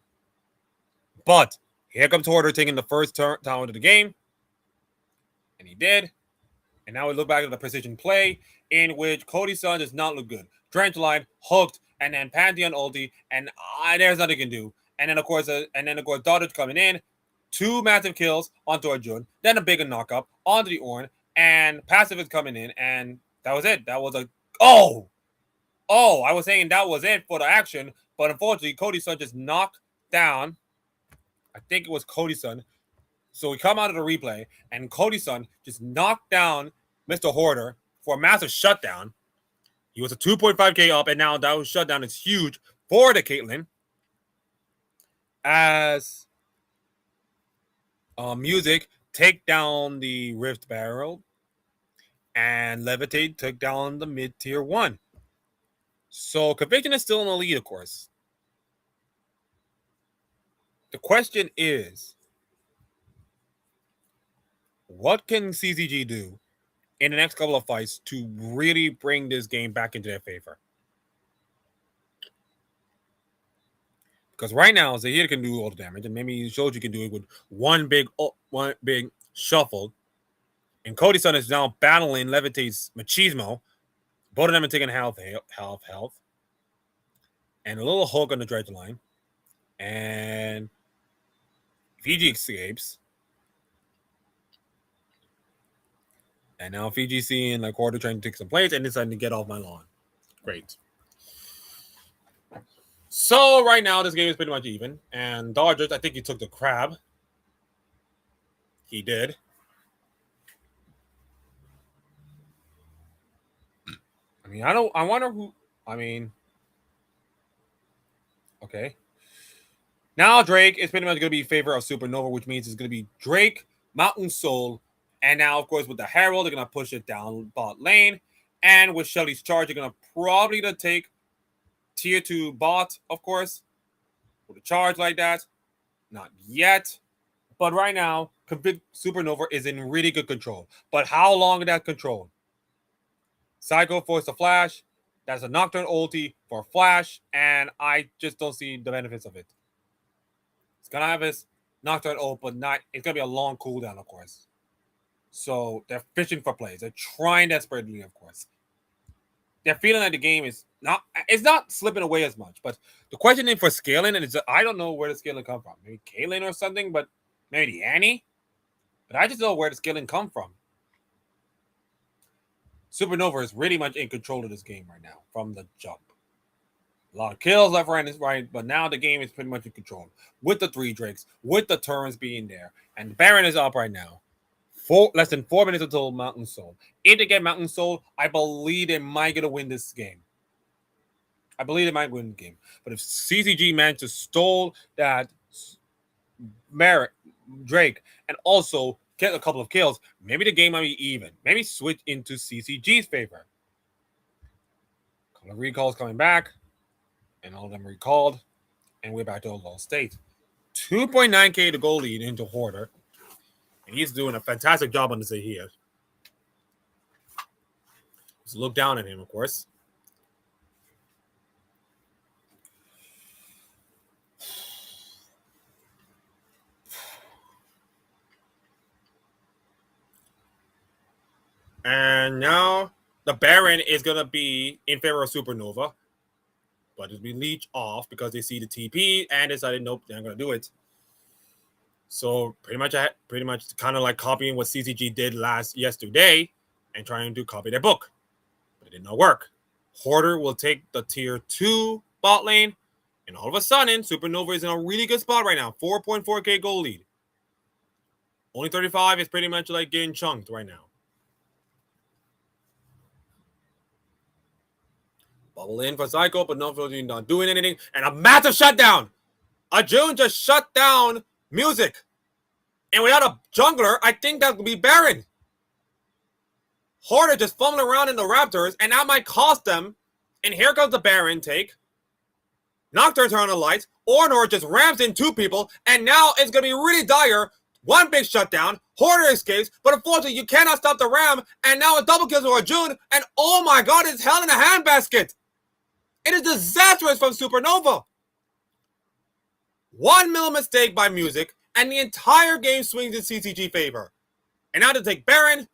But here comes Hoarder taking the first tower to the game. And he did. And now we look back at the precision play, in which Cody's son does not look good. Drench line, hooked, and then Pantheon ulti, and there's nothing he can do. And then of course, Dodge coming in, 2 massive kills onto Arjun, then a bigger knockup onto the Ornn, and passive is coming in, and that was it. That was I was saying that was it for the action, but unfortunately, Cody's son just knocked down. I think it was Cody's son. So we come out of the replay, and Cody's son just knocked down Mr. Hoarder for a massive shutdown. He was a 2.5K up, and now that shutdown is huge for the Caitlyn. As Music take down the Rift Barrel, and Levitate took down the mid-tier 1. So Conviction is still in the lead, of course. The question is, what can CCG do in the next couple of fights to really bring this game back into their favor? Because right now, Zahir can do all the damage, and maybe Shoji can do it with one big shuffle. And Cody's son is now battling Levitate's Machismo. Both of them are taking health. And a little hook on the dredge line. And Fiji escapes. And now Fiji seeing like Hoarder trying to take some plays and deciding to get off my lawn. Great. So right now, this game is pretty much even. And Dodgers, I think he took the crab. He did. I wonder who, okay. Now Drake is pretty much going to be in favor of Supernova, which means it's going to be Drake, Mountain Soul, and now, of course, with the Herald, they're going to push it down bot lane. And with Shelly's charge, they're going to probably take tier 2 bot, of course, with a charge like that. Not yet. But right now, Supernova is in really good control. But how long is that control? Psycho forced a flash. That's a Nocturne ulti for flash, and I just don't see the benefits of it. It's gonna have his Nocturne ult, but not. It's gonna be a long cooldown, of course. So they're fishing for plays. They're trying desperately, of course. They're feeling like the game is not. It's not slipping away as much. But the questioning for scaling, and it's I don't know where the scaling come from. Maybe Kaylin or something, but maybe the Annie. But I just know where the scaling come from. Supernova is really much in control of this game right now from the jump. A lot of kills left, right, and right, but now the game is pretty much in control with the 3 Drakes, with the turns being there, and the Baron is up right now. Less than 4 minutes until Mountain Soul. If they get Mountain Soul, I believe they might get to win this game. I believe they might win the game. But if CCG managed to stole that Drake and also get a couple of kills, maybe the game might be even. Maybe switch into CCG's favor. A couple of recalls coming back, and all of them recalled, and we're back to a low state. 2.9k to goal lead into Hoarder, and he's doing a fantastic job on this here. Just look down at him, of course. And now the Baron is going to be in favor of Supernova. But it'll be leech off because they see the TP and decided, nope, they're not going to do it. So pretty much kind of like copying what CCG did yesterday and trying to copy their book. But it did not work. Hoarder will take the tier 2 bot lane. And all of a sudden, Supernova is in a really good spot right now. 4.4k goal lead. Only 35 is pretty much like getting chunked right now. Bubble in for Psycho, but not doing anything. And a massive shutdown. Ajun just shut down music. And without a jungler, I think that would be Baron. Hoarder just fumbling around in the Raptors, and that might cost them. And here comes the Baron take. Nocturne turn on the lights. Ornor just rams in 2 people, and now it's going to be really dire. 1 big shutdown. Hoarder escapes, but unfortunately, you cannot stop the ram. And now a double kill for Ajun, and oh my god, it's hell in a handbasket. It is disastrous from Supernova. 1 mil mistake by music, and the entire game swings in CCG favor. And now to take Baron,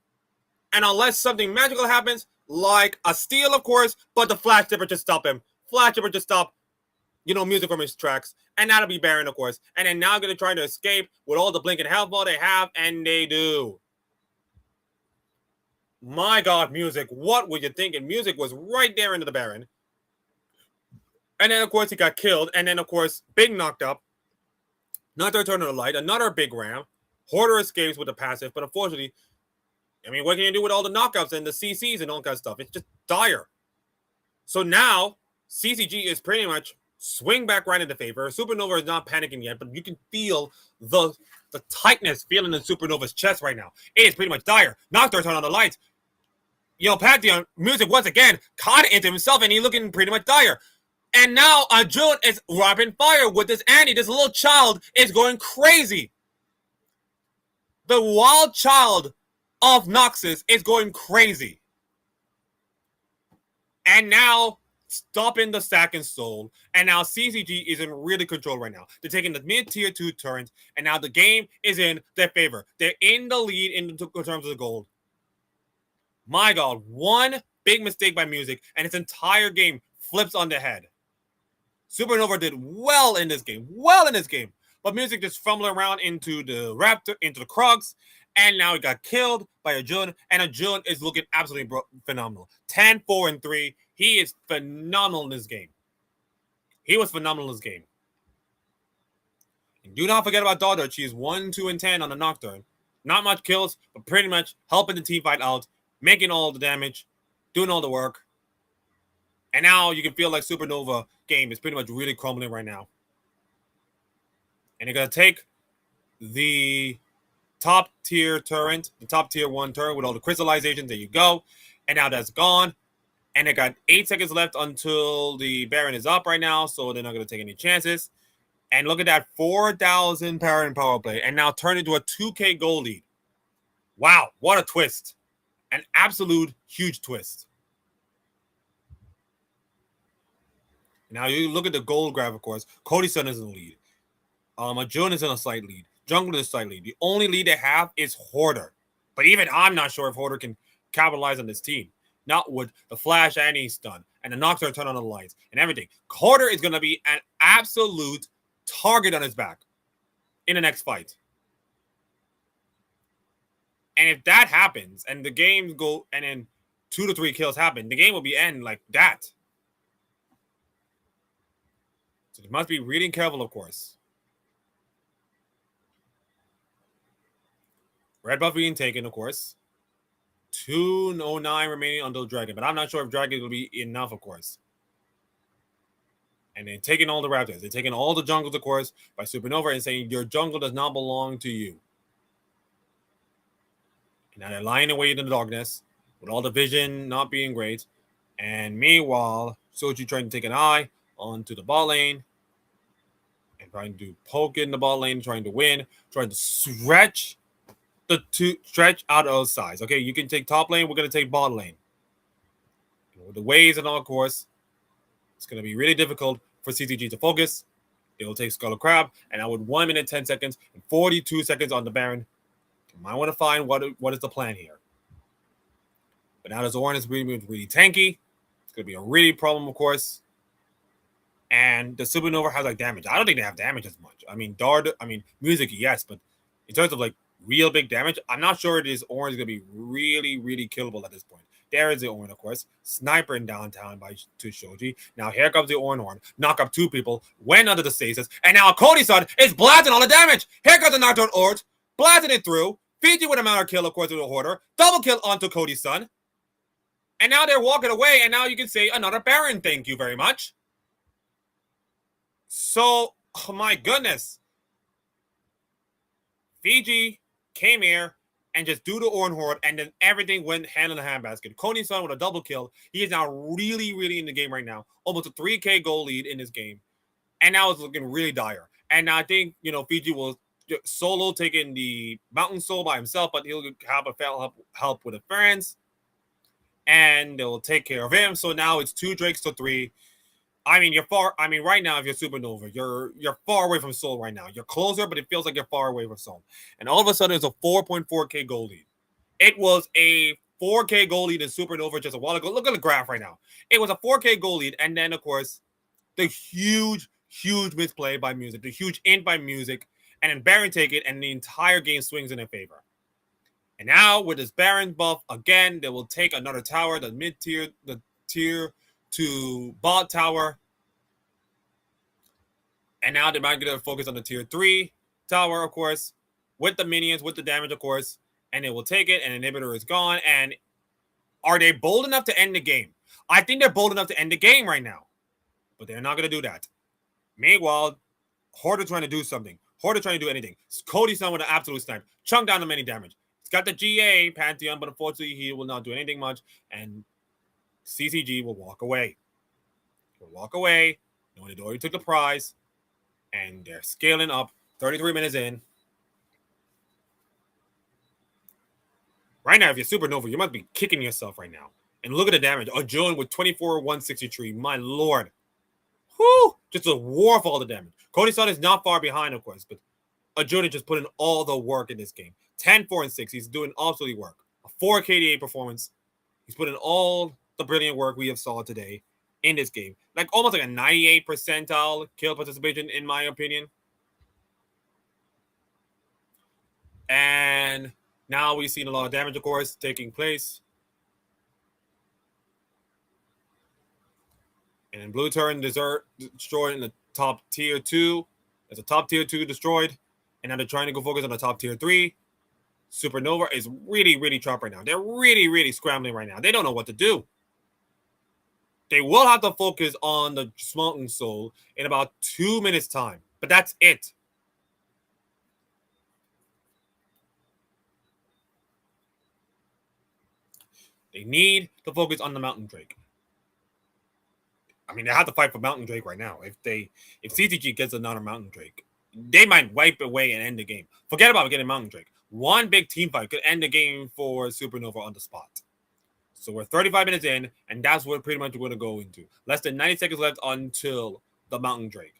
and unless something magical happens, like a steal, of course, but the Flash Dipper just stop him. Flash Dipper just stop, music from his tracks. And that'll be Baron, of course. And then now going to try to escape with all the blinking health ball they have, and they do. My god, music. What were you thinking? Music was right there into the Baron. And then, of course, he got killed. And then, of course, big knocked up. Another turn on the light. Another big ram. Hoarder escapes with the passive. But unfortunately, what can you do with all the knockouts and the CCs and all kind of stuff? It's just dire. So now, CCG is pretty much swing back right into favor. Supernova is not panicking yet, but you can feel the tightness feeling in Supernova's chest right now. It is pretty much dire. Nocturne turn on the lights. Pantheon, music once again, caught into himself, and he's looking pretty much dire. And now Ajun is rapid fire with this Annie. This little child is going crazy. The wild child of Noxus is going crazy. And now stopping the Second Soul. And now CCG is in really control right now. They're taking the mid-tier 2 turns. And now the game is in their favor. They're in the lead in terms of the gold. My god, 1 big mistake by music. And its entire game flips on the head. Supernova did well in this game. But music just fumbling around into the Raptor, into the Krugs. And now he got killed by Ajun. And Ajun is looking absolutely phenomenal. 10-4-3. He is phenomenal in this game. He was phenomenal in this game. And do not forget about Daughter. She is 1-2-10 on the Nocturne. Not much kills, but pretty much helping the team fight out. Making all the damage. Doing all the work. And now you can feel like Supernova game is pretty much really crumbling right now. And they're going to take the top tier turret, the top tier 1 turret with all the crystallizations. There you go. And now that's gone. And they got 8 seconds left until the Baron is up right now, so they're not going to take any chances. And look at that, 4,000 Baron power play, and now turn into a 2K goal lead. Wow, what a twist. An absolute huge twist. Now you look at the gold graph, of course. Cody Sun is in the lead. Ajun is in a slight lead. Jungle is a slight lead. The only lead they have is Hoarder. But even I'm not sure if Hoarder can capitalize on this team. Not with the Flash and he's done. And the Nocturne turn on the lights and everything. Hoarder is going to be an absolute target on his back in the next fight. And if that happens and the games go and then 2 to 3 kills happen, the game will be end like that. So they must be really careful, of course. Red buff being taken, of course. 209 remaining until Dragon, but I'm not sure if Dragon will be enough, of course. And they're taking all the Raptors. They're taking all the jungles, of course, by Supernova and saying your jungle does not belong to you. And now they're lying away in the darkness with all the vision not being great. And meanwhile, Soji trying to take an eye onto the bot lane and trying to poke in the bot lane, trying to win, trying to stretch out of size. Okay, you can take top lane. We're going to take bot lane. With the waves and all, of course, it's going to be really difficult for CCG to focus. They will take Skull Crab, and now with 1 minute, 10 seconds, and 42 seconds on the Baron, you might want to find what is the plan here. But now the Zoran is really tanky. It's going to be a really problem, of course. And the Supernova has like damage. I don't think they have damage as much. I mean, music, yes, but in terms of like real big damage, I'm not sure this Orange is going to be really, really killable at this point. There is the Orange, of course. Sniper in downtown to Shoji. Now here comes the Orange Horn. Knock up 2 people. Went under the stasis. And now Cody Sun is blasting all the damage. Here comes the Nocturne Orange. Blasting it through. Fiji with a mount kill, of course, with the Hoarder. Double kill onto Cody Sun. And now they're walking away. And now you can say another Baron. Thank you very much. So, oh my goodness. Fiji came here and just do the Orange Horde, and then everything went hand in the handbasket. Cody Sun with a double kill. He is now really, really in the game right now. Almost a 3K goal lead in this game. And now it's looking really dire. And I think, Fiji will solo taking the Mountain Soul by himself, but he'll have a help with his friends. And they'll take care of him. So now it's 2 Drakes to 3. I mean, right now, if you're Supernova, you're far away from Soul right now. You're closer, but it feels like you're far away from Soul. And all of a sudden, it's a 4.4K goal lead. It was a 4K goal lead in Supernova just a while ago. Look at the graph right now. It was a 4K goal lead, and then, of course, the huge misplay by Music, the huge int by Music, and then Baron take it, and the entire game swings in their favor. And now, with this Baron buff, again, they will take another tower, the mid-tier, the tier to bot tower. And now they might get to focus on the tier 3 tower, of course, with the minions, with the damage, of course. And they will take it, and Inhibitor is gone. And are they bold enough to end the game? I think they're bold enough to end the game right now. But they're not going to do that. Meanwhile, Hoarder trying to do something. Hoarder trying to do anything. Cody Sun with an absolute snipe. Chunk down the many damage. He's got the GA Pantheon, but unfortunately he will not do anything much. And CCG will walk away. He'll walk away, knowing they already took the prize, and they're scaling up 33 minutes in. Right now, if you're Supernova, you must be kicking yourself right now. And look at the damage. Ajun with 24-163. My lord. Whew! Just a war of all the damage. Cody Sun is not far behind, of course, but Ajun is just putting all the work in this game. 10, 4, and 6. He's doing absolutely work. A 4 KDA performance. He's putting all the brilliant work we have saw today in this game. Like almost like a 98 percentile kill participation, in my opinion. And now we've seen a lot of damage, of course, taking place. And in Blue turn, destroyed in the top tier 2. There's a top tier 2 destroyed. And now they're trying to go focus on the top tier 3. Supernova is really chopped right now. They're really scrambling right now. They don't know what to do. They will have to focus on the Smoking Soul in about 2 minutes' time. But that's it. They need to focus on the Mountain Drake. I mean, they have to fight for Mountain Drake right now. If CTG gets another Mountain Drake, they might wipe away and end the game. Forget about getting Mountain Drake. One big team fight could end the game for Supernova on the spot. So we're 35 minutes in, and that's what pretty much we're going to go into. Less than 90 seconds left until the Mountain Drake.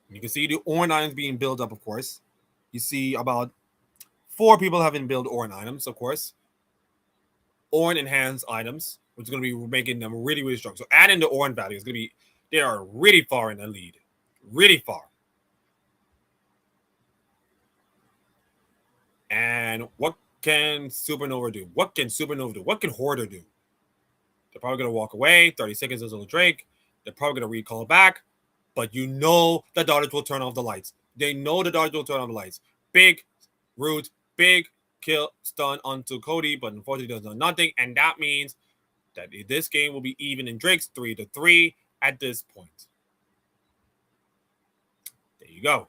You can see the Orin items being built up, of course. You see about 4 people having built Orin items, of course. Orin enhanced items, which is going to be making them really, really strong. So adding the Orin value is going to be, they are really far in the lead. Really far. And what can Supernova do? What can Supernova do? What can Hoarder do? They're probably going to walk away. 30 seconds until Drake. They're probably going to recall back. But you know the Dodgers will turn off the lights. They know the Dodgers will turn off the lights. Big root, big kill stun onto Cody, but unfortunately does nothing. And that means that this game will be even in Drake's 3-3 at this point. There you go.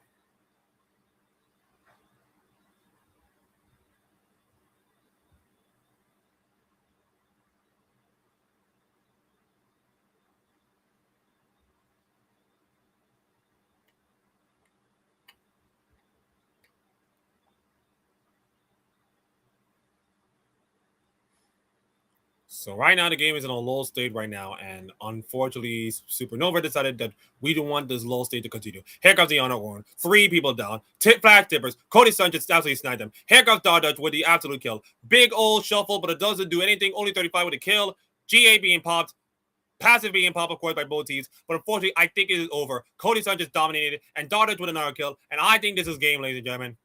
So right now the game is in a low state right now, and unfortunately Supernova decided that we don't want this low state to continue. Here comes the honor horn, 3 people down, flag tippers. Cody Sanchez absolutely sniped them. Here comes Dodge with the absolute kill. Big old shuffle, but it doesn't do anything. Only 35 with a kill. GA being popped. Passive being popped, of course, by both teams. But unfortunately, I think it is over. Cody Sanchez dominated, and Dodge with another kill. And I think this is game, ladies and gentlemen.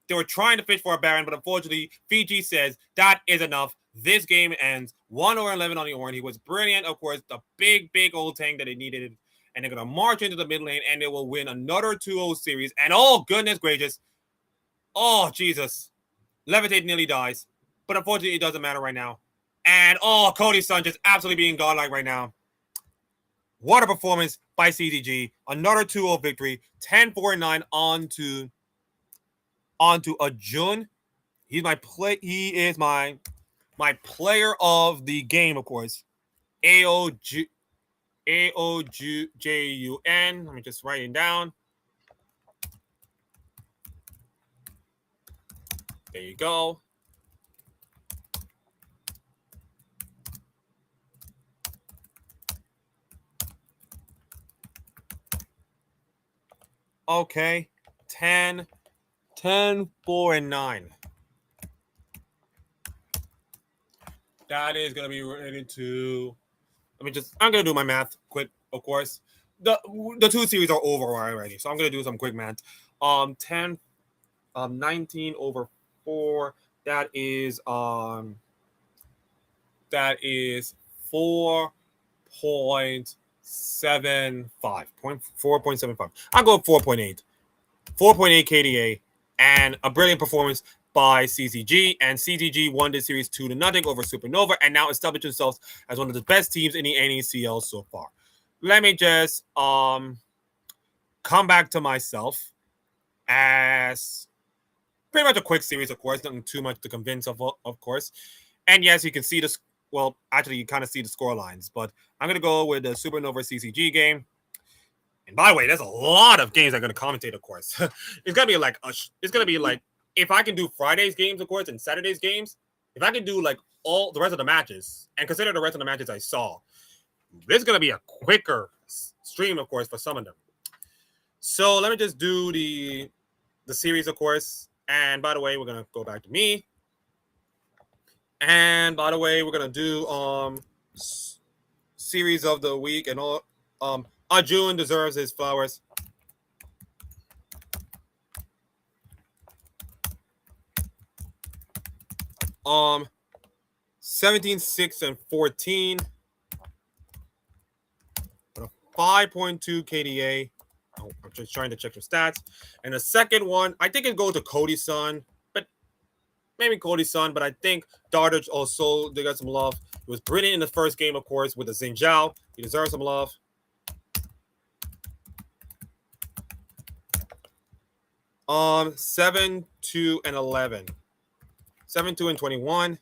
They were trying to fish for a Baron, but unfortunately, Fiji says that is enough. This game ends 1-11 on the Orange. He was brilliant, of course, the big old tank that they needed. And they're going to march into the mid lane, and they will win another 2-0 series. And oh, goodness gracious. Oh, Jesus. Levitate nearly dies. But unfortunately, it doesn't matter right now. And oh, Cody Sanchez absolutely being godlike right now. What a performance by CTG. Another 2-0 victory. 10-4-9 onto a Jun. He is my player of the game, of course. AOJUN. Let me just write it down. There you go. Okay. 10, 4, 9. That is going to be related to... I'm going to do my math quick, of course. The 2 series are over already, so I'm going to do some quick math. 10, 19 over 4, that is 4.75. 4.75. I'll go 4.8. 4.8 KDA, and a brilliant performance by CCG, and CCG won this series 2-0 over Supernova, and now established themselves as one of the best teams in the NACL so far. Let me just come back to myself as pretty much a quick series, of course, nothing too much to convince of course. And yes, you can see this. Well, actually, you kind of see the score lines, but I'm gonna go with the Supernova CCG game. And by the way, there's a lot of games I'm going to commentate, of course. It's going to be like if I can do Friday's games, of course, and Saturday's games, if I can do like all the rest of the matches and consider the rest of the matches I saw, this is going to be a quicker stream, of course, for some of them. So let me just do the series, of course. And by the way, we're going to go back to me. And by the way, we're going to do series of the week and all. Arjun deserves his flowers. Um, 17, 6, and 14. 5.2 KDA. Oh, I'm just trying to check your stats. And the second one, I think it goes to Cody's son, but maybe Cody's son. But I think Dardage also, they got some love. He was brilliant in the first game, of course, with the Xinjiao. He deserves some love. 7, 2, and 11. 7, 2, and 21.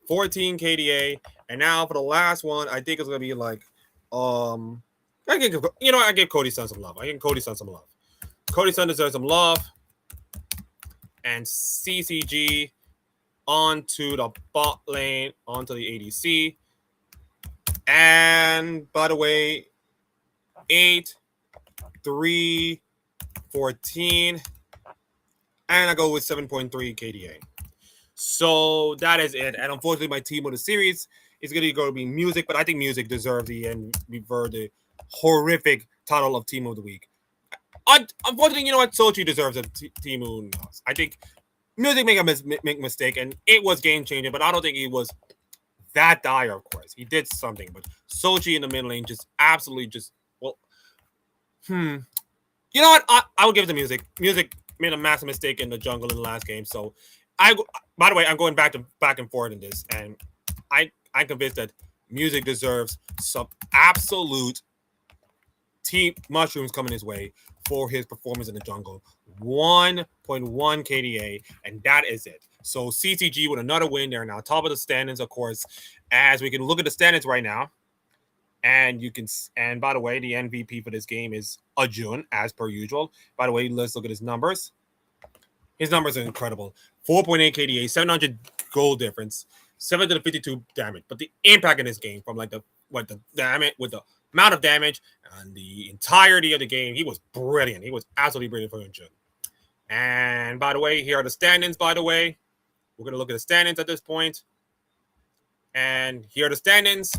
14 KDA. And now for the last one, I think it's gonna be like I give Cody Sun some love. I give Cody Sun some love. Cody Sun deserves some love. And CCG onto the bot lane, onto the ADC. And by the way, 8, 3, 14. And I go with 7.3 KDA. So that is it. And unfortunately, my team of the series is going to be Music, but I think Music deserves the horrific title of Team of the Week. Unfortunately, you know what? Sochi deserves a Team of the Week. I think Music make a mistake, and it was game changing, but I don't think it was that dire. Of course, he did something, but Sochi in the mid lane just absolutely You know what? I will give it to Music. Music made a massive mistake in the jungle in the last game, so by the way, I'm going back and forth in this, and I'm convinced that Music deserves some absolute team mushrooms coming his way for his performance in the jungle. 1.1 KDA, and that is it. So CCG with another win. They're now top of the standings, of course, as we can look at the standings right now. And by the way, the MVP for this game is Arjun, as per usual. By the way, let's look at his numbers. His numbers are incredible. 4.8 KDA, 700 gold difference, 752 damage. But the impact in this game from the damage with the amount of damage and the entirety of the game, he was brilliant. He was absolutely brilliant for Arjun. And by the way, here are the standings, by the way. We're going to look at the standings at this point. And here are the standings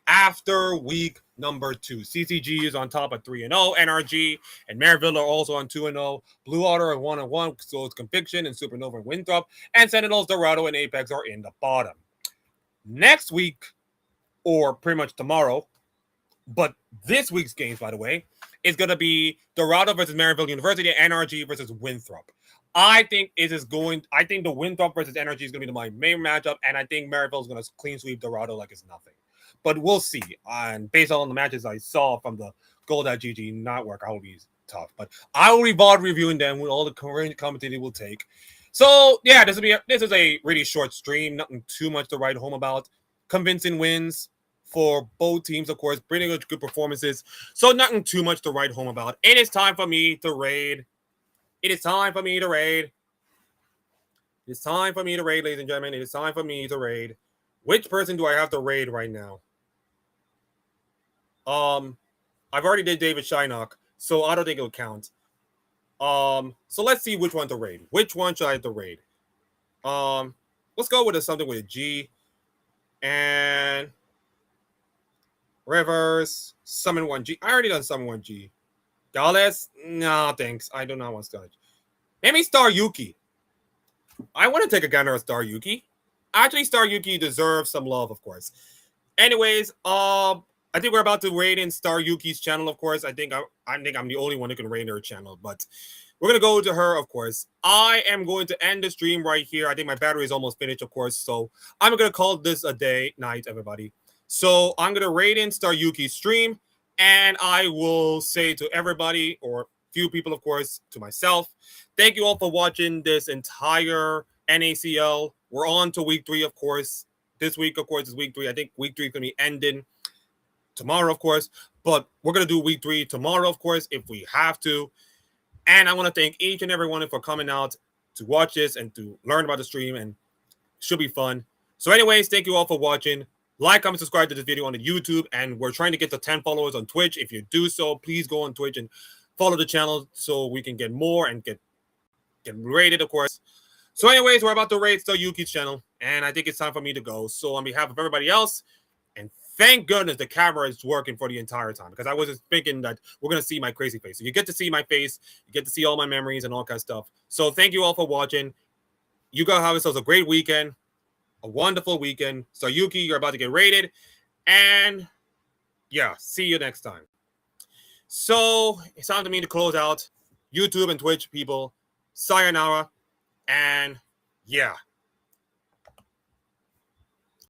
after week number 2. CCG is on top at 3-0. NRG and Maryville are also on 2-0. Blue Otter are 1-1. So it's Conviction and Supernova and Winthrop. And Sentinels, Dorado, and Apex are in the bottom. Next week, or pretty much tomorrow, but this week's games, by the way, is going to be Dorado versus Maryville University, NRG versus Winthrop. I think the Winthrop versus NRG is going to be my main matchup, and I think Maryville is going to clean sweep Dorado like it's nothing. But we'll see. And based on the matches I saw from the Gold.GG network, I will be tough. But I will be VOD reviewing them with all the current commentary we'll take. So yeah, this is a really short stream. Nothing too much to write home about. Convincing wins for both teams, of course. Pretty good performances. So nothing too much to write home about. It is time for me to raid. It is time for me to raid. It's time for me to raid, ladies and gentlemen. It is time for me to raid. Which person do I have to raid right now? I've already did David Shynock, so I don't think it'll count. So let's see which one to raid. Which one should I have to raid? Let's go with something with a G. And Rivers, Summon 1G. I already done Summon 1G. Gales? No, thanks. I do not want Star. Maybe Star Yuki. I want to take a gander at Star Yuki. Actually, Star Yuki deserves some love, of course. Anyways, I think we're about to raid in Star Yuki's channel, of course. I think I'm the only one who can raid her channel, but we're going to go to her, of course. I am going to end the stream right here. I think my battery is almost finished, of course, so I'm going to call this a night, everybody. So I'm going to raid in Star Yuki's stream, and I will say to everybody, or few people, of course, to myself, thank you all for watching this entire NACL. We're on to week 3, of course. This week, of course, is week 3. I think week 3 is going to be ending tomorrow, of course. But we're going to do week 3 tomorrow, of course, if we have to. And I want to thank each and every one for coming out to watch this and to learn about the stream. And it should be fun. So anyways, thank you all for watching. Like, comment, subscribe to this video on the YouTube. And we're trying to get to 10 followers on Twitch. If you do so, please go on Twitch and follow the channel so we can get more and get rated, of course. So anyways, we're about to raid Star Yuki's channel, and I think it's time for me to go. So on behalf of everybody else, and thank goodness the camera is working for the entire time, because I was just thinking that we're going to see my crazy face. So you get to see my face, you get to see all my memories and all kind of stuff. So thank you all for watching. You guys have yourselves a great weekend, a wonderful weekend. Star Yuki, you're about to get rated, and yeah, see you next time. So it's time for me to close out. YouTube and Twitch people, sayonara. And yeah.